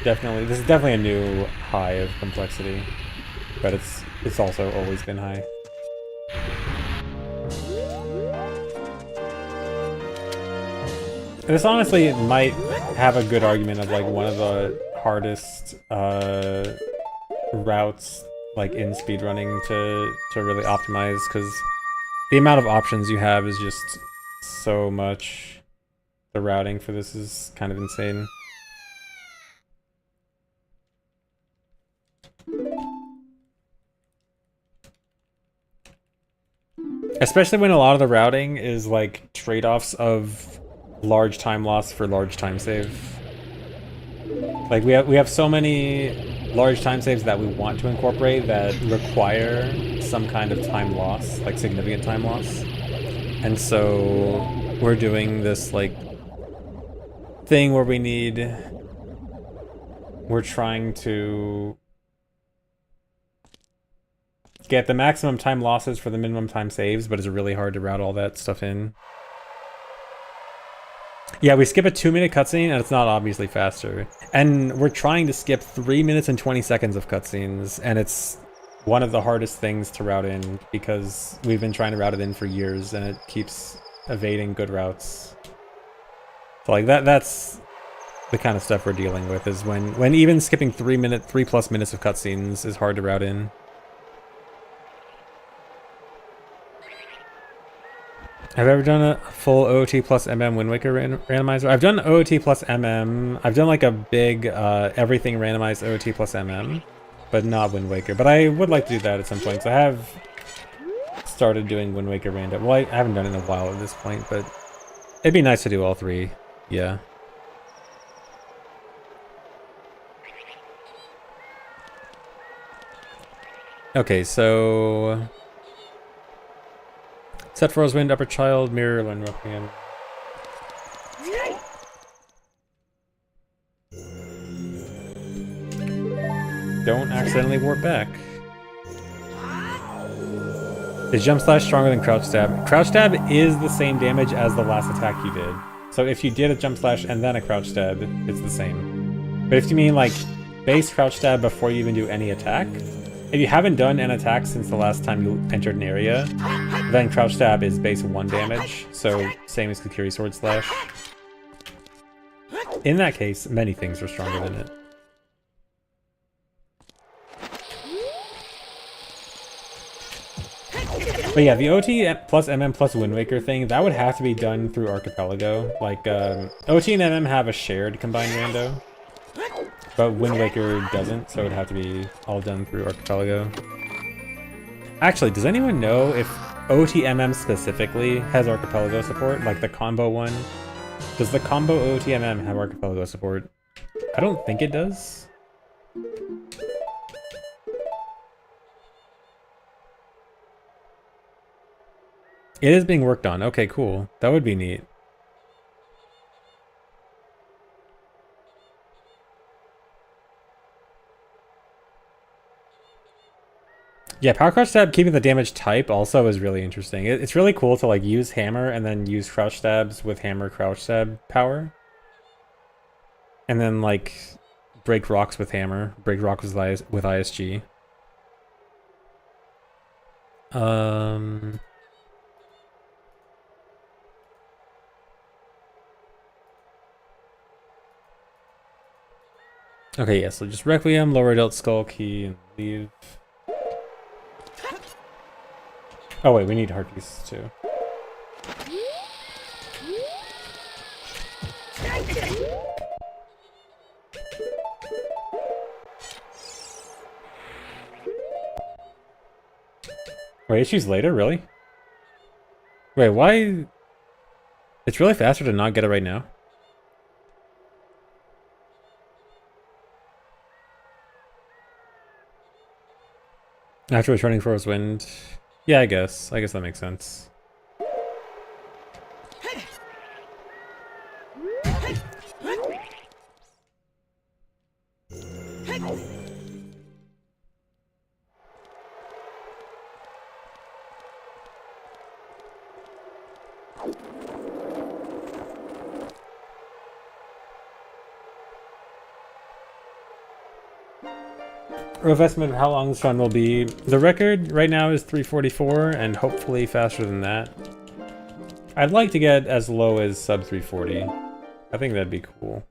[SPEAKER 1] definitely this is definitely a new high of complexity. But it's also always been high. This honestly might have a good argument of like one of the hardest routes like in speedrunning to really optimize, because the amount of options you have is just so much. The routing for this is kind of insane. Especially when a lot of the routing is like trade-offs of large time loss for large time save. Like we have so many large time saves that we want to incorporate that require some kind of time loss, like significant time loss. And so we're doing this like thing where we're trying to get the maximum time losses for the minimum time saves, but it's really hard to route all that stuff in. Yeah, we skip a 2-minute cutscene and it's not obviously faster. And we're trying to skip 3 minutes and 20 seconds of cutscenes, and it's one of the hardest things to route in because we've been trying to route it in for years and it keeps evading good routes. So like that's the kind of stuff we're dealing with, is when even skipping 3+ minutes of cutscenes is hard to route in. Have I ever done a full OOT plus MM Wind Waker randomizer? I've done OOT plus MM. I've done like a big everything randomized OOT plus MM, but not Wind Waker. But I would like to do that at some point, because I have started doing Wind Waker random. Well, I haven't done it in a while at this point, but it'd be nice to do all three. Yeah. Okay, so Set for Rosewind, Upper Child, Mirror, Lone Ruffian. Don't accidentally warp back. Is Jump Slash stronger than Crouch Stab? Crouch Stab is the same damage as the last attack you did. So if you did a Jump Slash and then a Crouch Stab, it's the same. But if you mean like base Crouch Stab before you even do any attack, if you haven't done an attack since the last time you entered an area, then Crouch Stab is base 1 damage, so same as Kukuri Sword Slash. In that case, many things are stronger than it. But yeah, the OT plus MM plus Wind Waker thing, that would have to be done through Archipelago. Like, OT and MM have a shared combined rando, but Wind Waker doesn't, so it would have to be all done through Archipelago. Actually, does anyone know if OTMM specifically has Archipelago support, like the combo one? Does the combo OTMM have Archipelago support? I don't think it does. It is being worked on. Okay, cool. That would be neat. Yeah, Power Crouch Stab keeping the damage type also is really interesting. It's really cool to like use Hammer and then use Crouch Stabs with Hammer Crouch Stab power. And then like break rocks with Hammer, break rocks with ISG. Okay, yeah, so just Requiem, lower dealt Skull Key, and leave. Oh wait, we need Heart Piece too. Wait, issues later? Really? Wait, why? It's really faster to not get it right now. After returning for his wind. Yeah, I guess. I guess that makes sense. Rough estimate of how long this run will be. The record right now is 344, and hopefully faster than that. I'd like to get as low as sub 340. I think that'd be cool.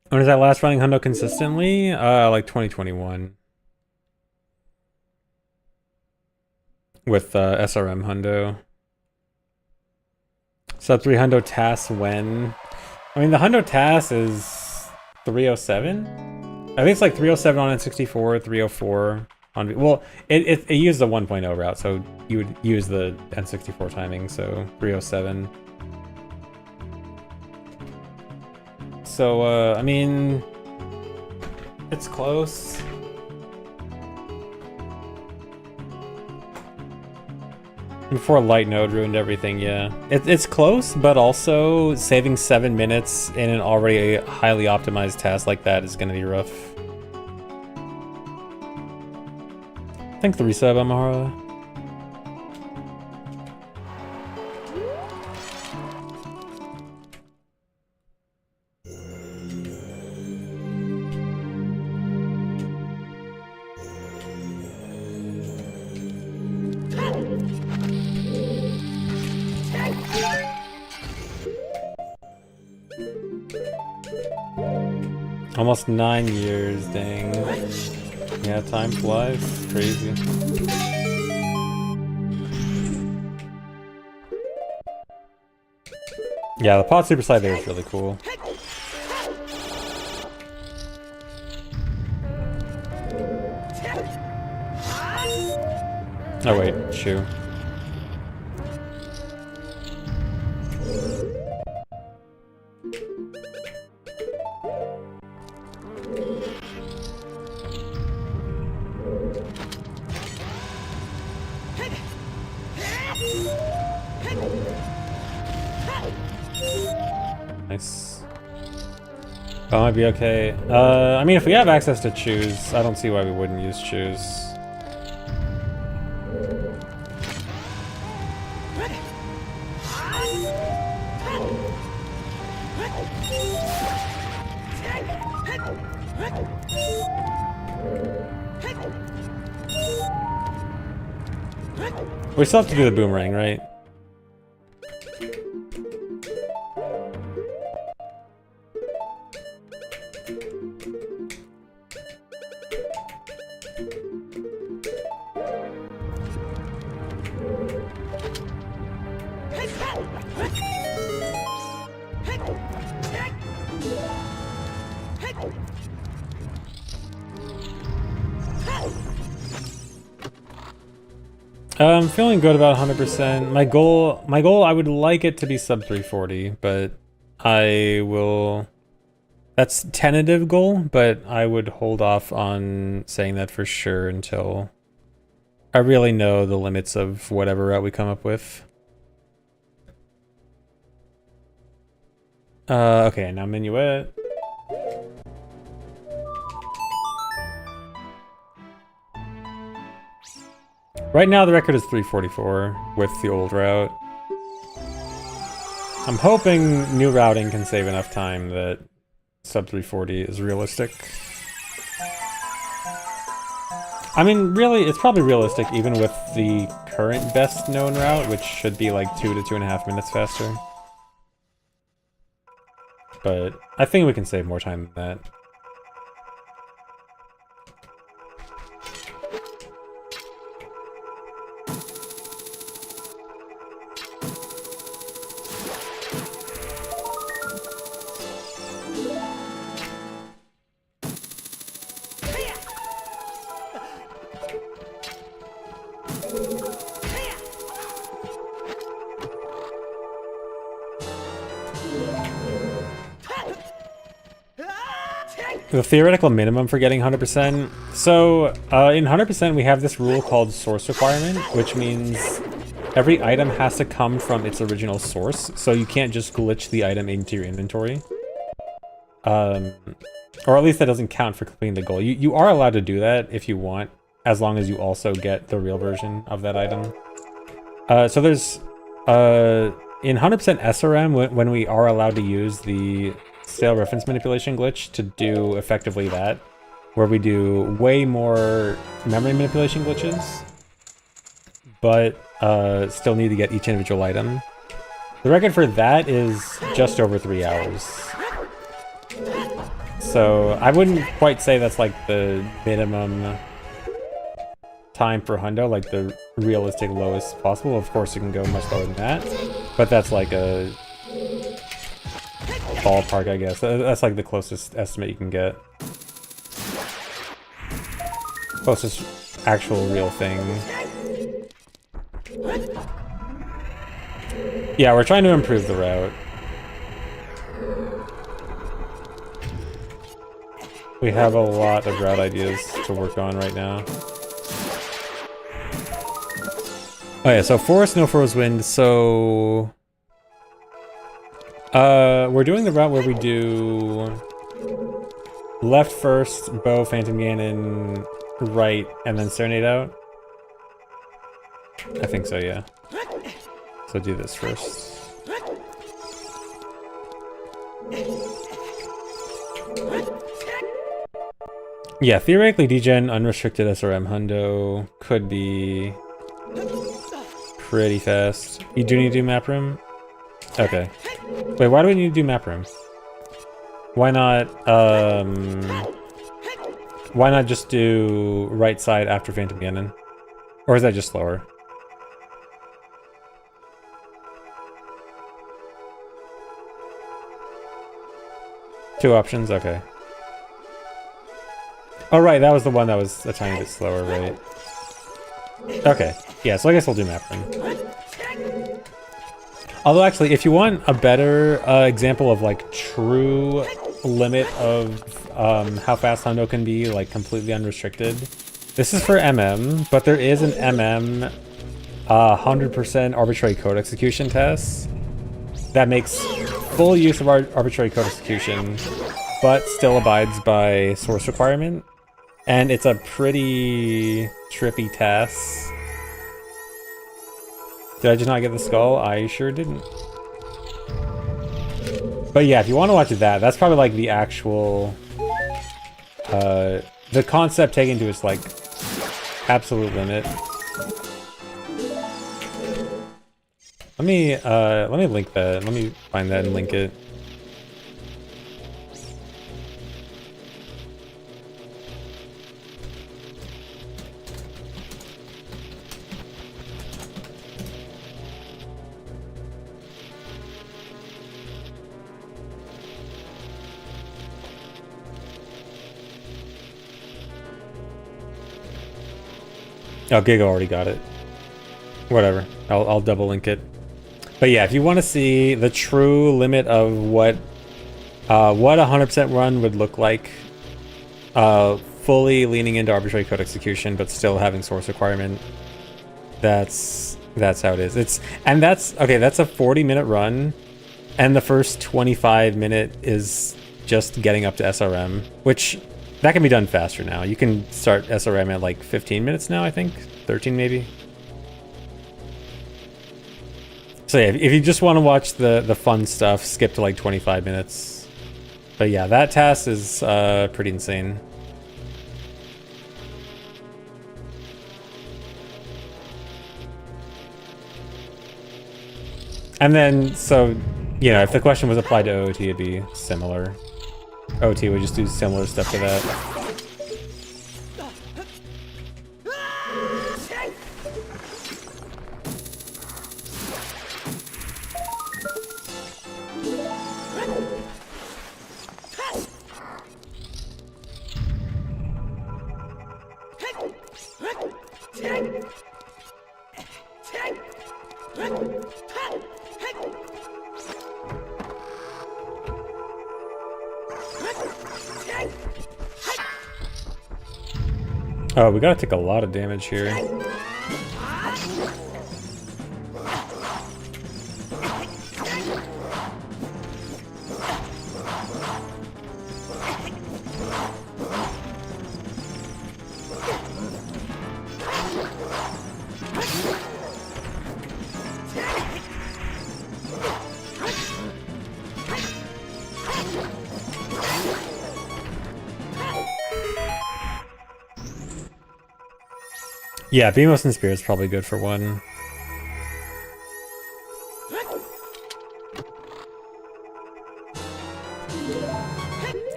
[SPEAKER 1] When is that last running hundo consistently? Like 2021. With SRM hundo. Sub 3 hundo TAS when? I mean, the hundo TAS is 307? I think it's like 307 on N64, 304 on... Well, it used the 1.0 route, so you would use the N64 timing, so 307. So, I mean... It's close. Before Light Node ruined everything, yeah. It's close, but also saving 7 minutes in an already highly optimized task like that is gonna be rough. Thanks for the resub, Amara. Almost 9 years, dang. Yeah, time flies. Crazy. Yeah, the pod super slide there is really cool. Oh wait, shoe. Nice. That might be okay. I mean, if we have access to choose, I don't see why we wouldn't use choose. We still have to do the boomerang, right? I'm feeling good about 100%. My goal, I would like it to be sub 340, but I will... That's tentative goal, but I would hold off on saying that for sure until I really know the limits of whatever route we come up with. Okay, now minuet. Right now the record is 344 with the old route. I'm hoping new routing can save enough time that sub 340 is realistic. I mean, really, it's probably realistic even with the current best known route, which should be like 2 to 2.5 minutes faster. But I think we can save more time than that. The theoretical minimum for getting 100%. So, in 100% we have this rule called source requirement, which means every item has to come from its original source, so you can't just glitch the item into your inventory. Or at least that doesn't count for completing the goal. You are allowed to do that if you want, as long as you also get the real version of that item. So there's, in 100% SRM, when we are allowed to use the stale reference manipulation glitch to do effectively that, where we do way more memory manipulation glitches, but still need to get each individual item. The record for that is just over 3 hours. So I wouldn't quite say that's like the minimum time for hundo, like the realistic lowest possible. Of course, you can go much lower than that, but that's like a ballpark, I guess. That's like the closest estimate you can get. closest actual real thing. Yeah, we're trying to improve the route. We have a lot of route ideas to work on right now. Oh yeah, so forest, no froze wind, so... we're doing the route where we do... left first, bow, phantom Ganon, right, and then serenade out? I think so, yeah. So do this first. Yeah, theoretically degen unrestricted SRM hundo could be pretty fast. You do need to do map room? Okay. Wait, why do we need to do map room? Why not just do right side after Phantom Ganon? Or is that just slower? Two options? Okay. Oh right, that was the one that was a tiny bit slower, right? Okay, yeah, so I guess we'll do map room. Although actually, if you want a better example of like true limit of how fast hundo can be, like completely unrestricted, this is for MM, but there is an MM 100% arbitrary code execution test that makes full use of our arbitrary code execution, but still abides by source requirement. And it's a pretty trippy test. Did I just not get the skull? I sure didn't. But yeah, if you want to watch that, that's probably like the actual... the concept taken to its like absolute limit. Let me link that. Let me find that and link it. Oh, Giga already got it. Whatever. I'll double link it. But yeah, if you want to see the true limit of what a 100% run would look like, fully leaning into arbitrary code execution but still having source requirement, that's how it is. That's a 40-minute run, and the first 25-minute is just getting up to SRM, which that can be done faster now. You can start SRM at like 15 minutes now, I think. 13 maybe. So yeah, if you just want to watch the fun stuff, skip to like 25 minutes. But yeah, that task is pretty insane. And then, so, you know, if the question was applied to OoT, it'd be similar. OT would just do similar stuff to that. Oh, we gotta take a lot of damage here. Yeah, Beamos and Spear is probably good for one.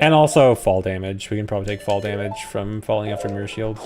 [SPEAKER 1] And also fall damage. We can probably take fall damage from falling after mirror shields.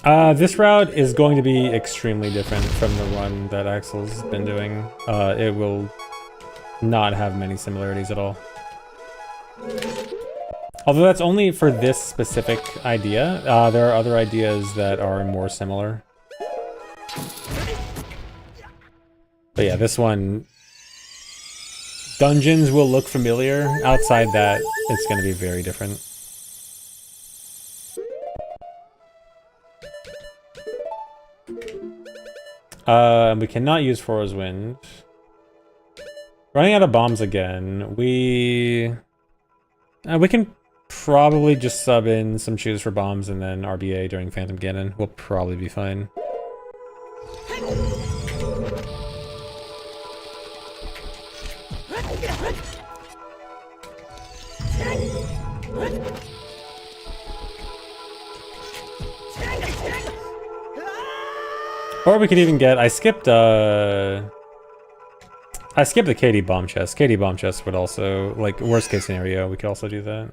[SPEAKER 1] This route is going to be extremely different from the one that Axel's been doing. It will not have many similarities at all. Although that's only for this specific idea. There are other ideas that are more similar. But yeah, this one... Dungeons will look familiar. Outside that, it's going to be very different. We cannot use Foro's Wind. Running out of bombs again. We can probably just sub in some choose for bombs and then RBA during Phantom Ganon. We'll probably be fine. Or we could even get, I skipped the KD bomb chest. KD bomb chest would also, like, worst case scenario, we could also do that.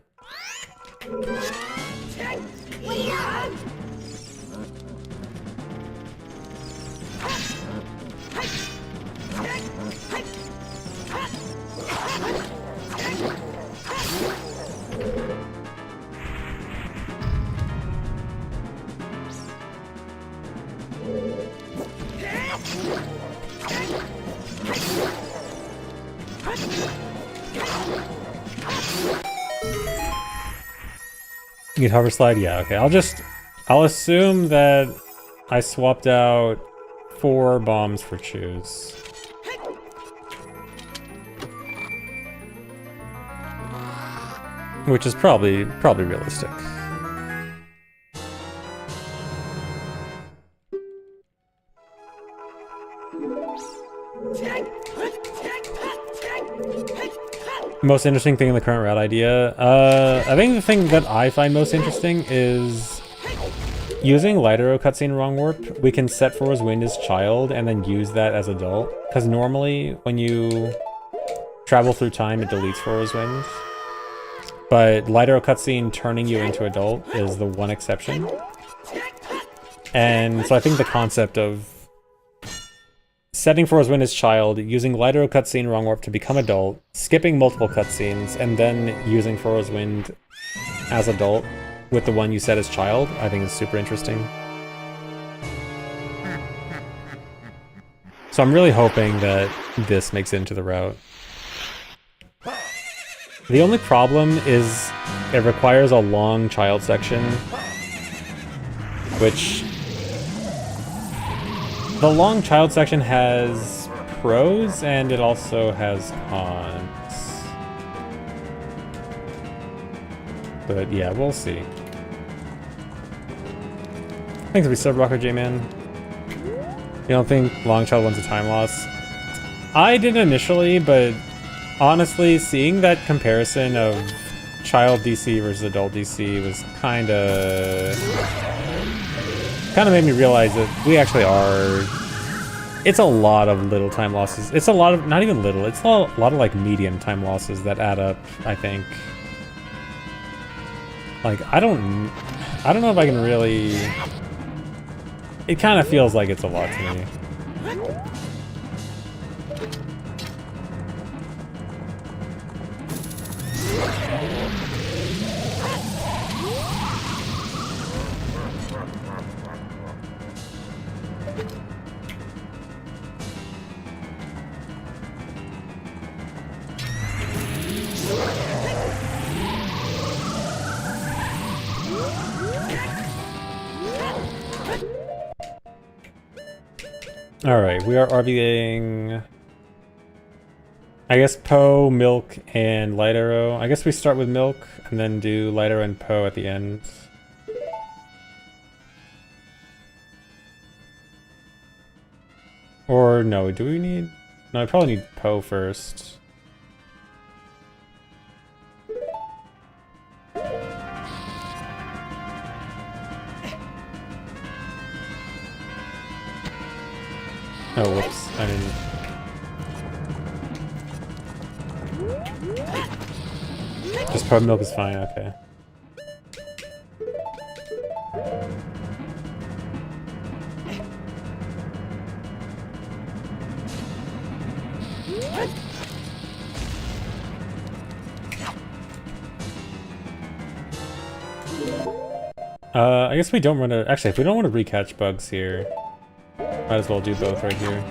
[SPEAKER 1] You hover slide? Yeah, okay. I'll assume that I swapped out 4 bombs for choose. Which is probably realistic. Most interesting thing in the current route idea? I think the thing that I find most interesting is using Light Arrow cutscene wrong warp. We can set Foro's Wind as child and then use that as adult. Because normally when you travel through time, it deletes Foro's Wind. But Light Arrow cutscene turning you into adult is the one exception. And so I think the concept of setting Foro's Wind as child, using Light Arrow cutscene wrong warp to become adult, skipping multiple cutscenes, and then using Foro's Wind as adult with the one you set as child, I think is super interesting. So I'm really hoping that this makes it into the route. The only problem is it requires a long child section, which... The long child section has pros, and it also has cons. But yeah, we'll see. Thanks for sub Rocker J-Man. You don't think long child one's a time loss? I did initially, but honestly, seeing that comparison of child DC versus adult DC was kinda made me realize that we actually are... It's a lot of little time losses. It's a lot of... Not even little. It's a lot of, like, medium time losses that add up, I think. Like, I don't know if I can really... It kind of feels like it's a lot to me. Alright, we are RBAing... I guess Poe, Milk, and Light Arrow. I guess we start with Milk, and then do Light Arrow and Poe at the end. Or no, do we need... No, I probably need Poe first. Oh, whoops. I didn't... Just Poe Milk is fine, okay. I guess we don't want to... Actually, if we don't want to recatch bugs here, might as well do both right here.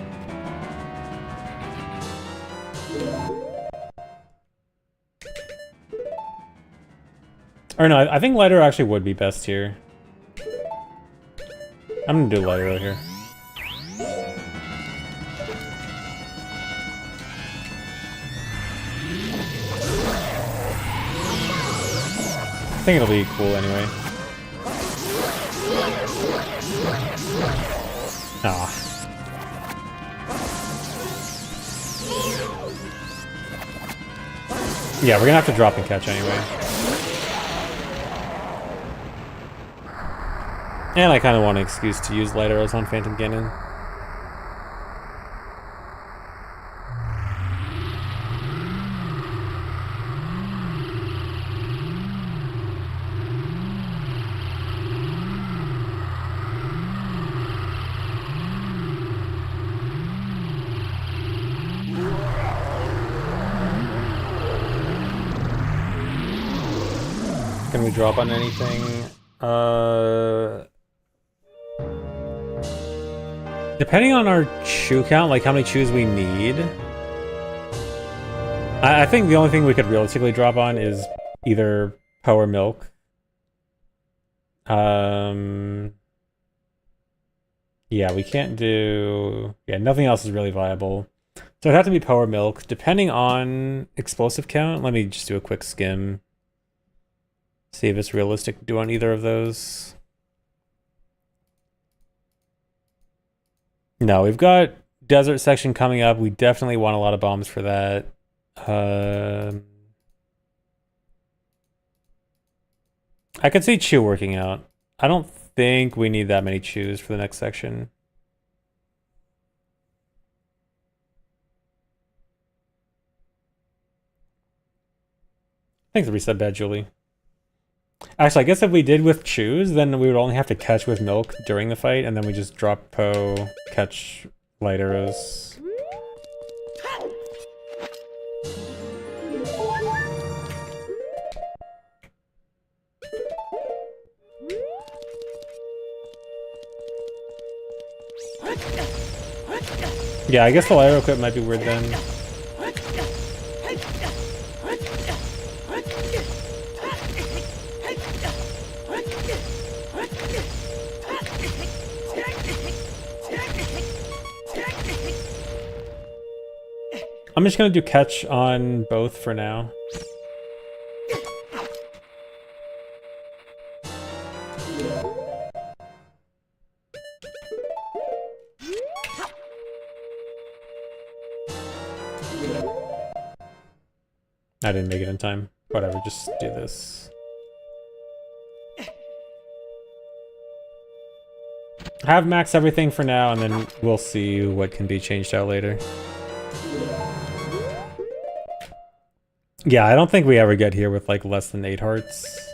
[SPEAKER 1] Or no, I think lighter actually would be best here. I'm gonna do lighter right here. I think it'll be cool anyway. Ah. Yeah, we're gonna have to drop and catch anyway. And I kind of want an excuse to use light arrows on Phantom Ganon. Can we drop on anything? Depending on our chew count, like how many chews we need, I think the only thing we could realistically drop on is either Poe or Milk. Yeah, we can't do... Yeah, nothing else is really viable. So it'd have to be Poe or Milk. Depending on explosive count, let me just do a quick skim. See if it's realistic to do on either of those. No, we've got desert section coming up. We definitely want a lot of bombs for that. I could see Chew working out. I don't think we need that many Chews for the next section. Thanks for reset bad, Julie. Actually, I guess if we did with Chews, then we would only have to catch with Milk during the fight, and then we just drop Poe, catch light arrows. Yeah, I guess the light arrow clip might be weird then. I'm just gonna do catch on both for now. I didn't make it in time. Whatever, just do this. Have max everything for now, and then we'll see what can be changed out later. Yeah, I don't think we ever get here with like less than 8 hearts.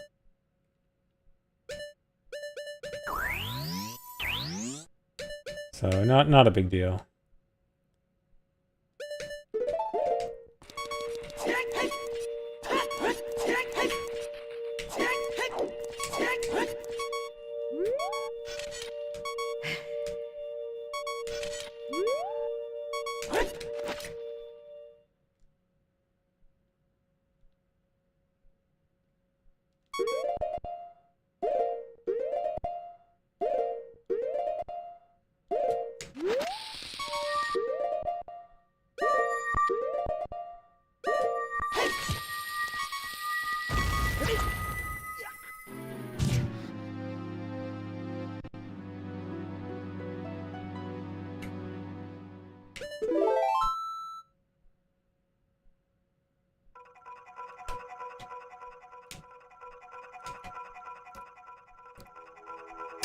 [SPEAKER 1] So not a big deal.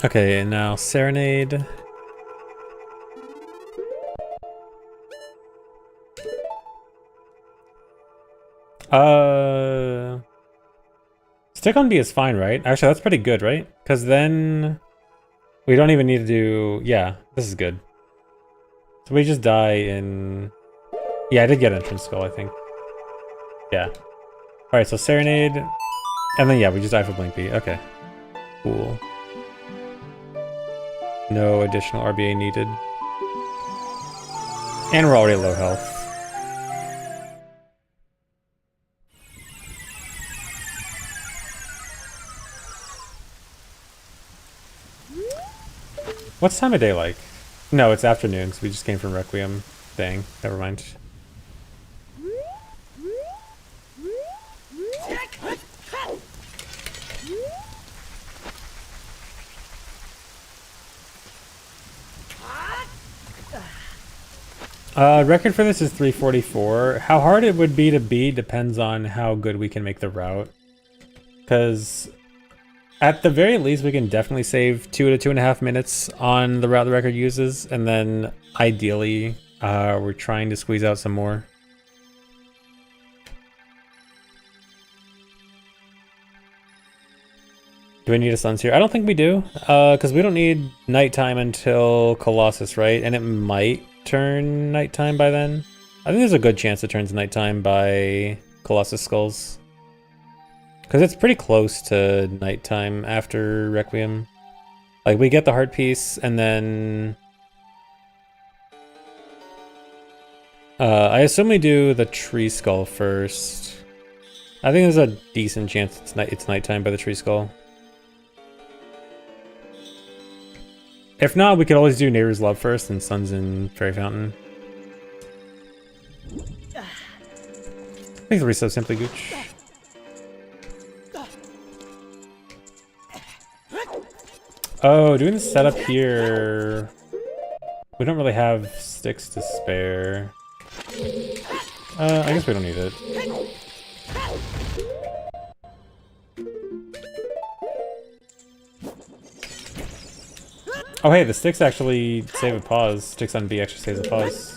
[SPEAKER 1] Okay, and now Serenade. Stick on B is fine, right? Actually, that's pretty good, right? Because then we don't even need to do... Yeah, this is good. So we just die in... Yeah, I did get entrance skull, I think. Yeah. Alright, so Serenade. And then, yeah, we just die for Blink Beat. Okay. Cool. No additional RBA needed. And we're already low health. What's time of day like? No, it's afternoon, because we just came from Requiem thing. Never mind. Record for this is 344. How hard it would be to beat depends on how good we can make the route. Because at the very least, we can definitely save 2 to 2.5 minutes on the route the record uses. And then ideally, we're trying to squeeze out some more. Do we need a Suns here? I don't think we do. Because we don't need nighttime until Colossus, right? And it might turn nighttime by then. I think there's a good chance it turns nighttime by Colossus Skulls. Because it's pretty close to nighttime after Requiem. Like, we get the heart piece, and then... I assume we do the tree skull first. I think there's a decent chance it's nighttime by the tree skull. If not, we could always do Neighbor's Love first and Suns in Fairy Fountain. Make the resub Simply Gooch. Oh, doing the setup here... We don't really have sticks to spare. I guess we don't need it. Oh hey, the sticks actually save a pause. Sticks on B actually saves a pause.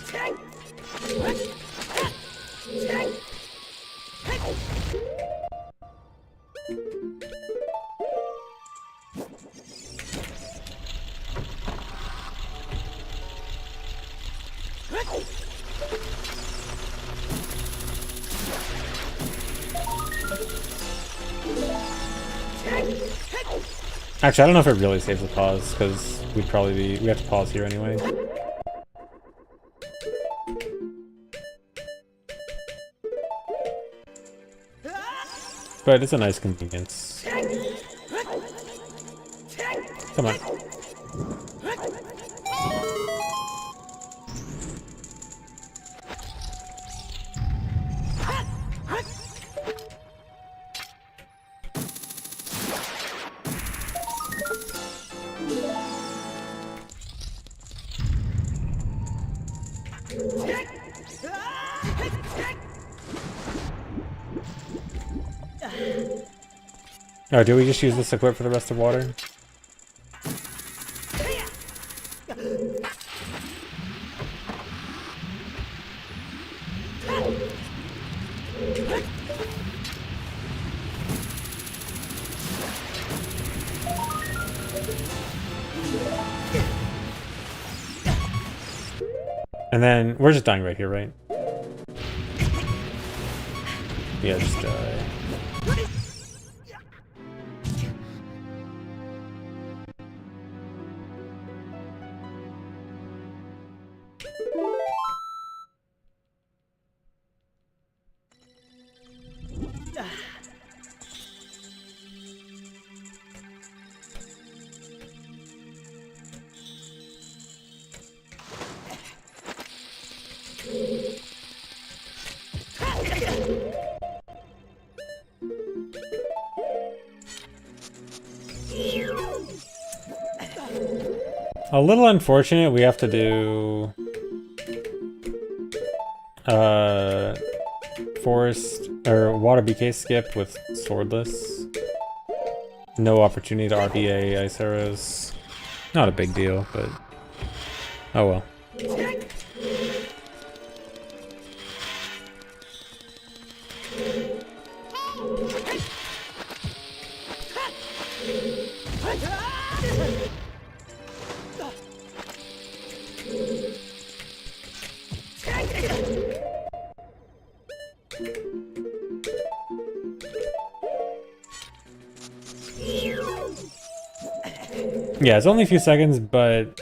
[SPEAKER 1] Actually, I don't know if it really saves a pause, because we have to pause here anyway. But it's a nice convenience. Come on. Oh, do we just use this equip for the rest of water? And then, we're just dying right here, right? Yeah, just die. A little unfortunate we have to do forest or water BK skip with swordless. No opportunity to RBA ice arrows. Not a big deal, but oh well. Yeah, it's only a few seconds, but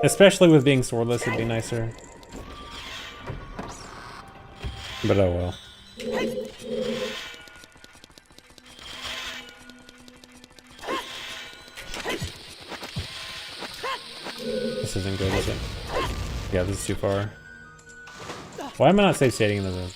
[SPEAKER 1] especially with being swordless, it'd be nicer. But oh well. This isn't good, is it? Yeah, this is too far. Why am I not safe stating in the room?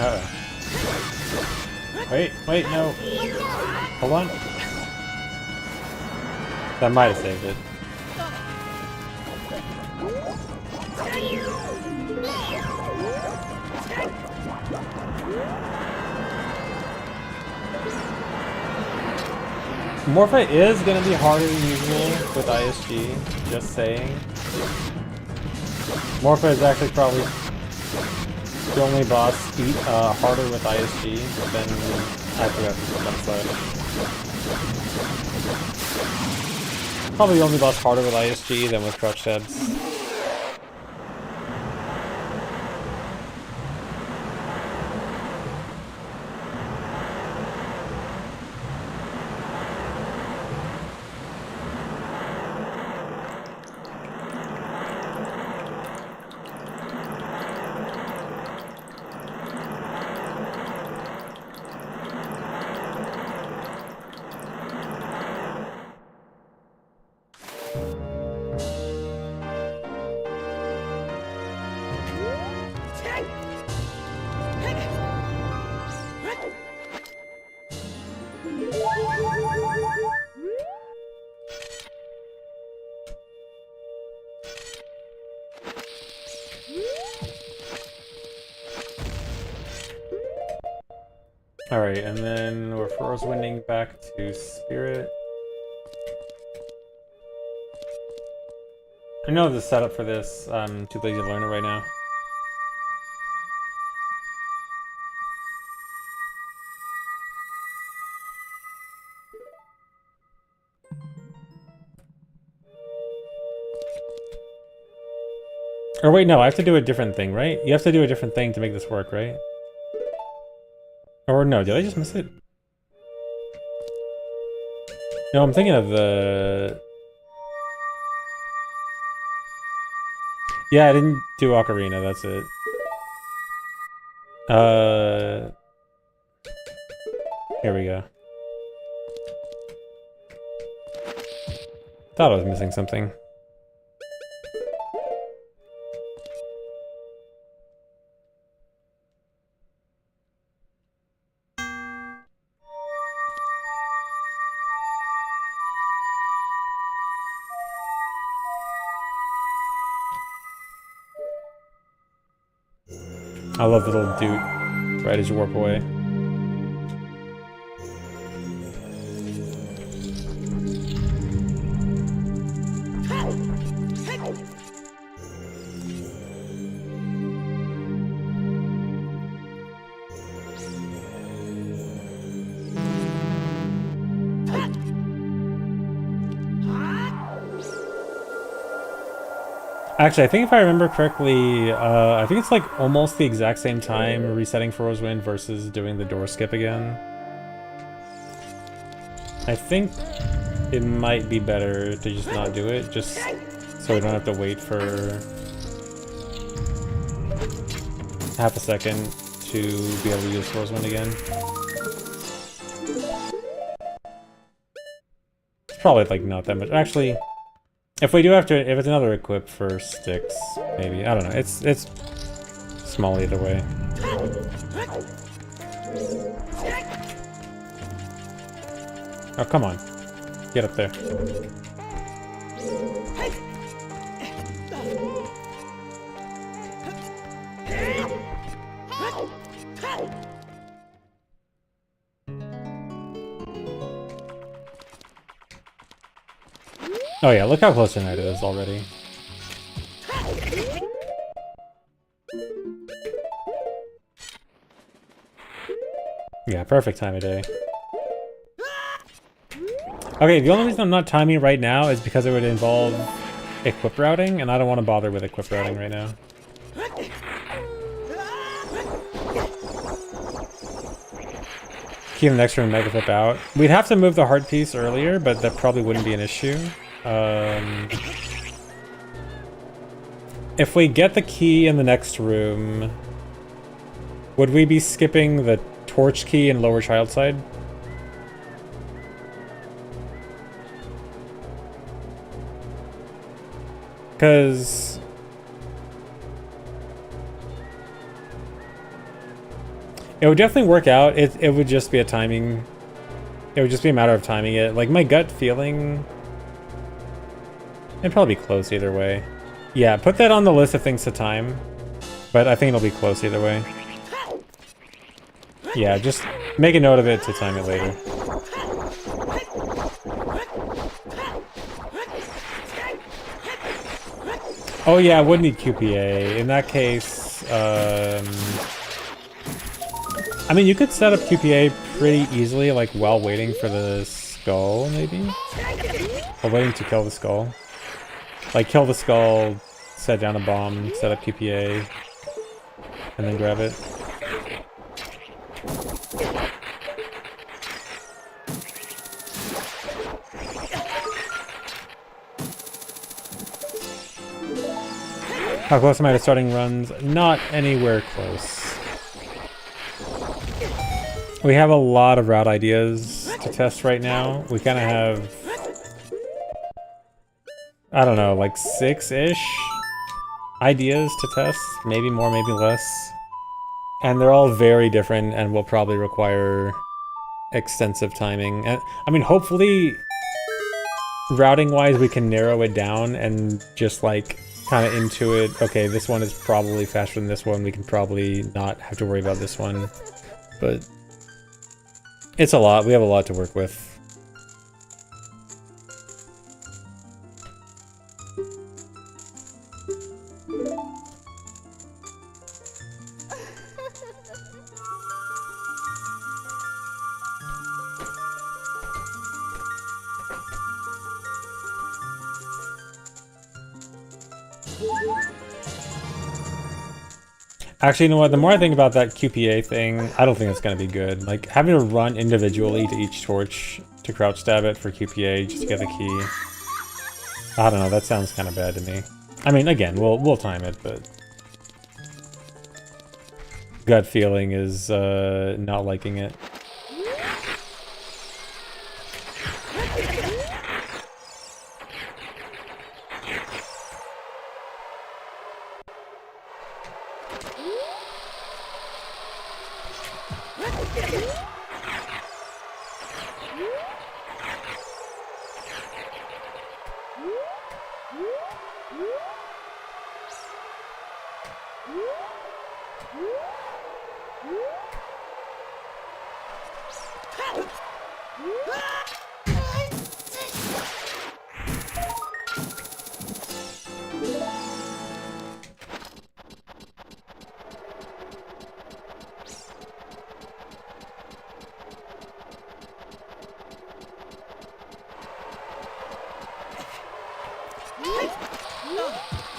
[SPEAKER 1] Uh-oh. Wait, no. Hold on. That might have saved it. Morpha is gonna be harder than usual with ISG, just saying. Morpha is actually probably the only boss harder with ISG than I forgot the side. Probably the only boss harder with ISG than with Crouch Tabs. Alright, and then we're force winding back to Spirit. I know the setup for this, I'm too lazy to learn it right now. Or wait, no, I have to do a different thing, right? You have to do a different thing to make this work, right? Or no, did I just miss it? No, I'm thinking of the... Yeah, I didn't do Ocarina, that's it. Here we go. Thought I was missing something. I love the little doot right as you warp away. Actually, I think if I remember correctly, I think it's like almost the exact same time resetting for Rosewind versus doing the door skip again. I think it might be better to just not do it, just so we don't have to wait for half a second to be able to use Rosewind again. It's probably like not that much. Actually, if we do have to, if it's another equip for sticks, maybe. I don't know. It's small either way. Oh, come on. Get up there. Oh yeah, look how close to night it is already. Yeah, perfect time of day. Okay, the only reason I'm not timing right now is because it would involve equip routing, and I don't want to bother with equip routing right now. Keep the next room mega flip out. We'd have to move the heart piece earlier, but that probably wouldn't be an issue. If we get the key in the next room, would we be skipping the torch key in lower child side? Because it would definitely work out. It would just be a timing. It would just be a matter of timing it. Like, my gut feeling, it'd probably be close either way. Yeah, put that on the list of things to time. But I think it'll be close either way. Yeah, just make a note of it to time it later. Oh yeah, I would need QPA. In that case, I mean, you could set up QPA pretty easily, like, while waiting for the skull, maybe? Or waiting to kill the skull. Like, kill the skull, set down a bomb, set up QPA, and then grab it. How close am I to starting runs? Not anywhere close. We have a lot of route ideas to test right now. We kind of have, I don't know, like 6-ish ideas to test. Maybe more, maybe less. And they're all very different and will probably require extensive timing. And I mean, hopefully, routing-wise, we can narrow it down and just like kind of intuit, okay, this one is probably faster than this one. We can probably not have to worry about this one. But it's a lot. We have a lot to work with. Actually, you know what? The more I think about that QPA thing, I don't think it's going to be good. Like, having to run individually to each torch to crouch stab it for QPA just to get the key. I don't know. That sounds kind of bad to me. I mean, again, we'll time it, but gut feeling is not liking it.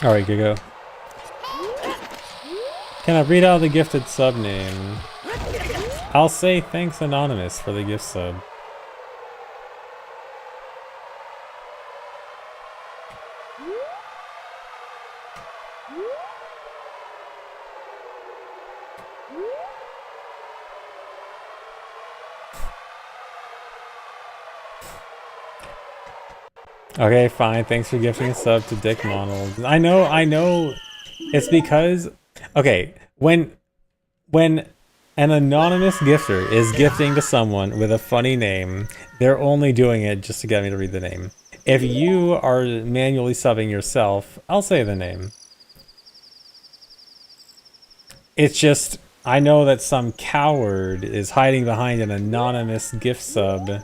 [SPEAKER 1] Alright, Gigo. Can I read out the gifted sub name? I'll say thanks Anonymous for the gift sub. Okay, fine. Thanks for gifting a sub to Dick Monald. I know. It's because, okay, when an anonymous gifter is gifting to someone with a funny name, they're only doing it just to get me to read the name. If you are manually subbing yourself, I'll say the name. It's just, I know that some coward is hiding behind an anonymous gift sub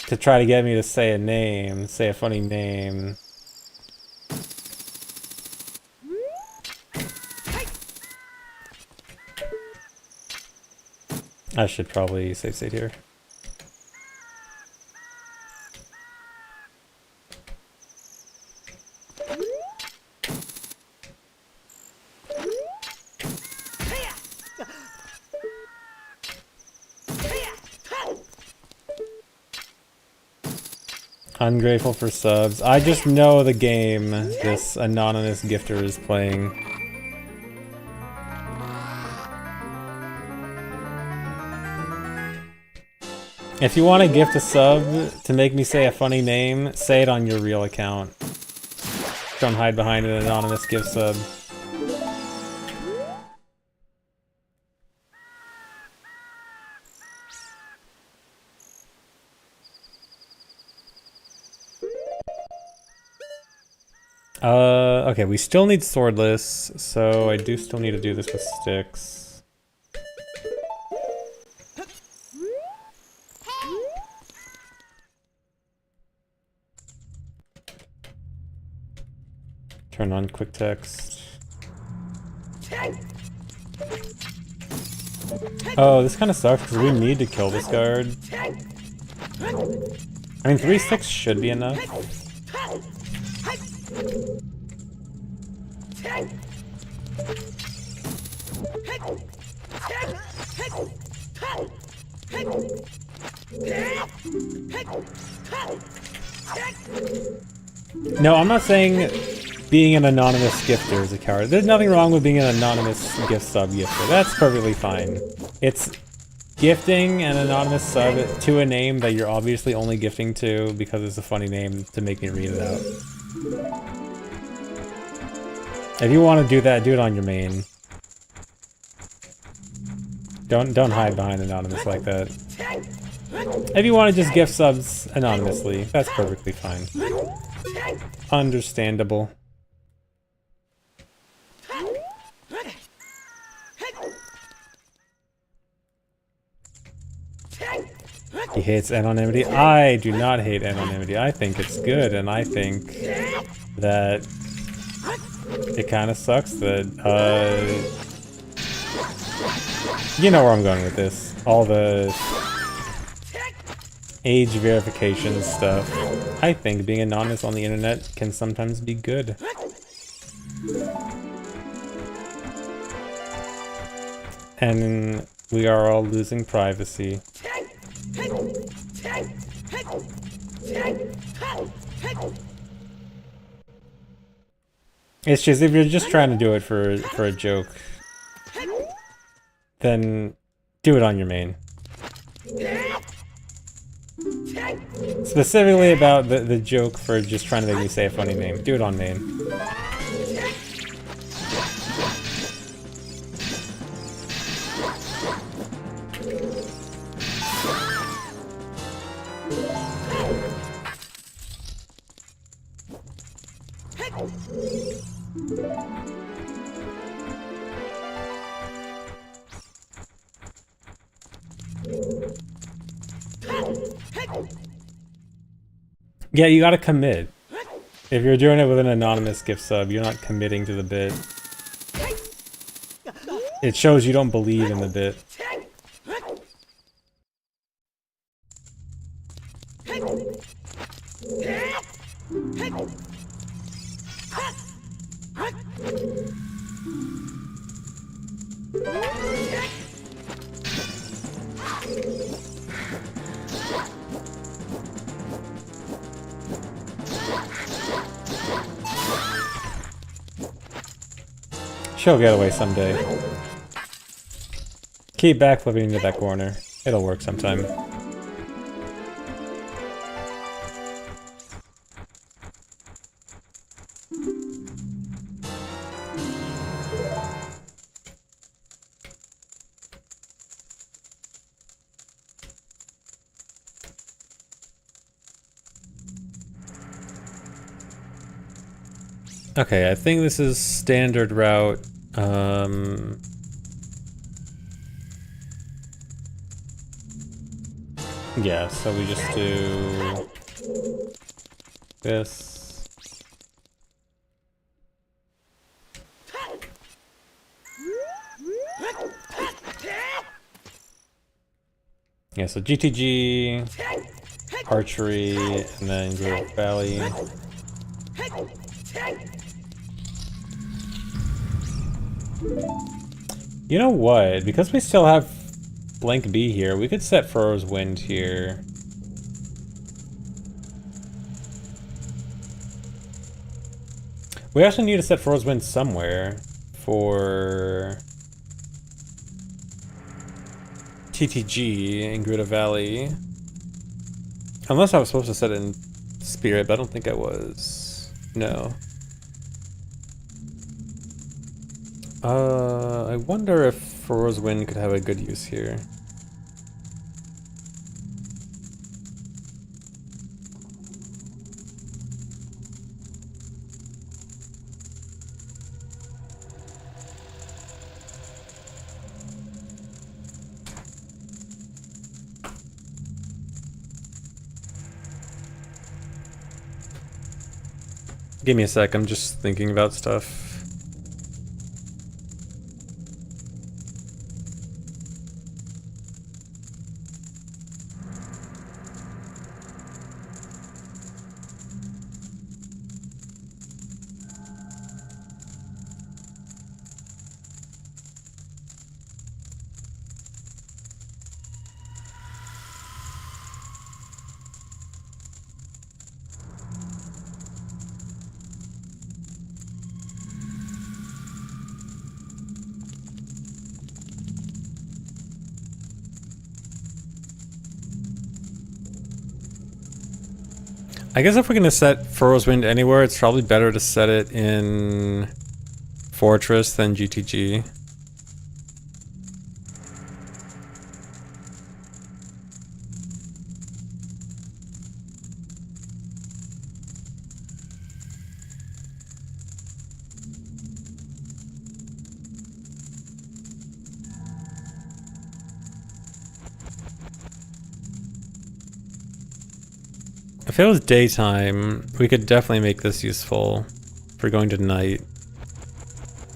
[SPEAKER 1] to try to get me to say a name, say a funny name. I should probably save state here. Ungrateful for subs. I just know the game this anonymous gifter is playing. If you want to gift a sub to make me say a funny name, say it on your real account. Don't hide behind an anonymous gift sub. Okay, we still need swordless, so I do still need to do this with sticks. Turn on quick text. Oh, this kind of sucks because we need to kill this guard. I mean, 3 sticks should be enough. No, I'm not saying being an anonymous gifter is a coward. There's nothing wrong with being an anonymous gift sub gifter. That's perfectly fine. It's gifting an anonymous sub to a name that you're obviously only gifting to because it's a funny name to make me read it out. If you want to do that, do it on your main. Don't hide behind anonymous like that. If you want to just gift subs anonymously, that's perfectly fine. Understandable. He hates anonymity. I do not hate anonymity. I think it's good, and I think that it kind of sucks that, you know where I'm going with this. All the age verification stuff. I think being anonymous on the internet can sometimes be good. And we are all losing privacy. It's just, if you're just trying to do it for a joke, then do it on your main. Specifically about the joke for just trying to make me say a funny name. Do it on main. Yeah, you gotta commit. If you're doing it with an anonymous gift sub, you're not committing to the bit. It shows you don't believe in the bit. She'll get away someday. Keep backflipping into that corner. It'll work sometime. Okay, I think this is standard route. Yeah, so we just do this. Yeah, so GTG, archery, and then go valley. You know what? Because we still have blank B here, we could set Furrow's Wind here. We actually need to set Furrow's Wind somewhere for TTG in Gruta Valley. Unless I was supposed to set it in Spirit, but I don't think I was. No. I wonder if Furrow's Wind could have a good use here. Give me a sec, I'm just thinking about stuff. I guess if we're gonna set Furrow's Wind anywhere, it's probably better to set it in Fortress than GTG. If it was daytime, we could definitely make this useful for going to night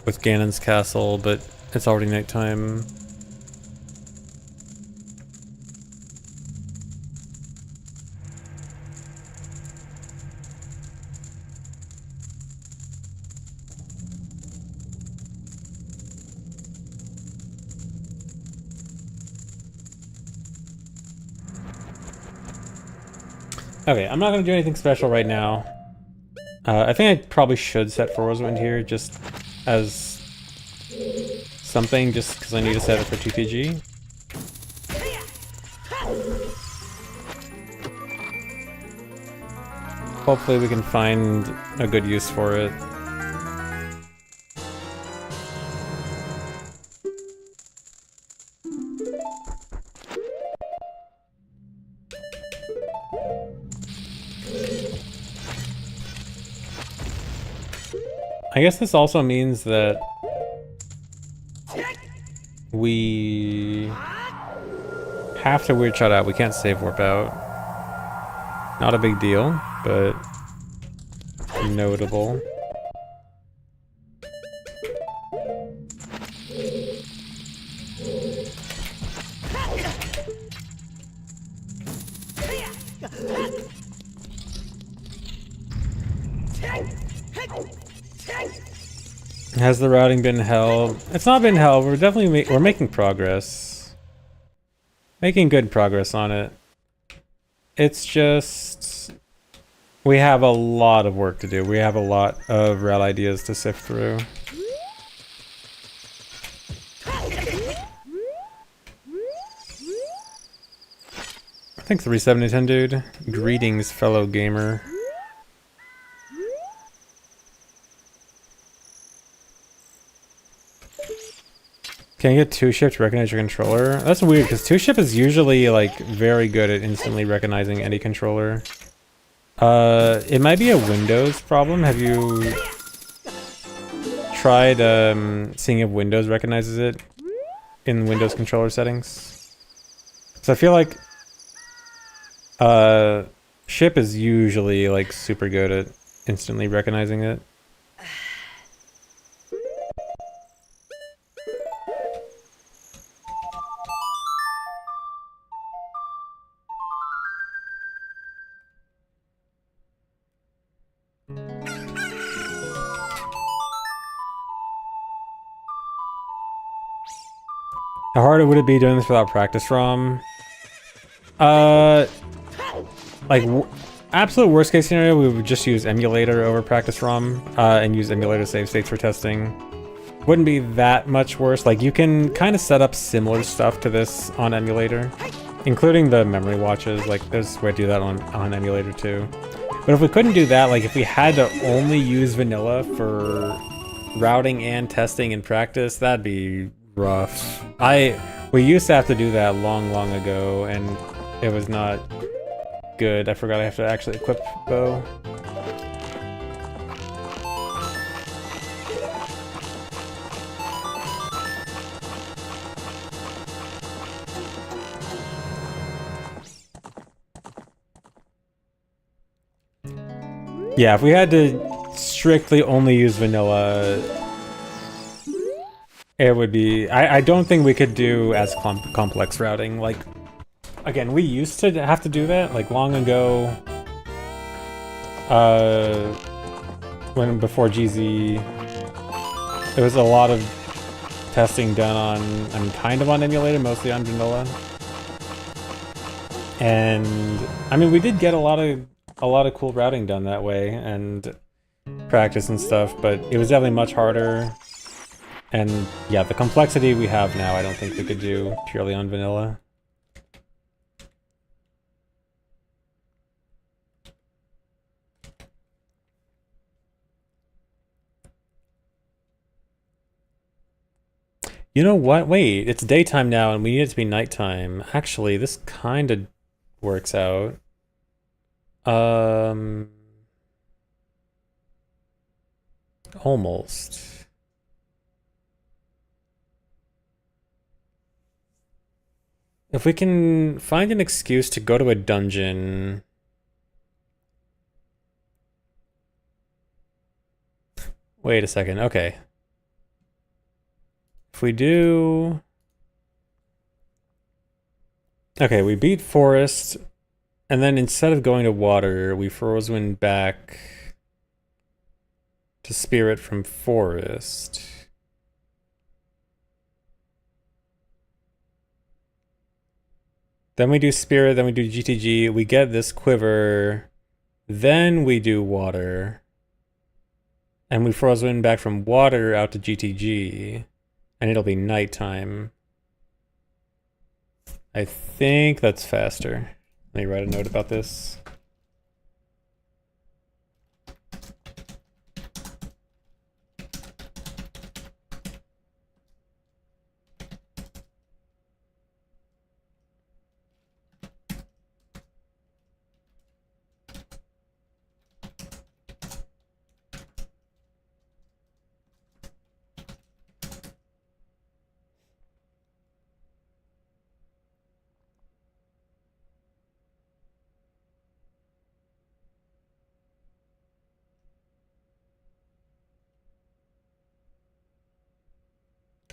[SPEAKER 1] with Ganon's castle, but it's already nighttime. Okay, I'm not going to do anything special right now. I think I probably should set Furrow's Wind here just as something, just because I need to set it for TTG. Hopefully we can find a good use for it. I guess this also means that we have to weird shot out. We can't save warp out. Not a big deal, but notable. Has the routing been held? It's not been held. We're definitely we're making progress. Making good progress on it. It's just we have a lot of work to do. We have a lot of route ideas to sift through. I think 37010, dude. Greetings, fellow gamer. Can you get 2-ship to recognize your controller? That's weird, because 2-ship is usually, like, very good at instantly recognizing any controller. It might be a Windows problem. Have you tried, seeing if Windows recognizes it in Windows controller settings? So I feel like, ship is usually, like, super good at instantly recognizing it. How hard would it be doing this without practice ROM? Like, absolute worst case scenario, we would just use emulator over practice ROM, and use emulator save states for testing. Wouldn't be that much worse. Like, you can kind of set up similar stuff to this on emulator, including the memory watches. Like, there's a way to do that on emulator too. But if we couldn't do that, like, if we had to only use vanilla for routing and testing in practice, that'd be rough. We used to have to do that long ago, and it was not good. I forgot I have to actually equip bow. Yeah, if we had to strictly only use vanilla, it would be... I don't think we could do as complex routing. Like, again, we used to have to do that, like, long ago. Before GZ, there was a lot of testing done on, I mean, kind of on emulator, mostly on vanilla. And, I mean, we did get a lot of cool routing done that way, and practice and stuff, but it was definitely much harder. And yeah, the complexity we have now, I don't think we could do purely on vanilla. You know what? Wait, it's daytime now and we need it to be nighttime. Actually, this kind of works out. Almost. If we can find an excuse to go to a dungeon... Wait a second, okay. If we do... Okay, we beat Forest, and then instead of going to water, we Frostwind back to Spirit from Forest. Then we do Spirit, then we do GTG, we get this quiver, then we do water. And we Frostwind back from water out to GTG, and it'll be nighttime. I think that's faster. Let me write a note about this.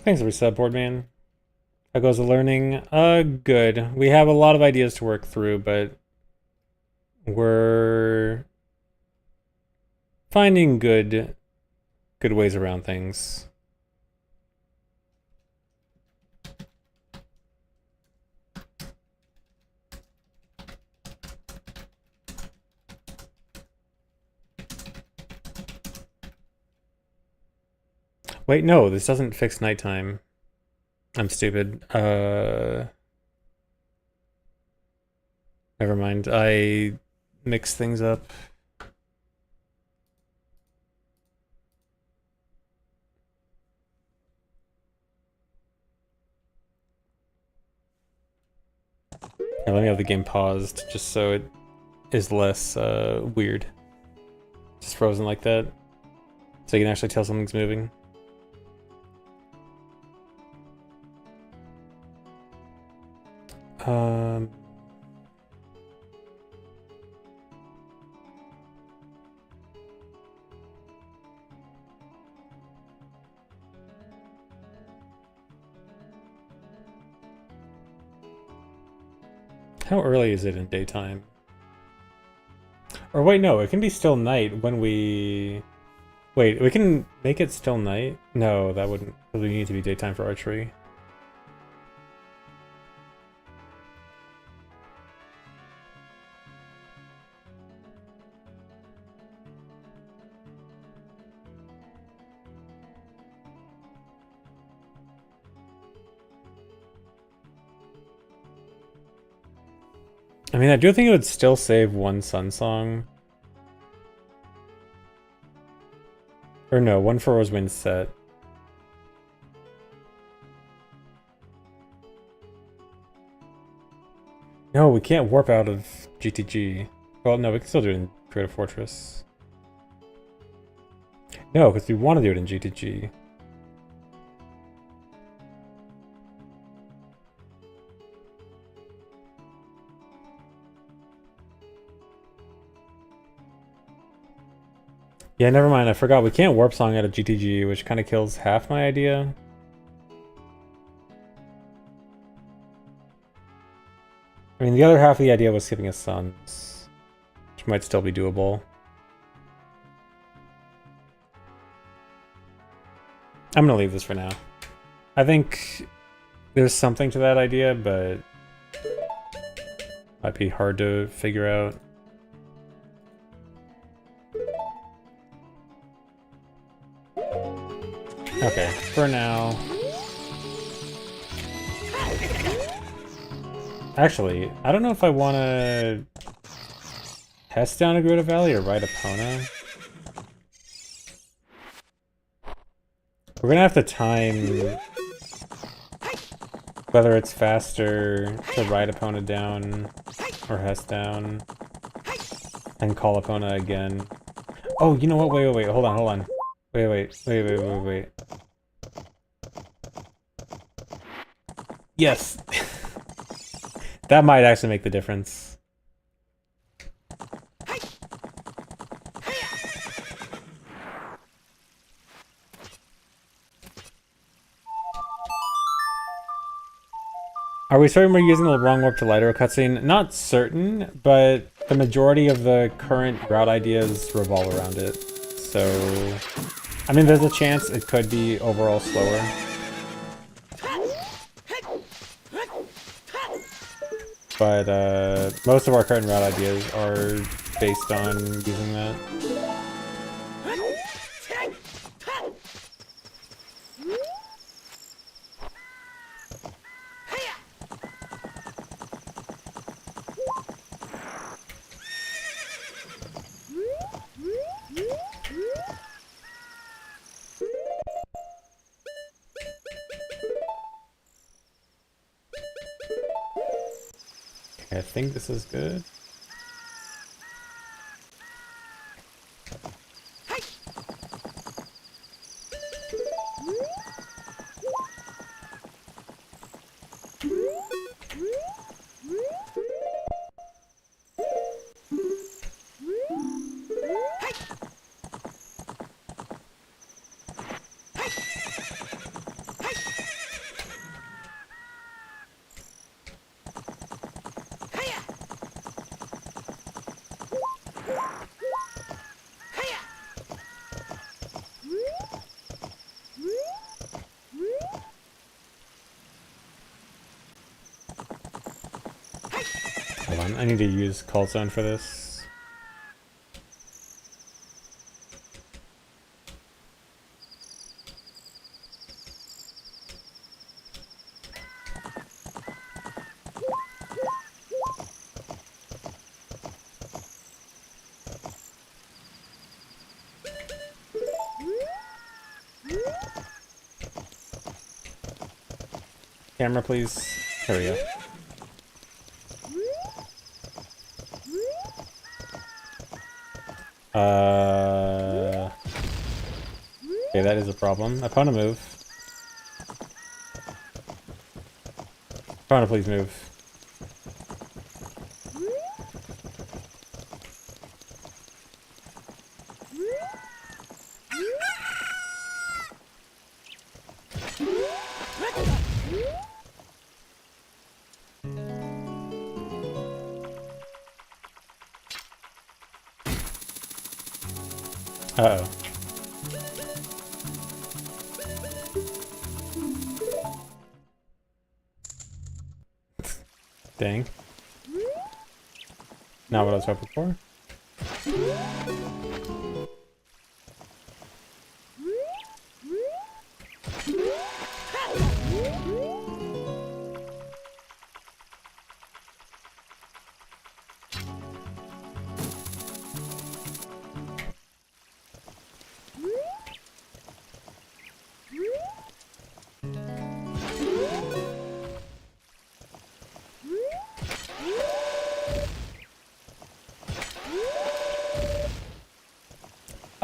[SPEAKER 1] Thanks for resub, board man. How goes the learning? Good. We have a lot of ideas to work through, but we're finding good ways around things. Wait, no, this doesn't fix nighttime. I'm stupid. Never mind. I mix things up. Here, let me have the game paused just so it is less weird. Just frozen like that. So you can actually tell something's moving. How early is it in daytime? Or wait, no, it can be still night when we... Wait, we can make it still night? No, that wouldn't... It would need to be daytime for archery. I mean, I do think it would still save one Sun Song. Or no, one for Rosewind set. No, we can't warp out of GTG. Well, no, we can still do it in Creative Fortress. No, because we want to do it in GTG. Yeah, never mind. I forgot. We can't warp song out of GTG, which kind of kills half my idea. I mean, the other half of the idea was skipping a Suns, which might still be doable. I'm gonna leave this for now. I think there's something to that idea, but might be hard to figure out. Okay, for now. Actually, I don't know if I want to test down a Grota Valley or ride Epona. We're gonna have to time whether it's faster to ride Epona down or Hess down and call Epona again. Oh, you know what? Wait. Hold on. Wait. Yes. That might actually make the difference. Are we certain we're using the wrong warp to Lighter cutscene? Not certain, but the majority of the current route ideas revolve around it. So, I mean, there's a chance it could be overall slower. But most of our current route ideas are based on using that. I think this is good. I need to use Call Zone for this. Camera, please. There we go. Okay, that is a problem. Epona, move. Epona, please move. Uh-oh. Dang. Not what I was hoping for.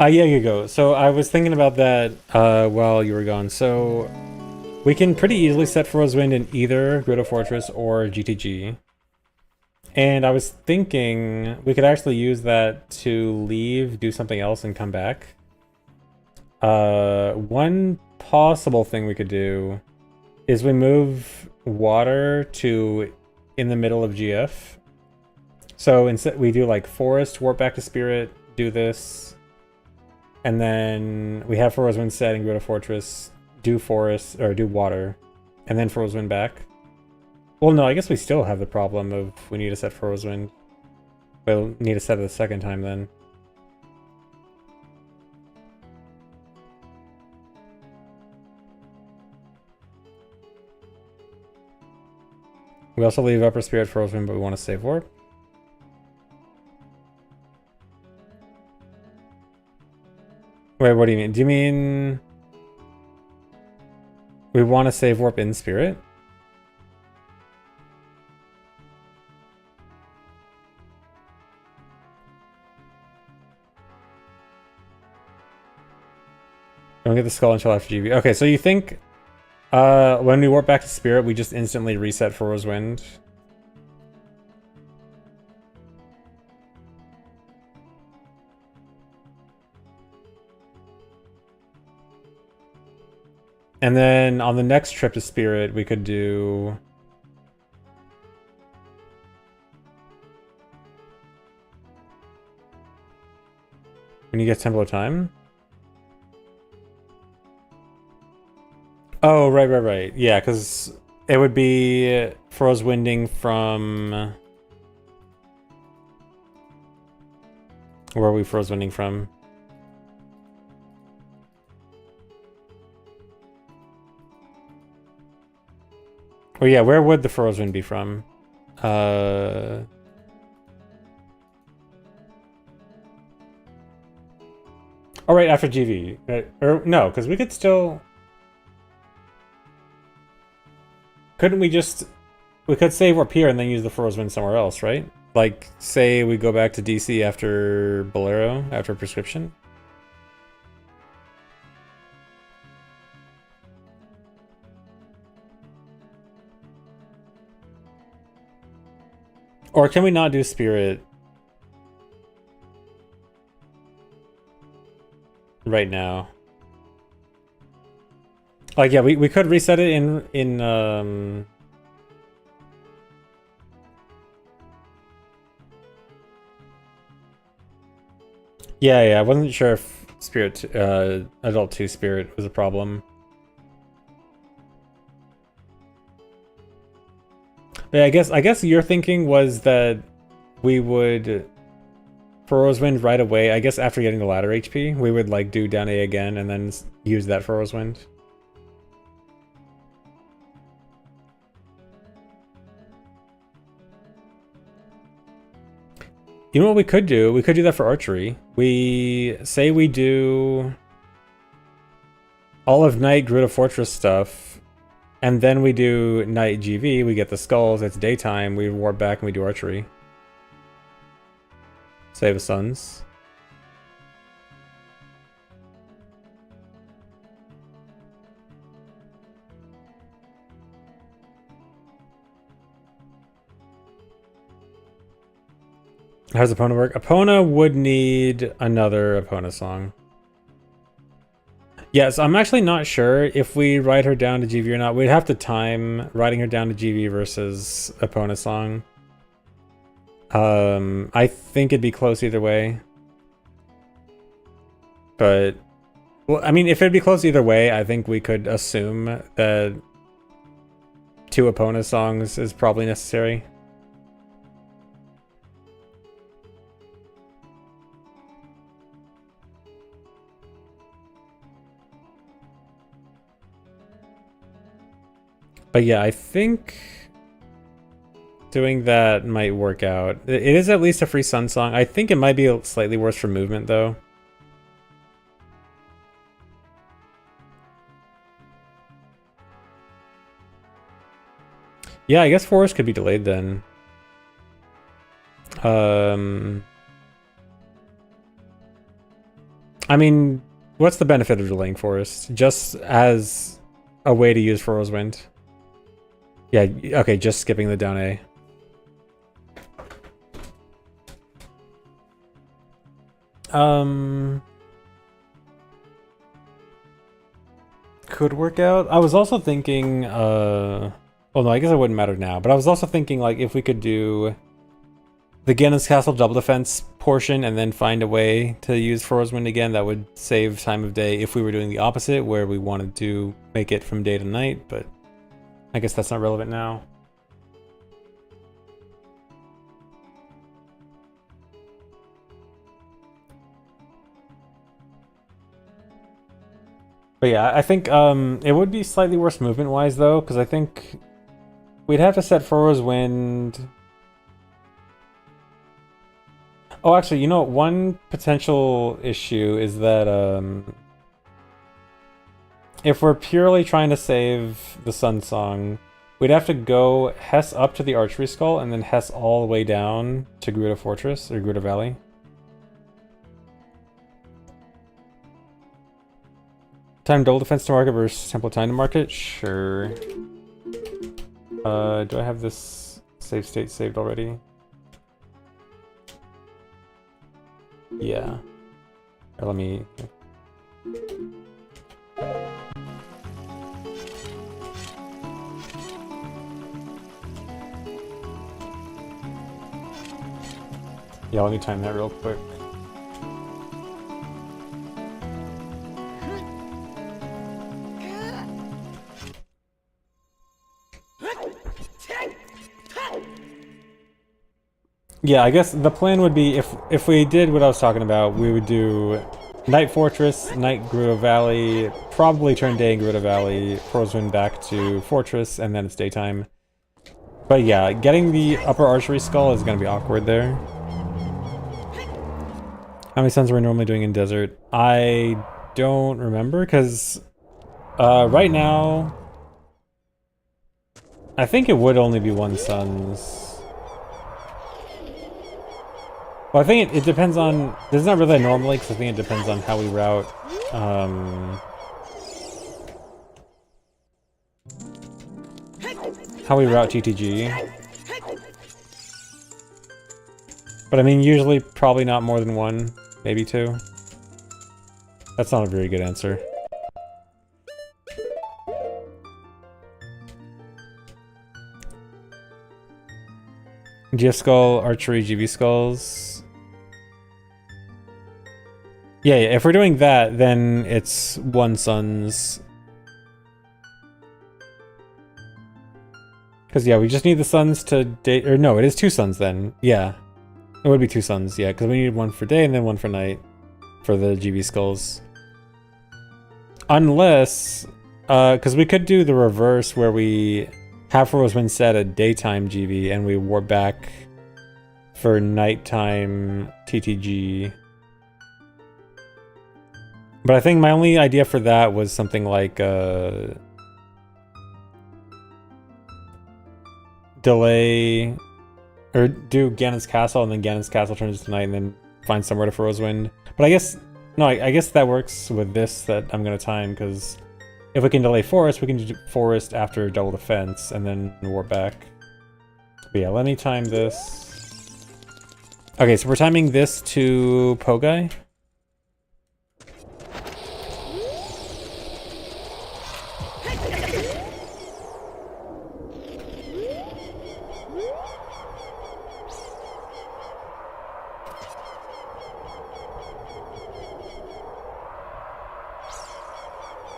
[SPEAKER 1] Yeah, you go. So I was thinking about that while you were gone. So we can pretty easily set Frostwind in either Grotto Fortress or GTG. And I was thinking we could actually use that to leave, do something else, and come back. One possible thing we could do is we move water to in the middle of GF. So instead we do like Forest, Warp back to Spirit, do this. And then we have Frostwind set and Grotto Fortress, do Forest, or do Water, and then Frostwind back. Well, no, I guess we still have the problem of we need to set Frostwind. We'll need to set it a second time then. We also leave Upper Spirit Frostwind, but we want to save Warp. Wait, what do you mean? Do you mean we want to save Warp in Spirit? Don't get the skull until after GB. Okay, so you think when we warp back to Spirit, we just instantly reset for Rosewind? And then on the next trip to Spirit, we could do... When you get Temple of Time? Oh, right. Yeah, because it would be Frostwinding from... Where are we Frostwinding from? Oh yeah, where would the Frostwind be from? Oh right, after GV. Or no, because we could still... Couldn't we just... We could save Warp here and then use the Frostwind somewhere else, right? Like, say we go back to DC after Bolero, after Prescription? Or can we not do Spirit right now? Like, yeah, we could reset it in Yeah, I wasn't sure if Spirit Adult 2 Spirit was a problem. Yeah, I guess your thinking was that we would Furrow's Wind right away. I guess after getting the ladder HP, we would like do down A again and then use that Furrow's Wind. You know what we could do? We could do that for archery. We say we do all of night Gruta Fortress stuff, and then we do night GV, we get the skulls, it's daytime, we warp back and we do archery. Save the suns. How does Epona work? Epona would need another Epona song. Yes, I'm actually not sure if we ride her down to GV or not. We'd have to time riding her down to GV versus Epona song. I think it'd be close either way. But, well, I mean, if it'd be close either way, I think we could assume that 2 Epona songs is probably necessary. But yeah, I think doing that might work out. It is at least a free Sun song. I think it might be slightly worse for movement, though. Yeah, I guess Forest could be delayed then. I mean, what's the benefit of delaying Forest? Just as a way to use Furrow's Wind. Yeah, okay, just skipping the down A. Could work out. I was also thinking, well, no, I guess it wouldn't matter now, but I was also thinking, like, if we could do the Ganon's Castle double defense portion and then find a way to use Furrow's Wind again, that would save time of day if we were doing the opposite, where we wanted to make it from day to night, but I guess that's not relevant now. But yeah, I think it would be slightly worse movement-wise, though, because I think we'd have to set Furrow's Wind. Oh, actually, you know, one potential issue is that if we're purely trying to save the Sun Song, we'd have to go Hess up to the Archery Skull and then Hess all the way down to Gruta Fortress, or Gruta Valley. Time double defense to market versus temple time to market? Sure. Do I have this save state saved already? Yeah. Here, let me... Yeah, let me time that real quick. Yeah, I guess the plan would be, if we did what I was talking about, we would do Night Fortress, Night Gruta Valley, probably turn day in Gruta Valley, Furrow's Wind back to Fortress, and then it's daytime. But yeah, getting the upper Archery Skull is going to be awkward there. How many suns are we normally doing in Desert? I don't remember, because right now, I think it would only be 1 suns. Well, I think it depends on... There's not really normally, because I think it depends on how we route... how we route TTG. But I mean, usually probably not more than 1, maybe 2. That's not a very good answer. GF Skull, Archery, GV Skulls... Yeah, if we're doing that, then it's 1 suns. Because, yeah, we just need the suns to date... Or no, it is 2 suns then. Yeah. It would be 2 suns, yeah, because we need one for day and then one for night for the GB skulls. Unless, because we could do the reverse where we have Rosewind set at daytime GB and we warp back for nighttime TTG. But I think my only idea for that was something like delay, or do Ganon's Castle and then Ganon's Castle turns to night and then find somewhere to Rosewind. But I guess, no, I guess that works with this that I'm going to time, because if we can delay Forest, we can do Forest after double defense and then warp back. But yeah, let me time this. Okay, so we're timing this to Pogai.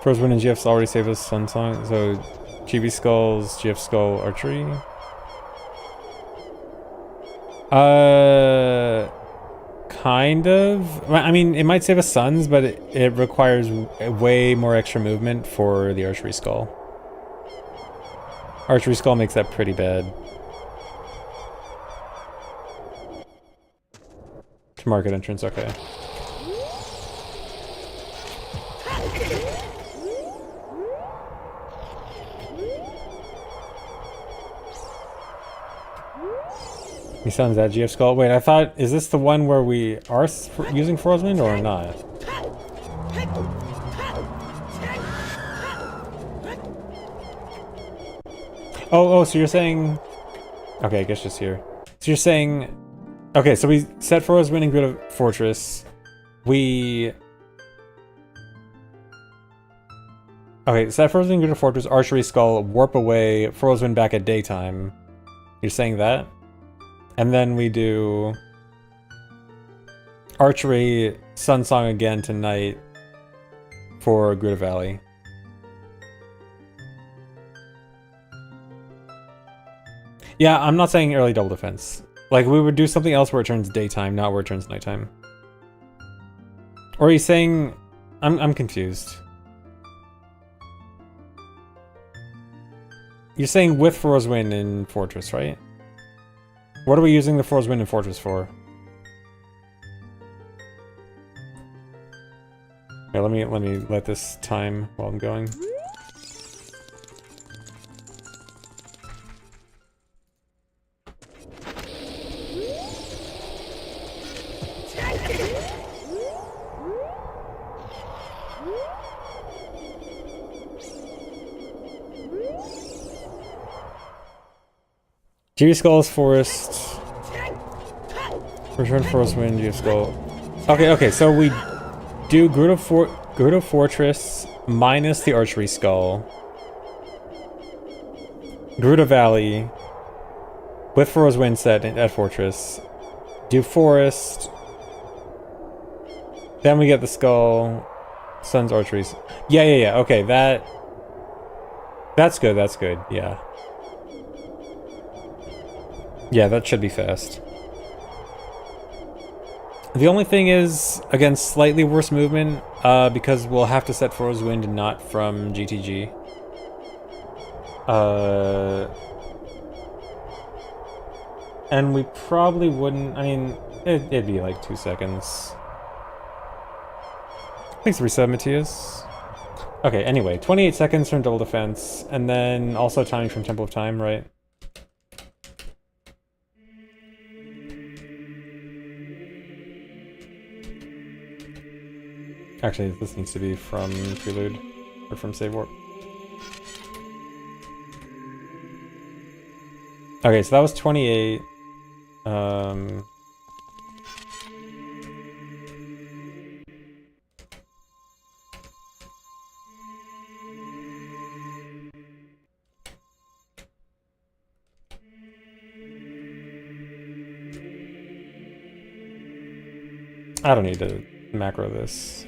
[SPEAKER 1] Rosewind and GF's already saved us Sun Song, so GB Skulls, GF Skull, Archery. Kind of. I mean, it might save us Suns, but it requires way more extra movement for the Archery Skull. Archery Skull makes that pretty bad. To market entrance, okay. He sounds that GF Skull. Wait, I thought, is this the one where we are using Rosewind or not? Oh, so you're saying... Okay, I guess just here. So you're saying... Okay, so we set Rosewind and Grid of Fortress. We... Okay, set Rosewind and Grid of Fortress, Archery Skull, warp away, Rosewind back at daytime. You're saying that? And then we do Archery, Sun Song again tonight for Gruta Valley. Yeah, I'm not saying early double defense. Like, we would do something else where it turns daytime, not where it turns nighttime. Or are you saying... I'm confused. You're saying with Rosewind in Fortress, right? What are we using the Rosewind in Fortress for? Okay, let me let this time while I'm going. GB Skull's Forest. Return Rosewind, GB Skull. Okay, so we do Gruta Fortress minus the Archery Skull. Gruta Valley with Rosewind set at Fortress. Do Forest. Then we get the Skull. Sun's Archeries. Yeah. Okay, that's good, yeah. Yeah, that should be fast. The only thing is, again, slightly worse movement, because we'll have to set Rosewind not from GTG. And we probably wouldn't, I mean, it'd be like 2 seconds. Thanks for resub, Matthias. Okay, anyway, 28 seconds from double defense, and then also timing from Temple of Time, right? Actually, this needs to be from Prelude, or from Save Warp. Okay, so that was 28. I don't need to macro this.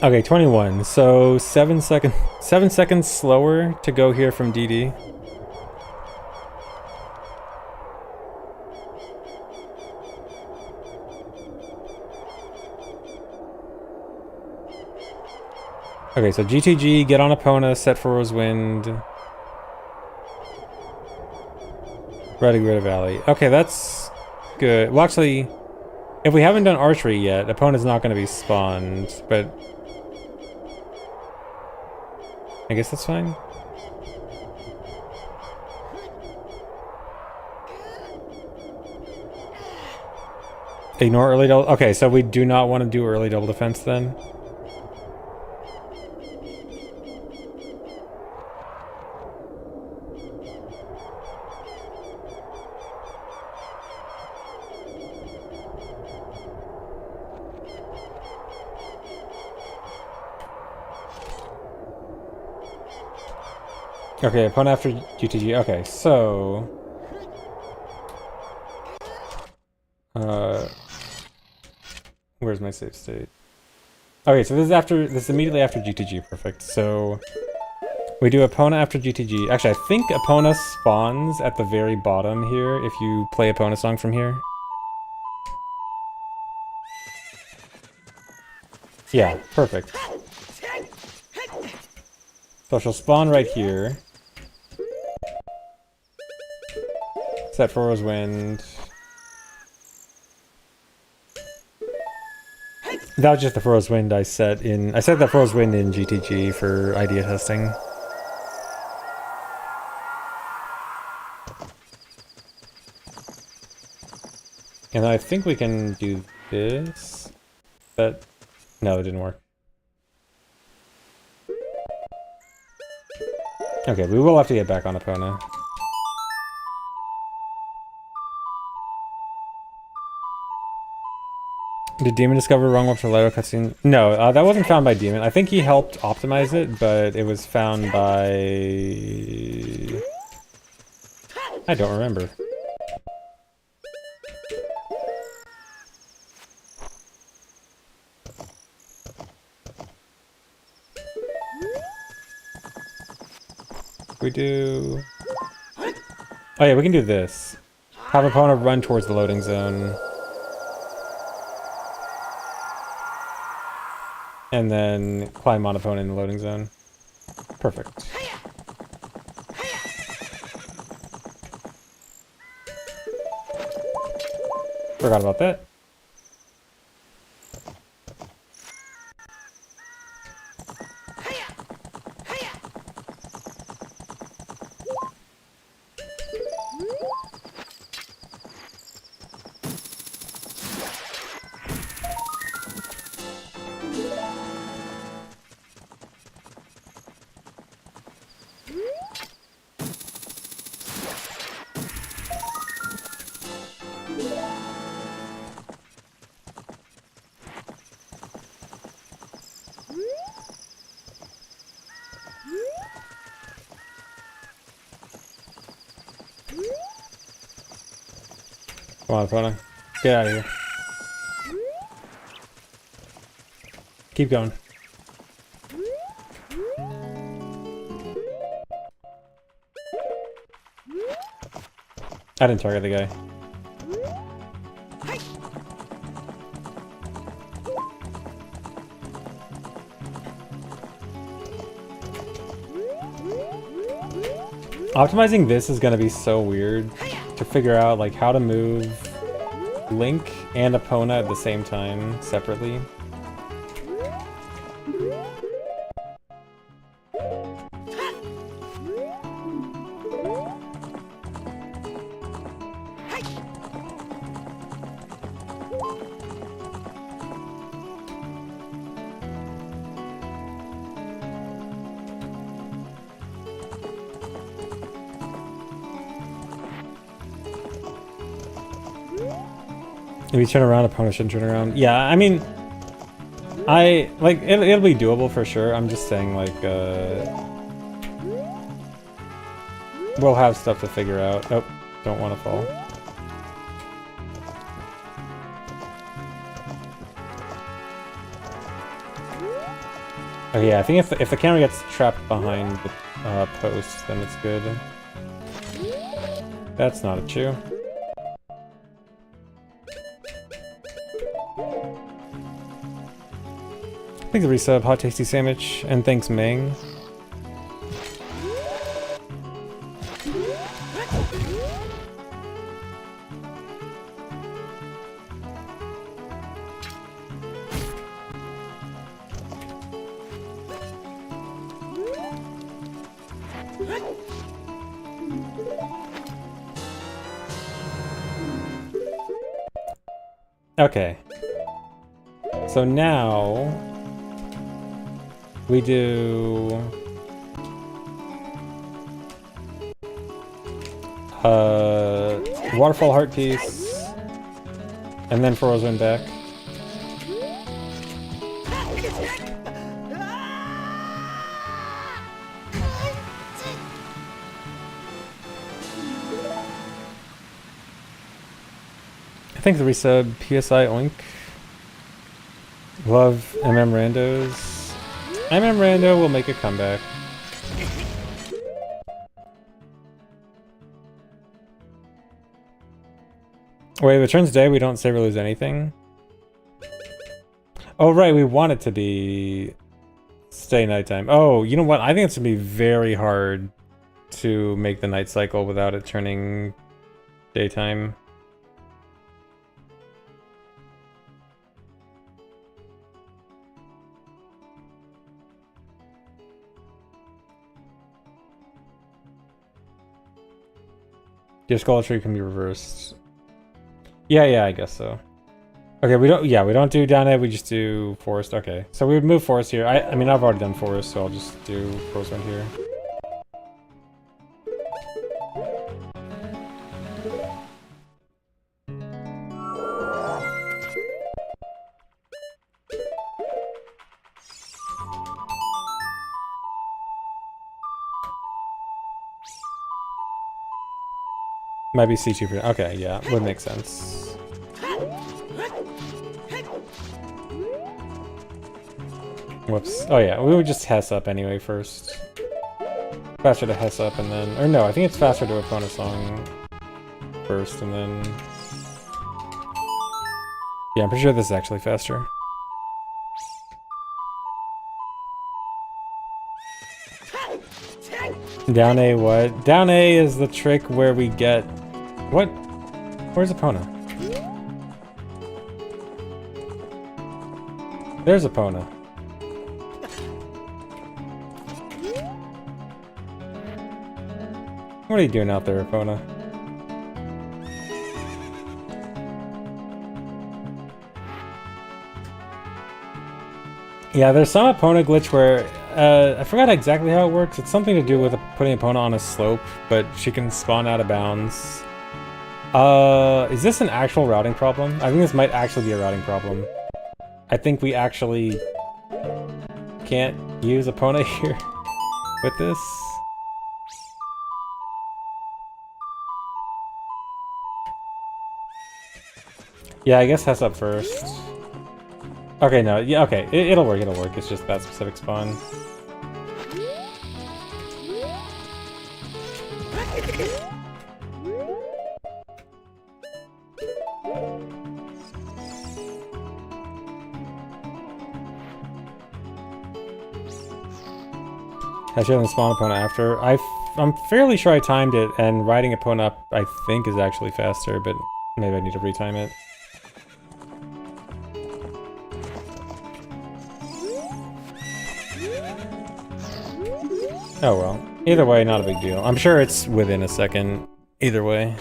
[SPEAKER 1] Okay, 21. So 7 seconds slower to go here from DD. Okay, so GTG, get on Epona, set for Rosewind. Riding Ritter Valley. Okay, that's good. Well, actually, if we haven't done archery yet, Epona's not going to be spawned, but I guess that's fine. Ignore early double. Okay, so we do not want to do early double defense then. Okay, opponent after GTG. Okay, so where's my save state? Okay, so this is immediately after GTG. Perfect. So we do Epona after GTG. Actually, I think Epona spawns at the very bottom here if you play Epona song from here. Yeah, perfect. So she'll spawn right here. Set for Rosewind. That was just the Rosewind I set that Rosewind in GTG for idea testing. And I think we can do this. But no, it didn't work. Okay, we will have to get back on Epona. Did Demon discover wrong one for Lyra cutscene? No, that wasn't found by Demon. I think he helped optimize it, but it was found by... I don't remember. We do... Oh yeah, we can do this. Have opponent run towards the loading zone. And then climb on opponent in the loading zone. Perfect. Forgot about that. Come on, Fona. Get out of here. Keep going. I didn't target the guy. Optimizing this is gonna be so weird to figure out like how to move Link and Epona at the same time separately. If you turn around, opponent shouldn't turn around. Yeah, I mean, it'll be doable for sure. I'm just saying, like, we'll have stuff to figure out. Oh, don't want to fall. Oh yeah, I think if the camera gets trapped behind the post, then it's good. That's not a chew. Thanks, resub, hot tasty sandwich, and thanks, Ming. Okay. So now we do waterfall heart piece, and then for Rosalind back. Thanks for the resub, PSI Oink. Love MM Randos. MM Rando will make a comeback. Wait, if it turns day, we don't save or lose anything? Oh, right, we want it to be stay nighttime. Oh, you know what? I think it's gonna be very hard to make the night cycle without it turning daytime. Your skull tree can be reversed. Yeah, I guess so. Okay, we don't do down it, we just do forest. Okay, so we would move forest here. I mean, I've already done forest, so I'll just do forest right here. Might be C2 for okay, yeah, would make sense. Whoops. Oh yeah, we would just Hess up anyway first. Faster to Hess up and then... Or no, I think it's faster to Epona song first and then... Yeah, I'm pretty sure this is actually faster. Down A what? Down A is the trick where we get... What? Where's Epona? There's Epona. What are you doing out there, Epona? Yeah, there's some Epona glitch where... I forgot exactly how it works. It's something to do with putting Epona on a slope, but she can spawn out of bounds. Is this an actual routing problem? I think this might actually be a routing problem. I think we actually can't use Epona here with this. Yeah, I guess Hess up first. Okay, no, yeah, okay, it'll work, It's just that specific spawn. I should have spawned Epona after. I'm fairly sure I timed it, and riding Epona up, I think, is actually faster, but maybe I need to retime it. Oh well. Either way, not a big deal. I'm sure it's within a second. Either way.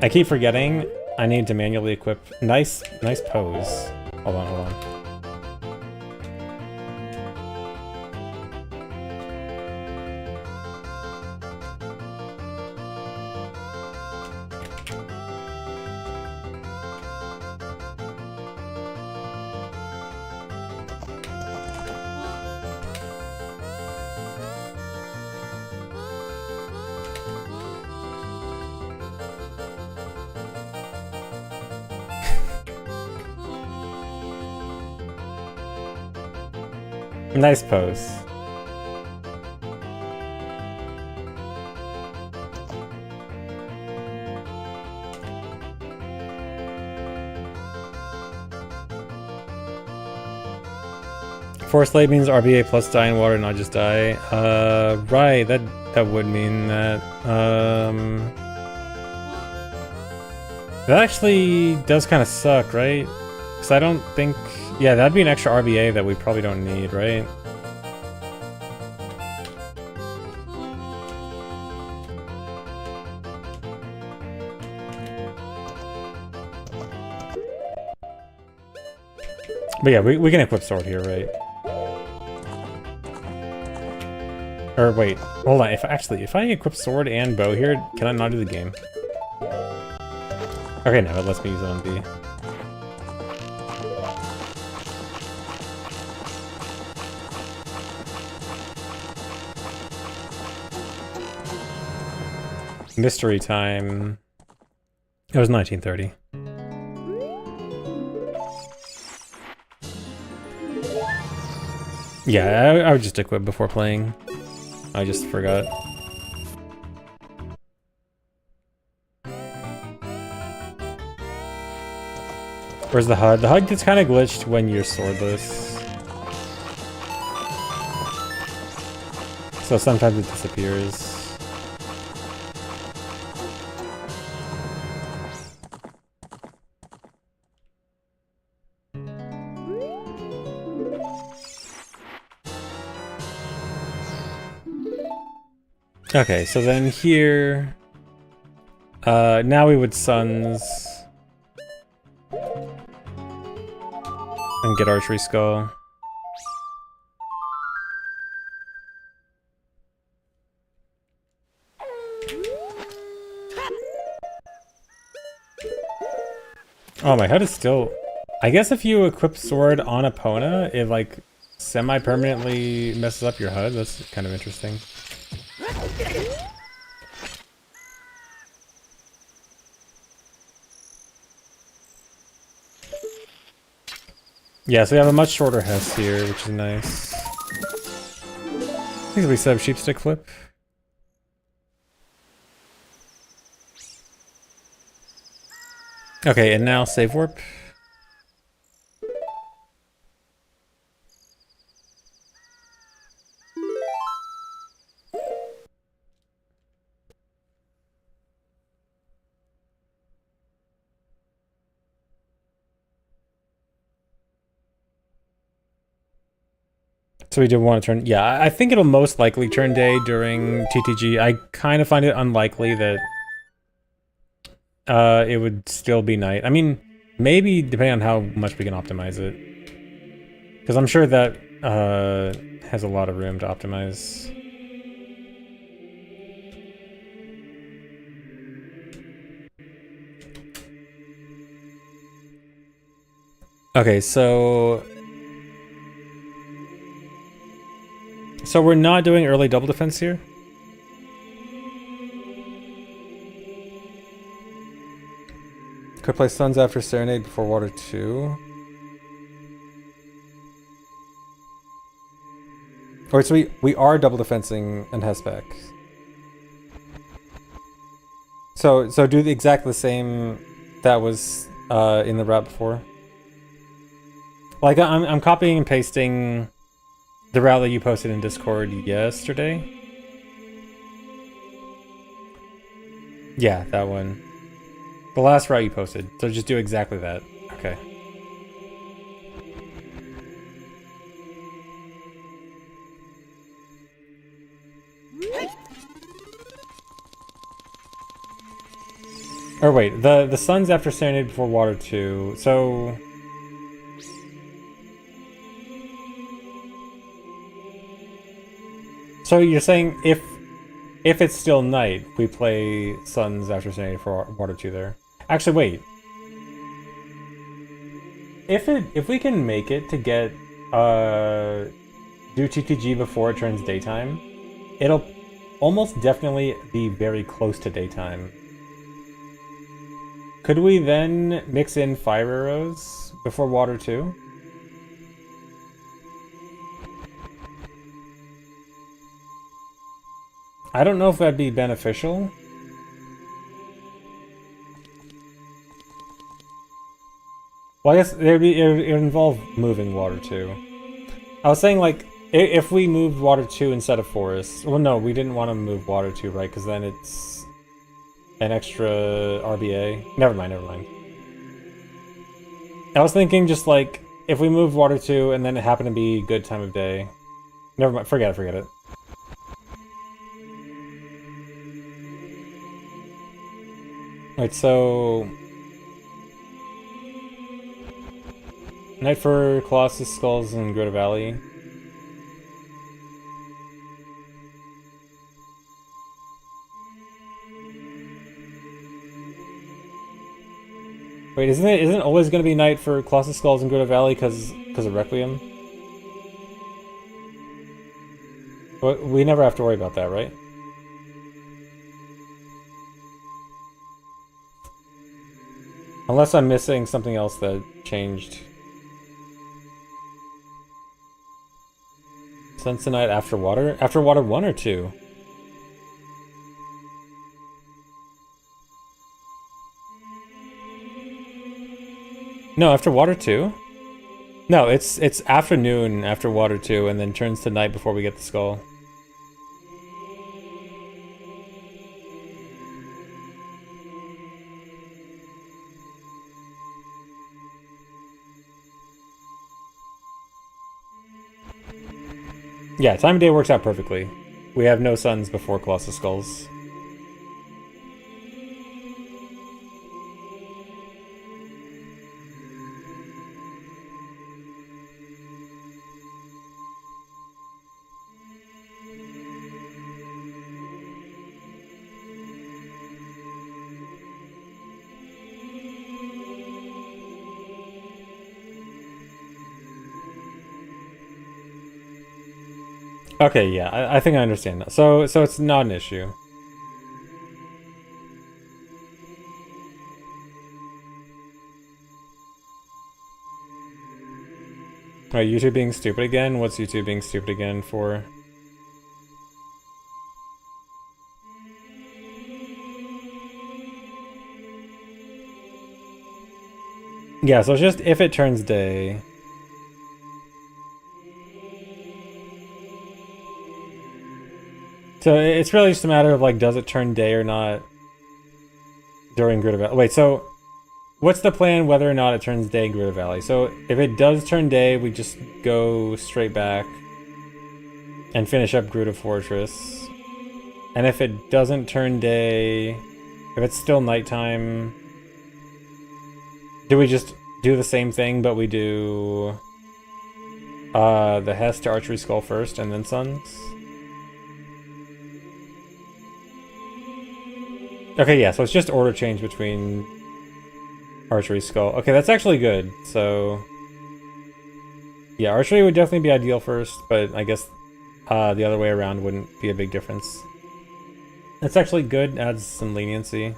[SPEAKER 1] I keep forgetting I need to manually equip... Nice pose. Hold on. Nice pose. Force Late means RBA plus die in water, not just die. Right, that would mean that. That actually does kind of suck, right? Because I don't think... Yeah, that'd be an extra RBA that we probably don't need, right? But yeah, we can equip sword here, right? Or wait, hold on. If I equip sword and bow here, can I not do the game? Okay, no, it lets me use it on B. Mystery time. It was 1930. Yeah, I would just equip before playing. I just forgot. Where's the HUD? The HUD gets kind of glitched when you're swordless. So sometimes it disappears. Okay, so then here... now we would Suns... and get Archery Skull. Oh, my HUD is still... I guess if you equip Sword on Epona, it like semi-permanently messes up your HUD. That's kind of interesting. Yeah, so we have a much shorter Hess here, which is nice. I think we set up Sheepstick Flip. Okay, and now save warp. So we do want to turn... Yeah, I think it'll most likely turn day during TTG. I kind of find it unlikely that it would still be night. I mean, maybe depending on how much we can optimize it. Because I'm sure that has a lot of room to optimize. Okay, so we're not doing early double defense here? Could play Suns after Serenade before Water 2. Alright, so we are double defensing and Hespec. So do exactly the same that was in the route before. Like I'm copying and pasting the route that you posted in Discord yesterday. Yeah, that one. The last route you posted. So just do exactly that. Okay. Or wait, the Suns after Serenade before Water 2. So you're saying if it's still night, we play Suns after Serenade for Water 2 there. Actually, wait. If we can make it to get do TTG before it turns daytime, it'll almost definitely be very close to daytime. Could we then mix in Fire Arrows before Water 2? I don't know if that'd be beneficial. Well, I guess it would involve moving water too. I was saying, like, if we moved water 2 instead of forest... Well, no, we didn't want to move water 2, right? Because then it's an extra RBA. Never mind, never mind. I was thinking just, like, if we moved water 2 and then it happened to be good time of day... Never mind, forget it, forget it. Right, so... Night for Colossus Skulls in Grota Valley. Wait, isn't it always going to be night for Colossus Skulls in Grota Valley because of Requiem? But we never have to worry about that, right? Unless I'm missing something else that changed. Sun's tonight after water? After water 1 or 2? No, after water 2? No, it's afternoon after water 2 and then turns to night before we get the skull. Yeah, time of day works out perfectly. We have no suns before Colossus Skulls. Okay, yeah, I think I understand that. So it's not an issue. Alright, YouTube being stupid again? What's YouTube being stupid again for? Yeah, so it's just if it turns day. So it's really just a matter of, like, does it turn day or not during Grota Valley? Wait, so what's the plan whether or not it turns day in Grota Valley? So if it does turn day, we just go straight back and finish up Grota Fortress. And if it doesn't turn day, if it's still nighttime, do we just do the same thing, but we do the Hest to Archery Skull first and then Suns? Okay, yeah, so it's just order change between Archery Skull. Okay, that's actually good. So yeah, Archery would definitely be ideal first, but I guess the other way around wouldn't be a big difference. That's actually good, adds some leniency.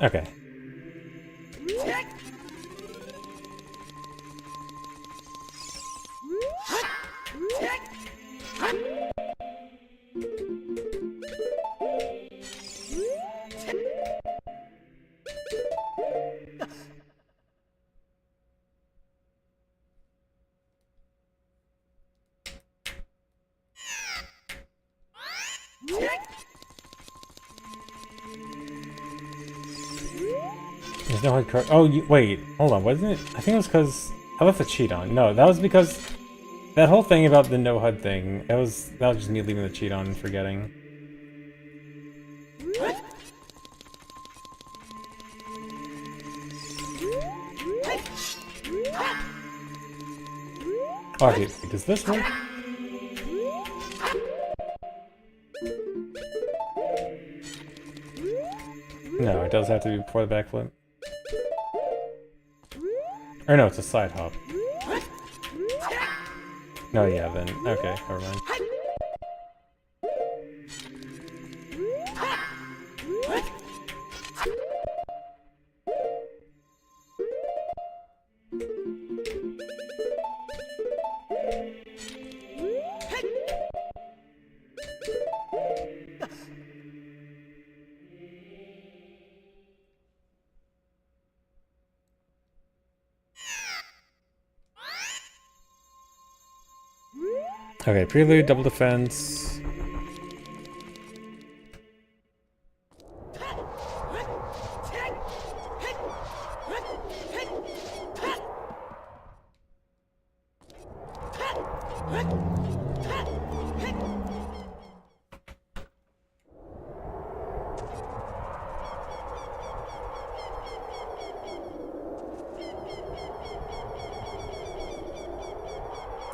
[SPEAKER 1] Okay. There's no hard card. Oh, wait. Hold on. Wasn't it? I think it was because I left the cheat on. No, that was because that whole thing about the no HUD thing. That was just me leaving the cheat on and forgetting. Okay, does this work? No, it does have to be before the backflip. Or no, it's a side hop. No, yeah, then. Okay, never mind. Okay, prelude, double defense.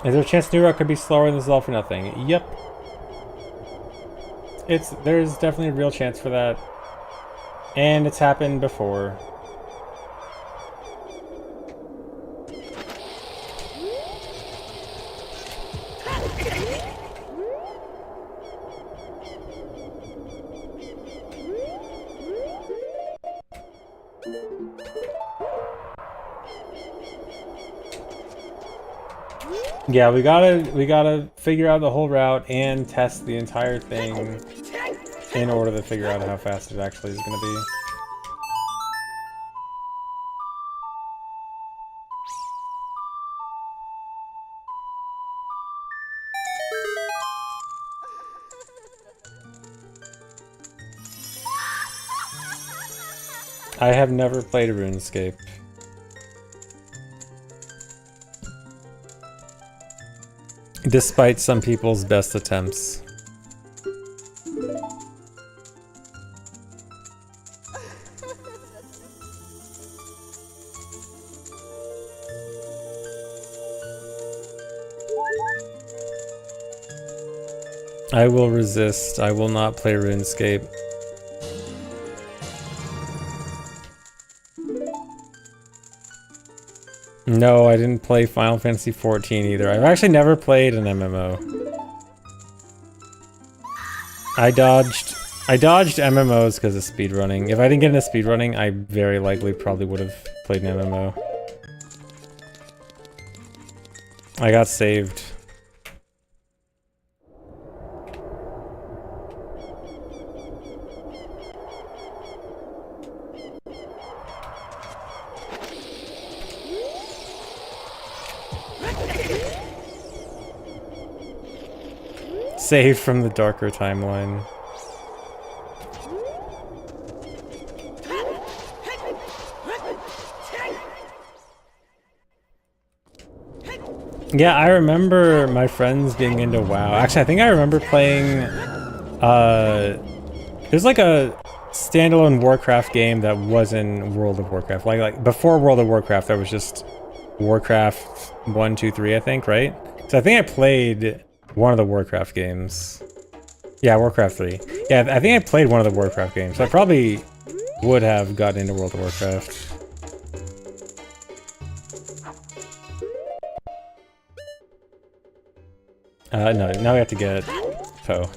[SPEAKER 1] Is there a chance New Rock could be slower than this is all for nothing? Yep. There's definitely a real chance for that. And it's happened before. Yeah, we gotta figure out the whole route and test the entire thing in order to figure out how fast it actually is gonna be. I have never played RuneScape. Despite some people's best attempts. I will resist. I will not play RuneScape. No, I didn't play Final Fantasy XIV either. I've actually never played an MMO. I dodged MMOs because of speedrunning. If I didn't get into speedrunning, I very likely probably would have played an MMO. I got saved. Saved from the darker timeline. Yeah, I remember my friends being into WoW. Actually, I think I remember playing, there's like a standalone Warcraft game that wasn't World of Warcraft. Like before World of Warcraft, there was just Warcraft 1, 2, 3, I think, right? So I think I played one of the Warcraft games. Yeah, Warcraft 3. Yeah, I think I played one of the Warcraft games. So I probably would have gotten into World of Warcraft. No, now we have to get Poe.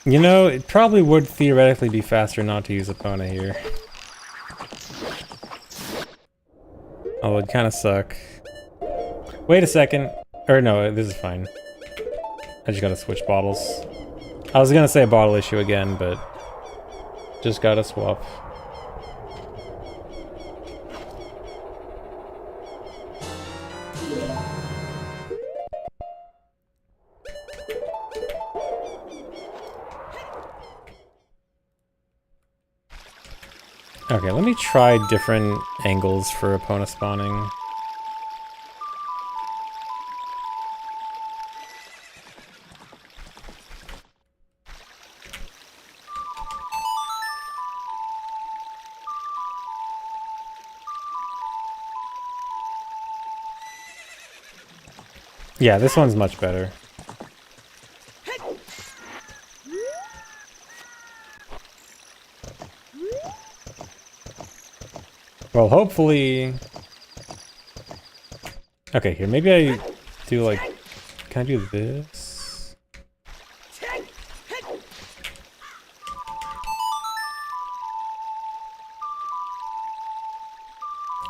[SPEAKER 1] You know, it probably would theoretically be faster not to use Epona here. Oh, it'd kind of suck. Wait a second. Or no, this is fine. I just gotta switch bottles. I was gonna say a bottle issue again, but just gotta swap. Okay, let me try different angles for Epona spawning. Yeah, this one's much better. Well, hopefully... Okay, here, maybe I do like... Can I do this?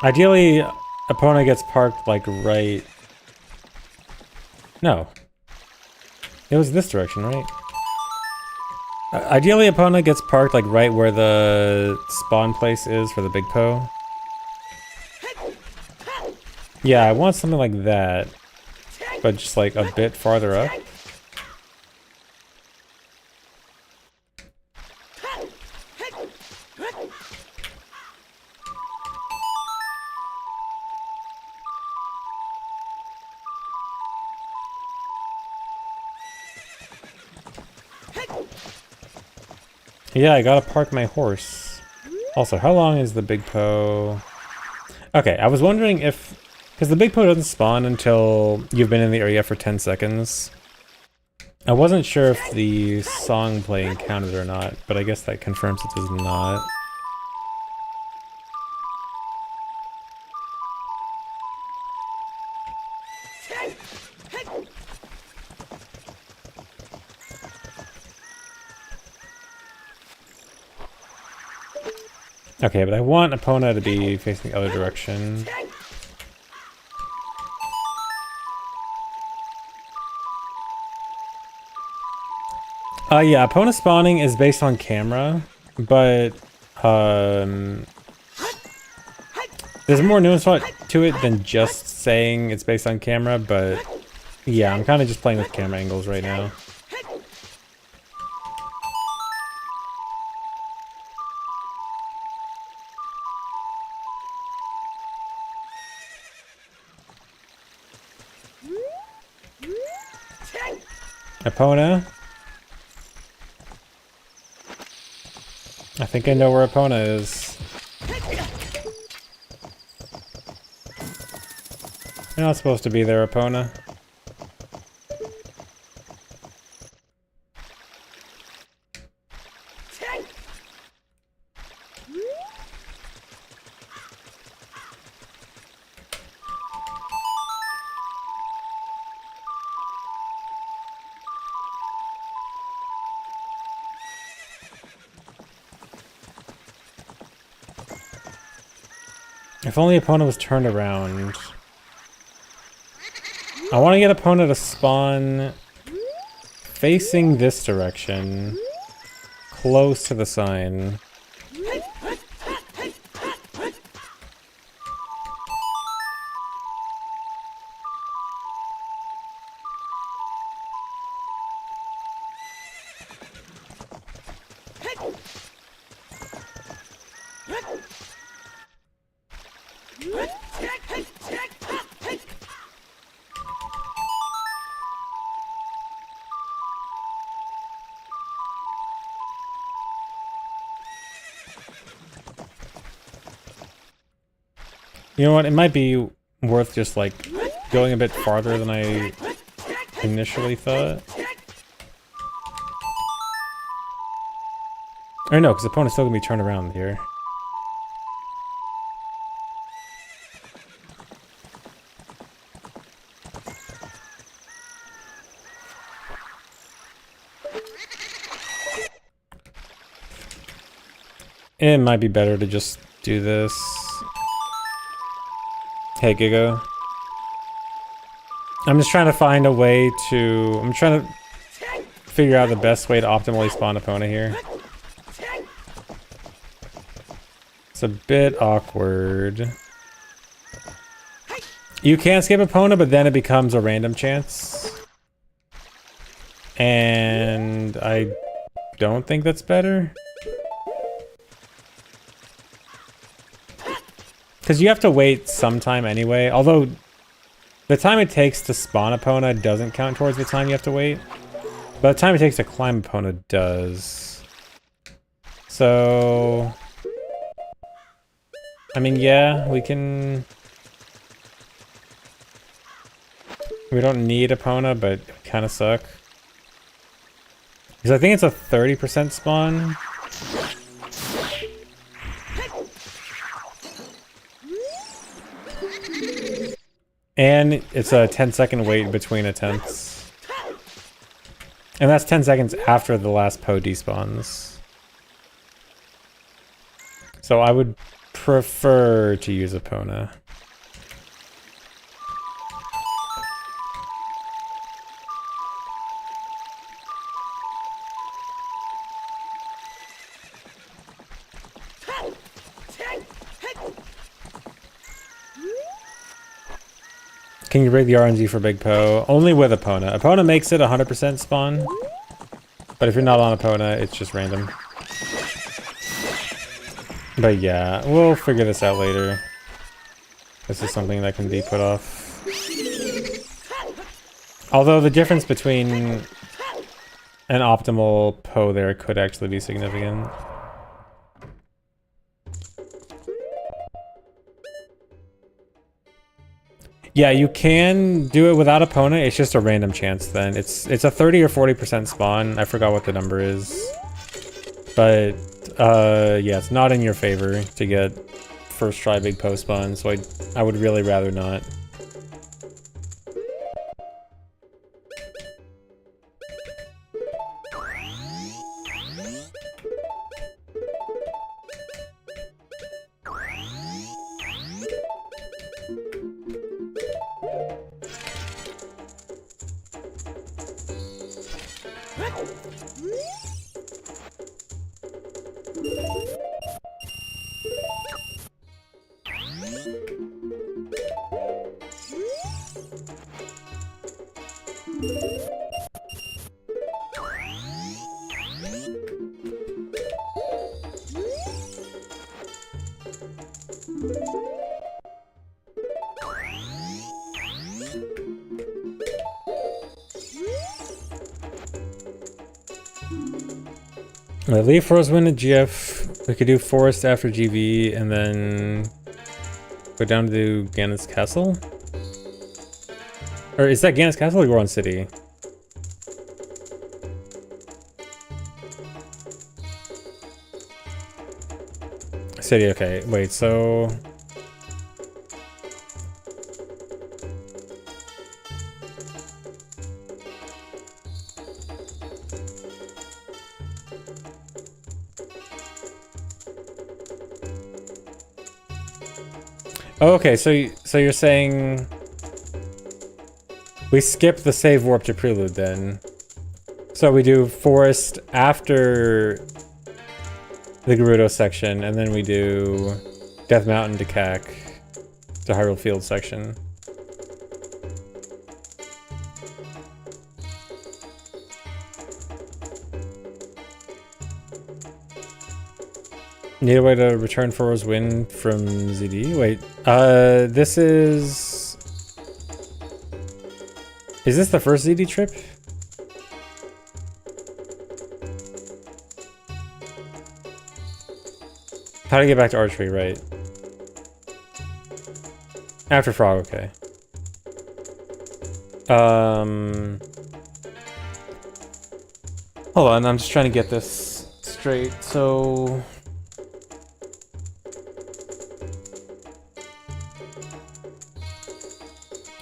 [SPEAKER 1] Ideally, opponent gets parked like right... No. It was this direction, right? Ideally, opponent gets parked like right where the spawn place is for the big Poe. Yeah, I want something like that, but just like a bit farther up. Yeah, I gotta park my horse. Also, how long is the big Poe? Okay, I was wondering if... Because the big Poe doesn't spawn until you've been in the area for 10 seconds. I wasn't sure if the song playing counted or not, but I guess that confirms it does not. Okay, but I want Epona to be facing the other direction. Yeah, Epona spawning is based on camera, but there's more nuance to it than just saying it's based on camera, but yeah, I'm kind of just playing with camera angles right now. Epona? I think I know where Epona is. You're not supposed to be there, Epona. If only Epona was turned around. I want to get Epona to spawn facing this direction, close to the sign. You know what, it might be worth just like going a bit farther than I initially thought. Or no, because the opponent's still gonna be turned around here. It might be better to just do this. Hey, Giga. I'm just trying to find a way to... I'm trying to figure out the best way to optimally spawn Epona here. It's a bit awkward. You can skip Epona, but then it becomes a random chance. And I don't think that's better. Because you have to wait some time anyway, although the time it takes to spawn Epona doesn't count towards the time you have to wait. But the time it takes to climb Epona does. So... I mean, yeah, we can... We don't need Epona, but it kind of suck. Because I think it's a 30% spawn. And it's a 10-second wait between attempts. And that's 10 seconds after the last Poe despawns. So I would prefer to use Epona. Can you rig the RNG for Big Poe? Only with Epona. Epona makes it 100% spawn. But if you're not on Epona, it's just random. But yeah, we'll figure this out later. This is something that can be put off. Although the difference between an optimal Poe there could actually be significant. Yeah, you can do it without Epona. It's just a random chance then. It's a 30 or 40% spawn. I forgot what the number is. But yeah, it's not in your favor to get first try big Poe spawn, so I would really rather not. Leave Forestwind to GF. We could do Forest after GV and then go down to Ganon's Castle. Or is that Ganon's Castle or Goron City? City, okay. Wait, so... Oh, okay, so you're saying we skip the save warp to Prelude then. So we do Forest after the Gerudo section, and then we do Death Mountain to Cac to Hyrule Field section. Need a way to return Foro's win from ZD? Wait, this is... Is this the first ZD trip? How to get back to Archery, right? After Frog, okay. Hold on, I'm just trying to get this straight, so...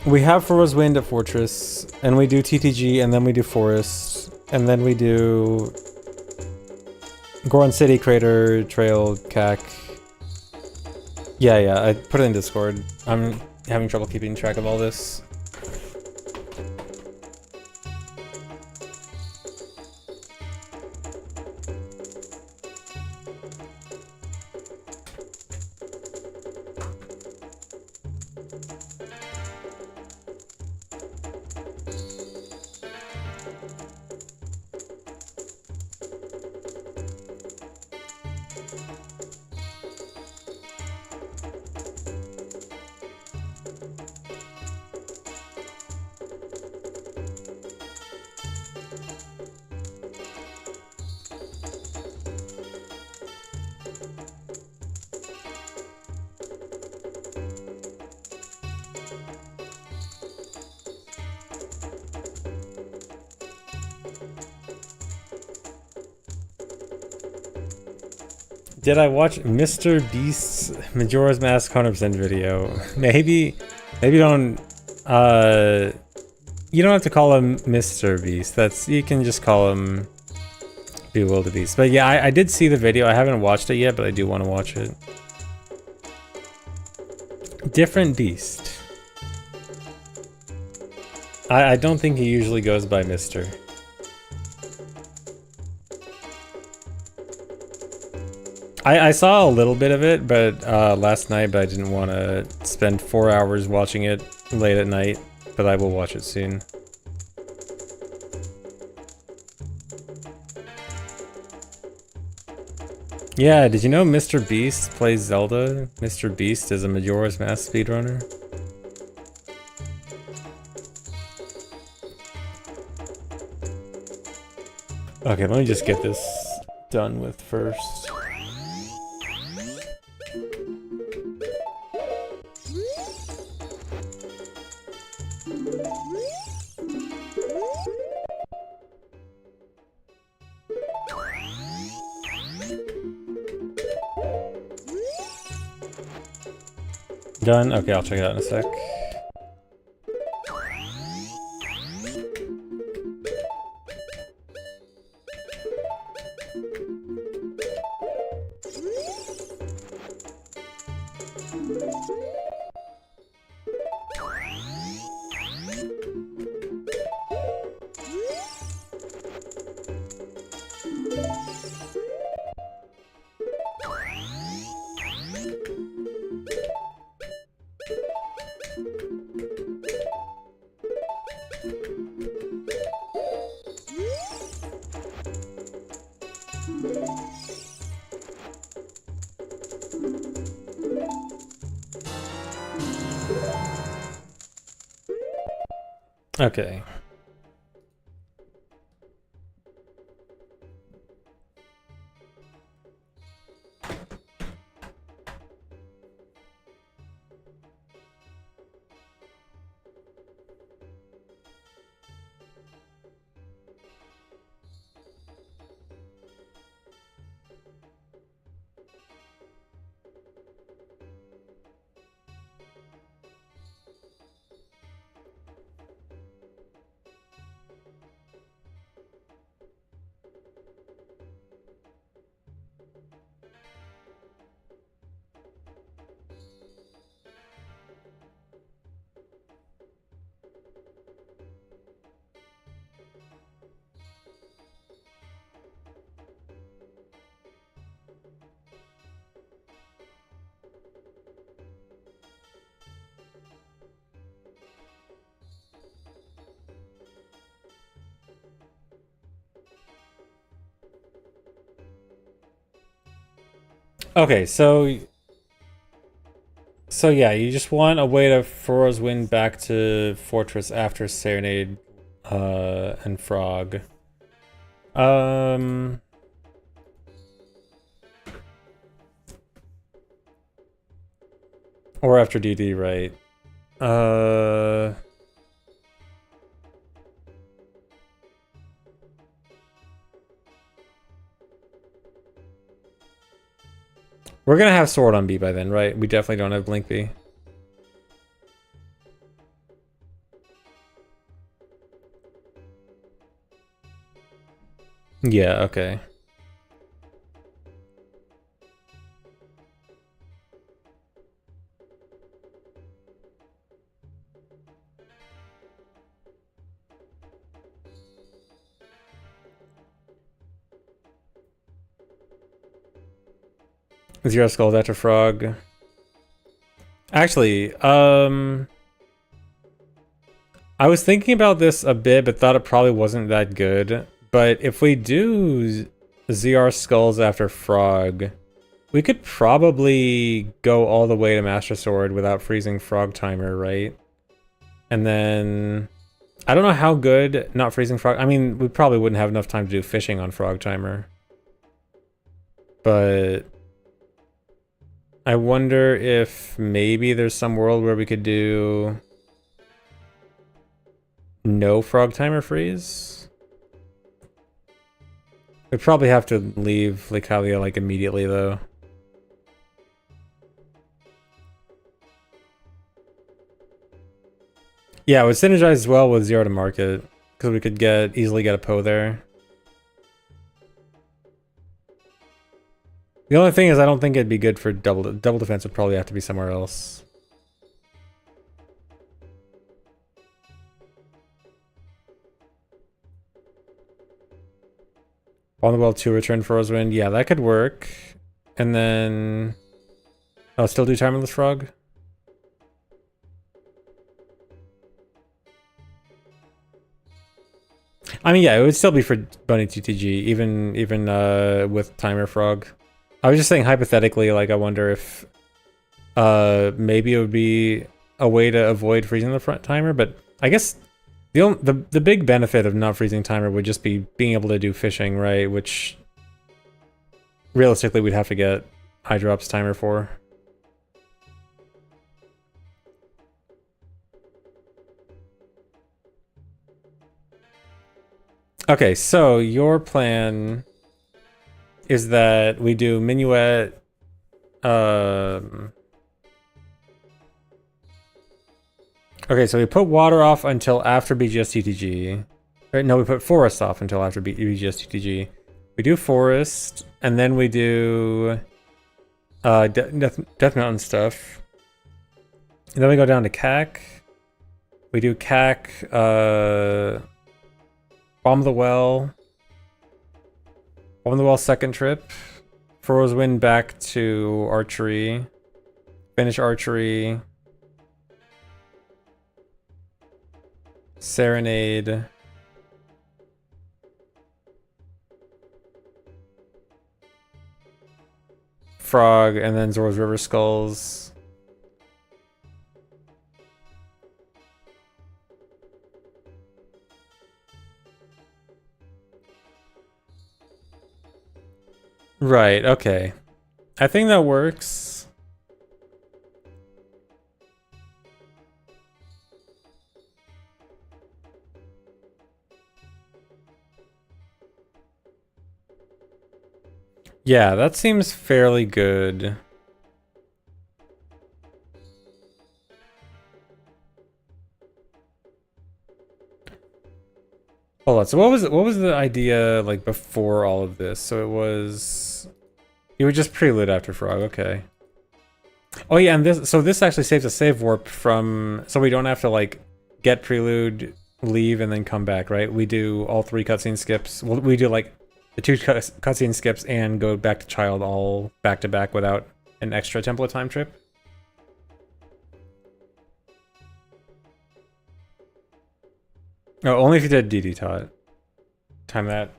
[SPEAKER 1] We have Foro's Wind at Fortress, and we do TTG, and then we do Forest, and then we do Goron City, Crater, Trail, Cac. Yeah, I put it in Discord. I'm having trouble keeping track of all this. Did I watch Mr. Beast's Majora's Mask 100% video? Maybe don't, you don't have to call him Mr. Beast. You can just call him Bewildebeast. But yeah, I did see the video. I haven't watched it yet, but I do want to watch it. Different beast. I don't think he usually goes by Mr. I saw a little bit of it, but last night, but I didn't want to spend 4 hours watching it late at night, but I will watch it soon. Yeah, did you know Mr. Beast plays Zelda? Mr. Beast is a Majora's Mask speedrunner. Okay, let me just get this done with first. Done? Okay, I'll check it out in a sec. Okay. Okay, so yeah, you just want a way to force wind back to Fortress after Serenade and Frog. Or after DD, right? We're gonna have Sword on B by then, right? We definitely don't have Blink B. Yeah, okay. Zero Skulls after Frog. Actually, I was thinking about this a bit, but thought it probably wasn't that good. But if we do ZR Skulls after Frog, we could probably go all the way to Master Sword without freezing Frog Timer, right? And then... I don't know how good not freezing Frog... I mean, we probably wouldn't have enough time to do fishing on Frog Timer. But... I wonder if maybe there's some world where we could do... no Frog Timer freeze? We'd probably have to leave Lycalia, like, immediately, though. Yeah, it would synergize well with Zero to Market, because we could easily get a Poe there. The only thing is I don't think it'd be good for double defense would probably have to be somewhere else. On the well 2 return for Rosewind. Yeah, that could work. And then... I'll still do Timeless Frog. I mean, yeah, it would still be for Bunny TTG, even with Timer Frog. I was just saying hypothetically, like, I wonder if maybe it would be a way to avoid freezing the front timer, but I guess the big benefit of not freezing timer would just be being able to do fishing, right? Which realistically we'd have to get Hydrops timer for. Okay, so your plan is that we do Minuet, okay, so we put water off until after BGS TTG. Right, no, we put forest off until after BGS TTG. We do forest, and then we do Death Mountain stuff. And then we go down to CAC. We do CAC, Bomb the Well. Bomb the Well second trip. Furrow's Wind back to archery. Finish archery. Serenade. Frog, and then Zora's River Skulls. Right, okay. I think that works. Yeah, that seems fairly good. Hold on, so what was the idea like before all of this? So it was you would just prelude after Frog, okay. Oh yeah, and this actually saves a save warp from, so we don't have to like get prelude, leave, and then come back, right? We do all 3 cutscene skips. Well, we do like the 2 cutscene skips and go back to Child all back to back without an extra template time trip. Oh, only if you did DD Tot. Time that.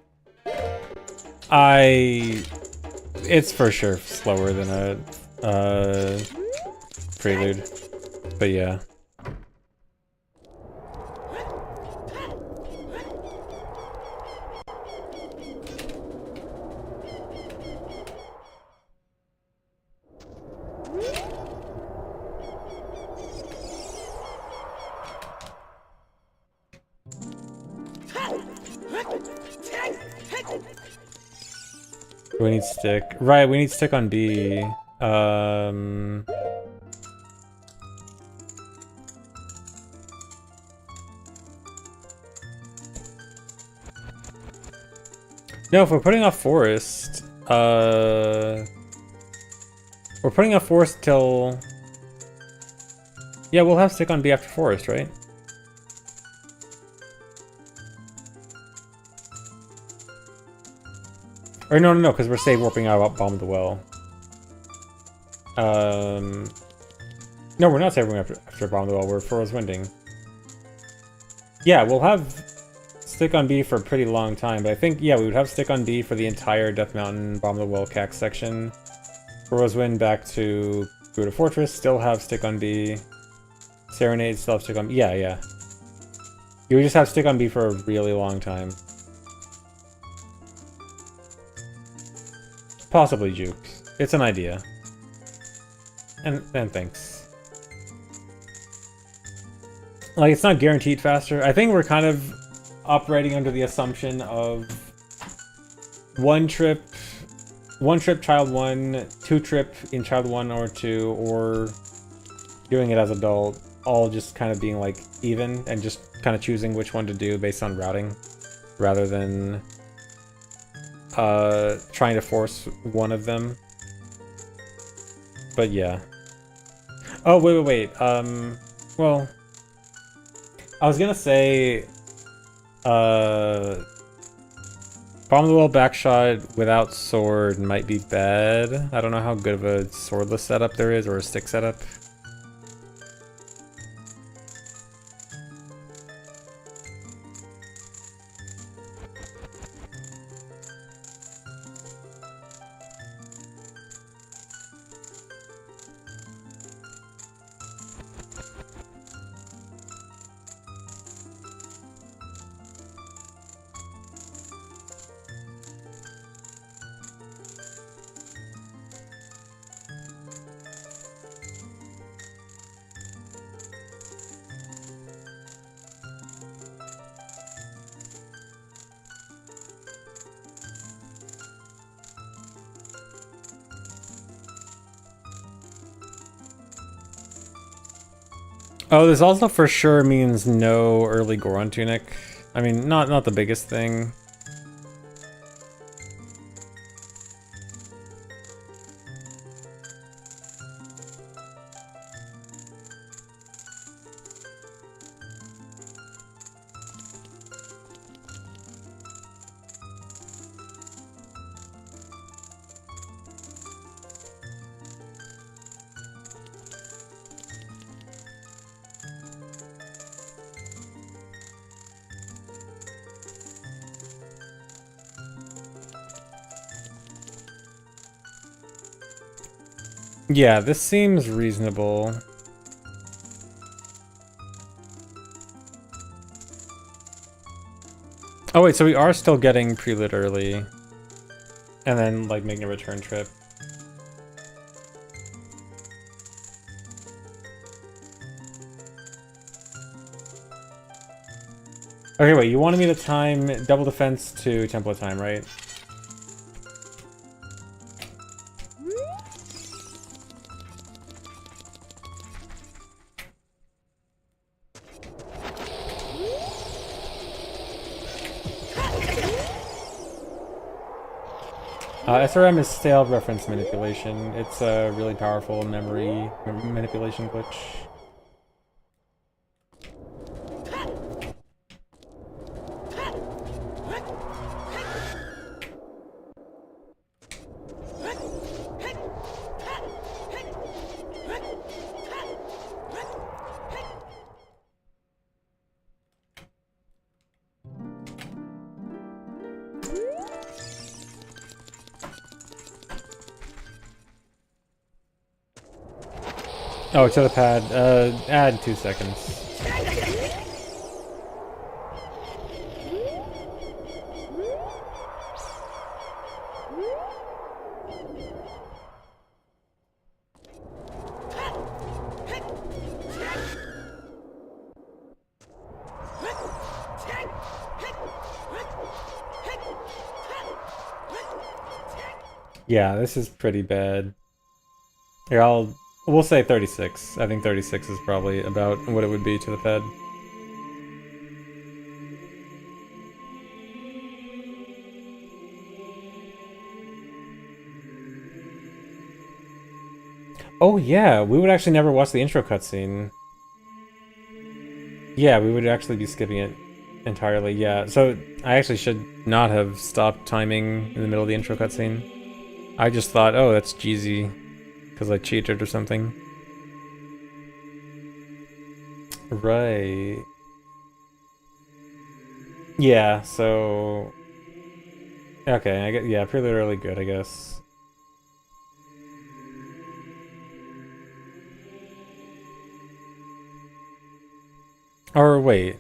[SPEAKER 1] It's for sure slower than a prelude, but yeah. We need stick. Right, we need stick on B. No, if we're putting off forest, we're putting off forest till... Yeah, we'll have stick on B after forest, right? Or no, because we're save warping out Bomb the Well. No, we're not save warping after Bomb the Well, we're Furrow's Winding. Yeah, we'll have stick on B for a pretty long time, but I think, yeah, we would have stick on B for the entire Death Mountain, Bomb the Well, CAC section. Furrow's Wind back to Buddha Fortress, still have stick on B. Serenade, still have stick on B. Yeah, yeah. You would just have stick on B for a really long time. Possibly Juke. It's an idea. And thanks. Like, it's not guaranteed faster. I think we're kind of operating under the assumption of one trip Child 1, 2 trip in Child 1 or 2, or doing it as adult, all just kind of being like even and just kind of choosing which one to do based on routing rather than trying to force one of them. But yeah. Oh, wait. Well, I was gonna say, Bomb the Will backshot without sword might be bad. I don't know how good of a swordless setup there is, or a stick setup. Oh, this also for sure means no early Goron tunic. I mean, not the biggest thing. Yeah, this seems reasonable. Oh wait, so we are still getting prelude early. And then, like, making a return trip. Okay, wait, you wanted me to time double defense to template time, right? SRM is stale reference manipulation. It's a really powerful memory manipulation glitch. Oh, to the pad. Add 2 seconds. Yeah, this is pretty bad. Here, we'll say 36. I think 36 is probably about what it would be to the pad. Oh yeah, we would actually never watch the intro cutscene. Yeah, we would actually be skipping it entirely, yeah. So I actually should not have stopped timing in the middle of the intro cutscene. I just thought, oh, that's Jeezy, because I cheated or something. Right. Yeah, so... Okay, I get, yeah, pretty literally good, I guess. Or wait.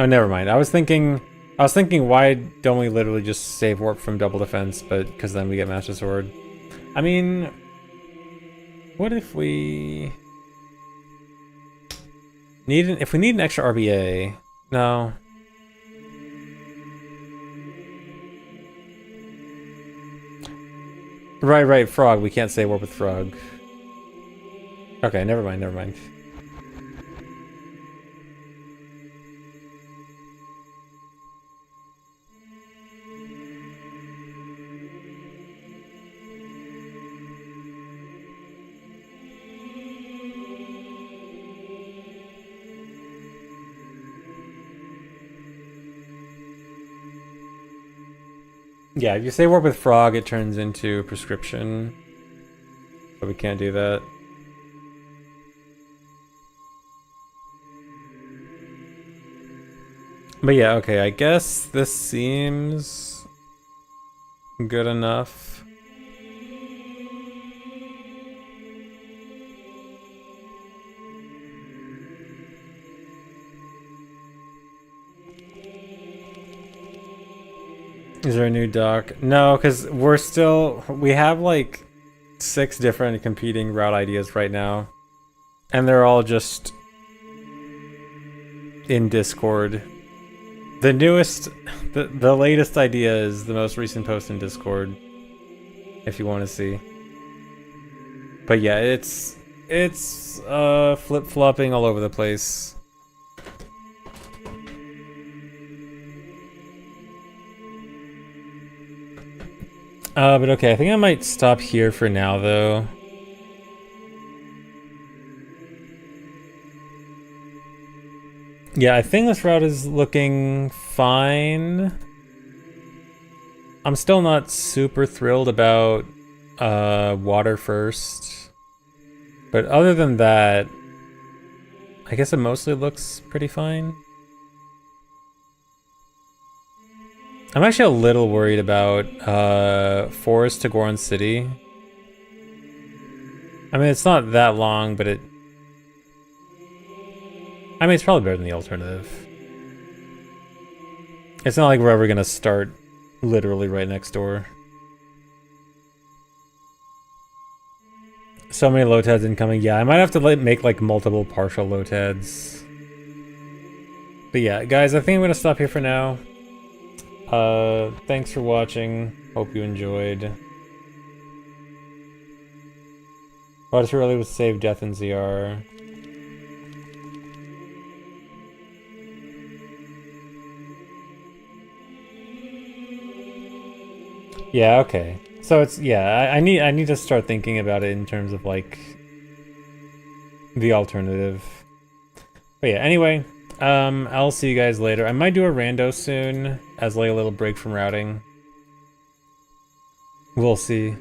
[SPEAKER 1] Oh, never mind. I was thinking, why don't we literally just save warp from double defense, but because then we get Master Sword. I mean, what if we if we need an extra RBA? No. Right, Frog. We can't save warp with Frog. Okay, never mind. Yeah, if you say work with frog, it turns into prescription. So we can't do that. But yeah, okay, I guess this seems good enough. Is there a new dock? No, because we have like 6 different competing route ideas right now. And they're all just in Discord. The newest, the latest idea is the most recent post in Discord, if you want to see. But yeah, it's flip-flopping all over the place. But okay, I think I might stop here for now, though. Yeah, I think this route is looking fine. I'm still not super thrilled about water first. But other than that, I guess it mostly looks pretty fine. I'm actually a little worried about Forest to Goron City. I mean, it's not that long, but I mean, it's probably better than the alternative. It's not like we're ever gonna start literally right next door. So many low-tads incoming. Yeah, I might have to make like multiple partial low-tads. But yeah, guys, I think I'm gonna stop here for now. Thanks for watching. Hope you enjoyed. Water too early was save death in ZR. Yeah, okay. So it's I need to start thinking about it in terms of like the alternative. But yeah, anyway, I'll see you guys later. I might do a rando soon as like a little break from routing. We'll see.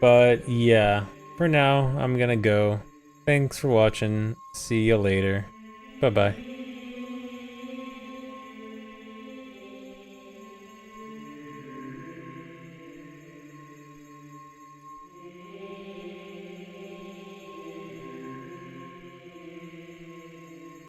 [SPEAKER 1] But yeah, for now, I'm gonna go. Thanks for watching. See you later. Bye-bye.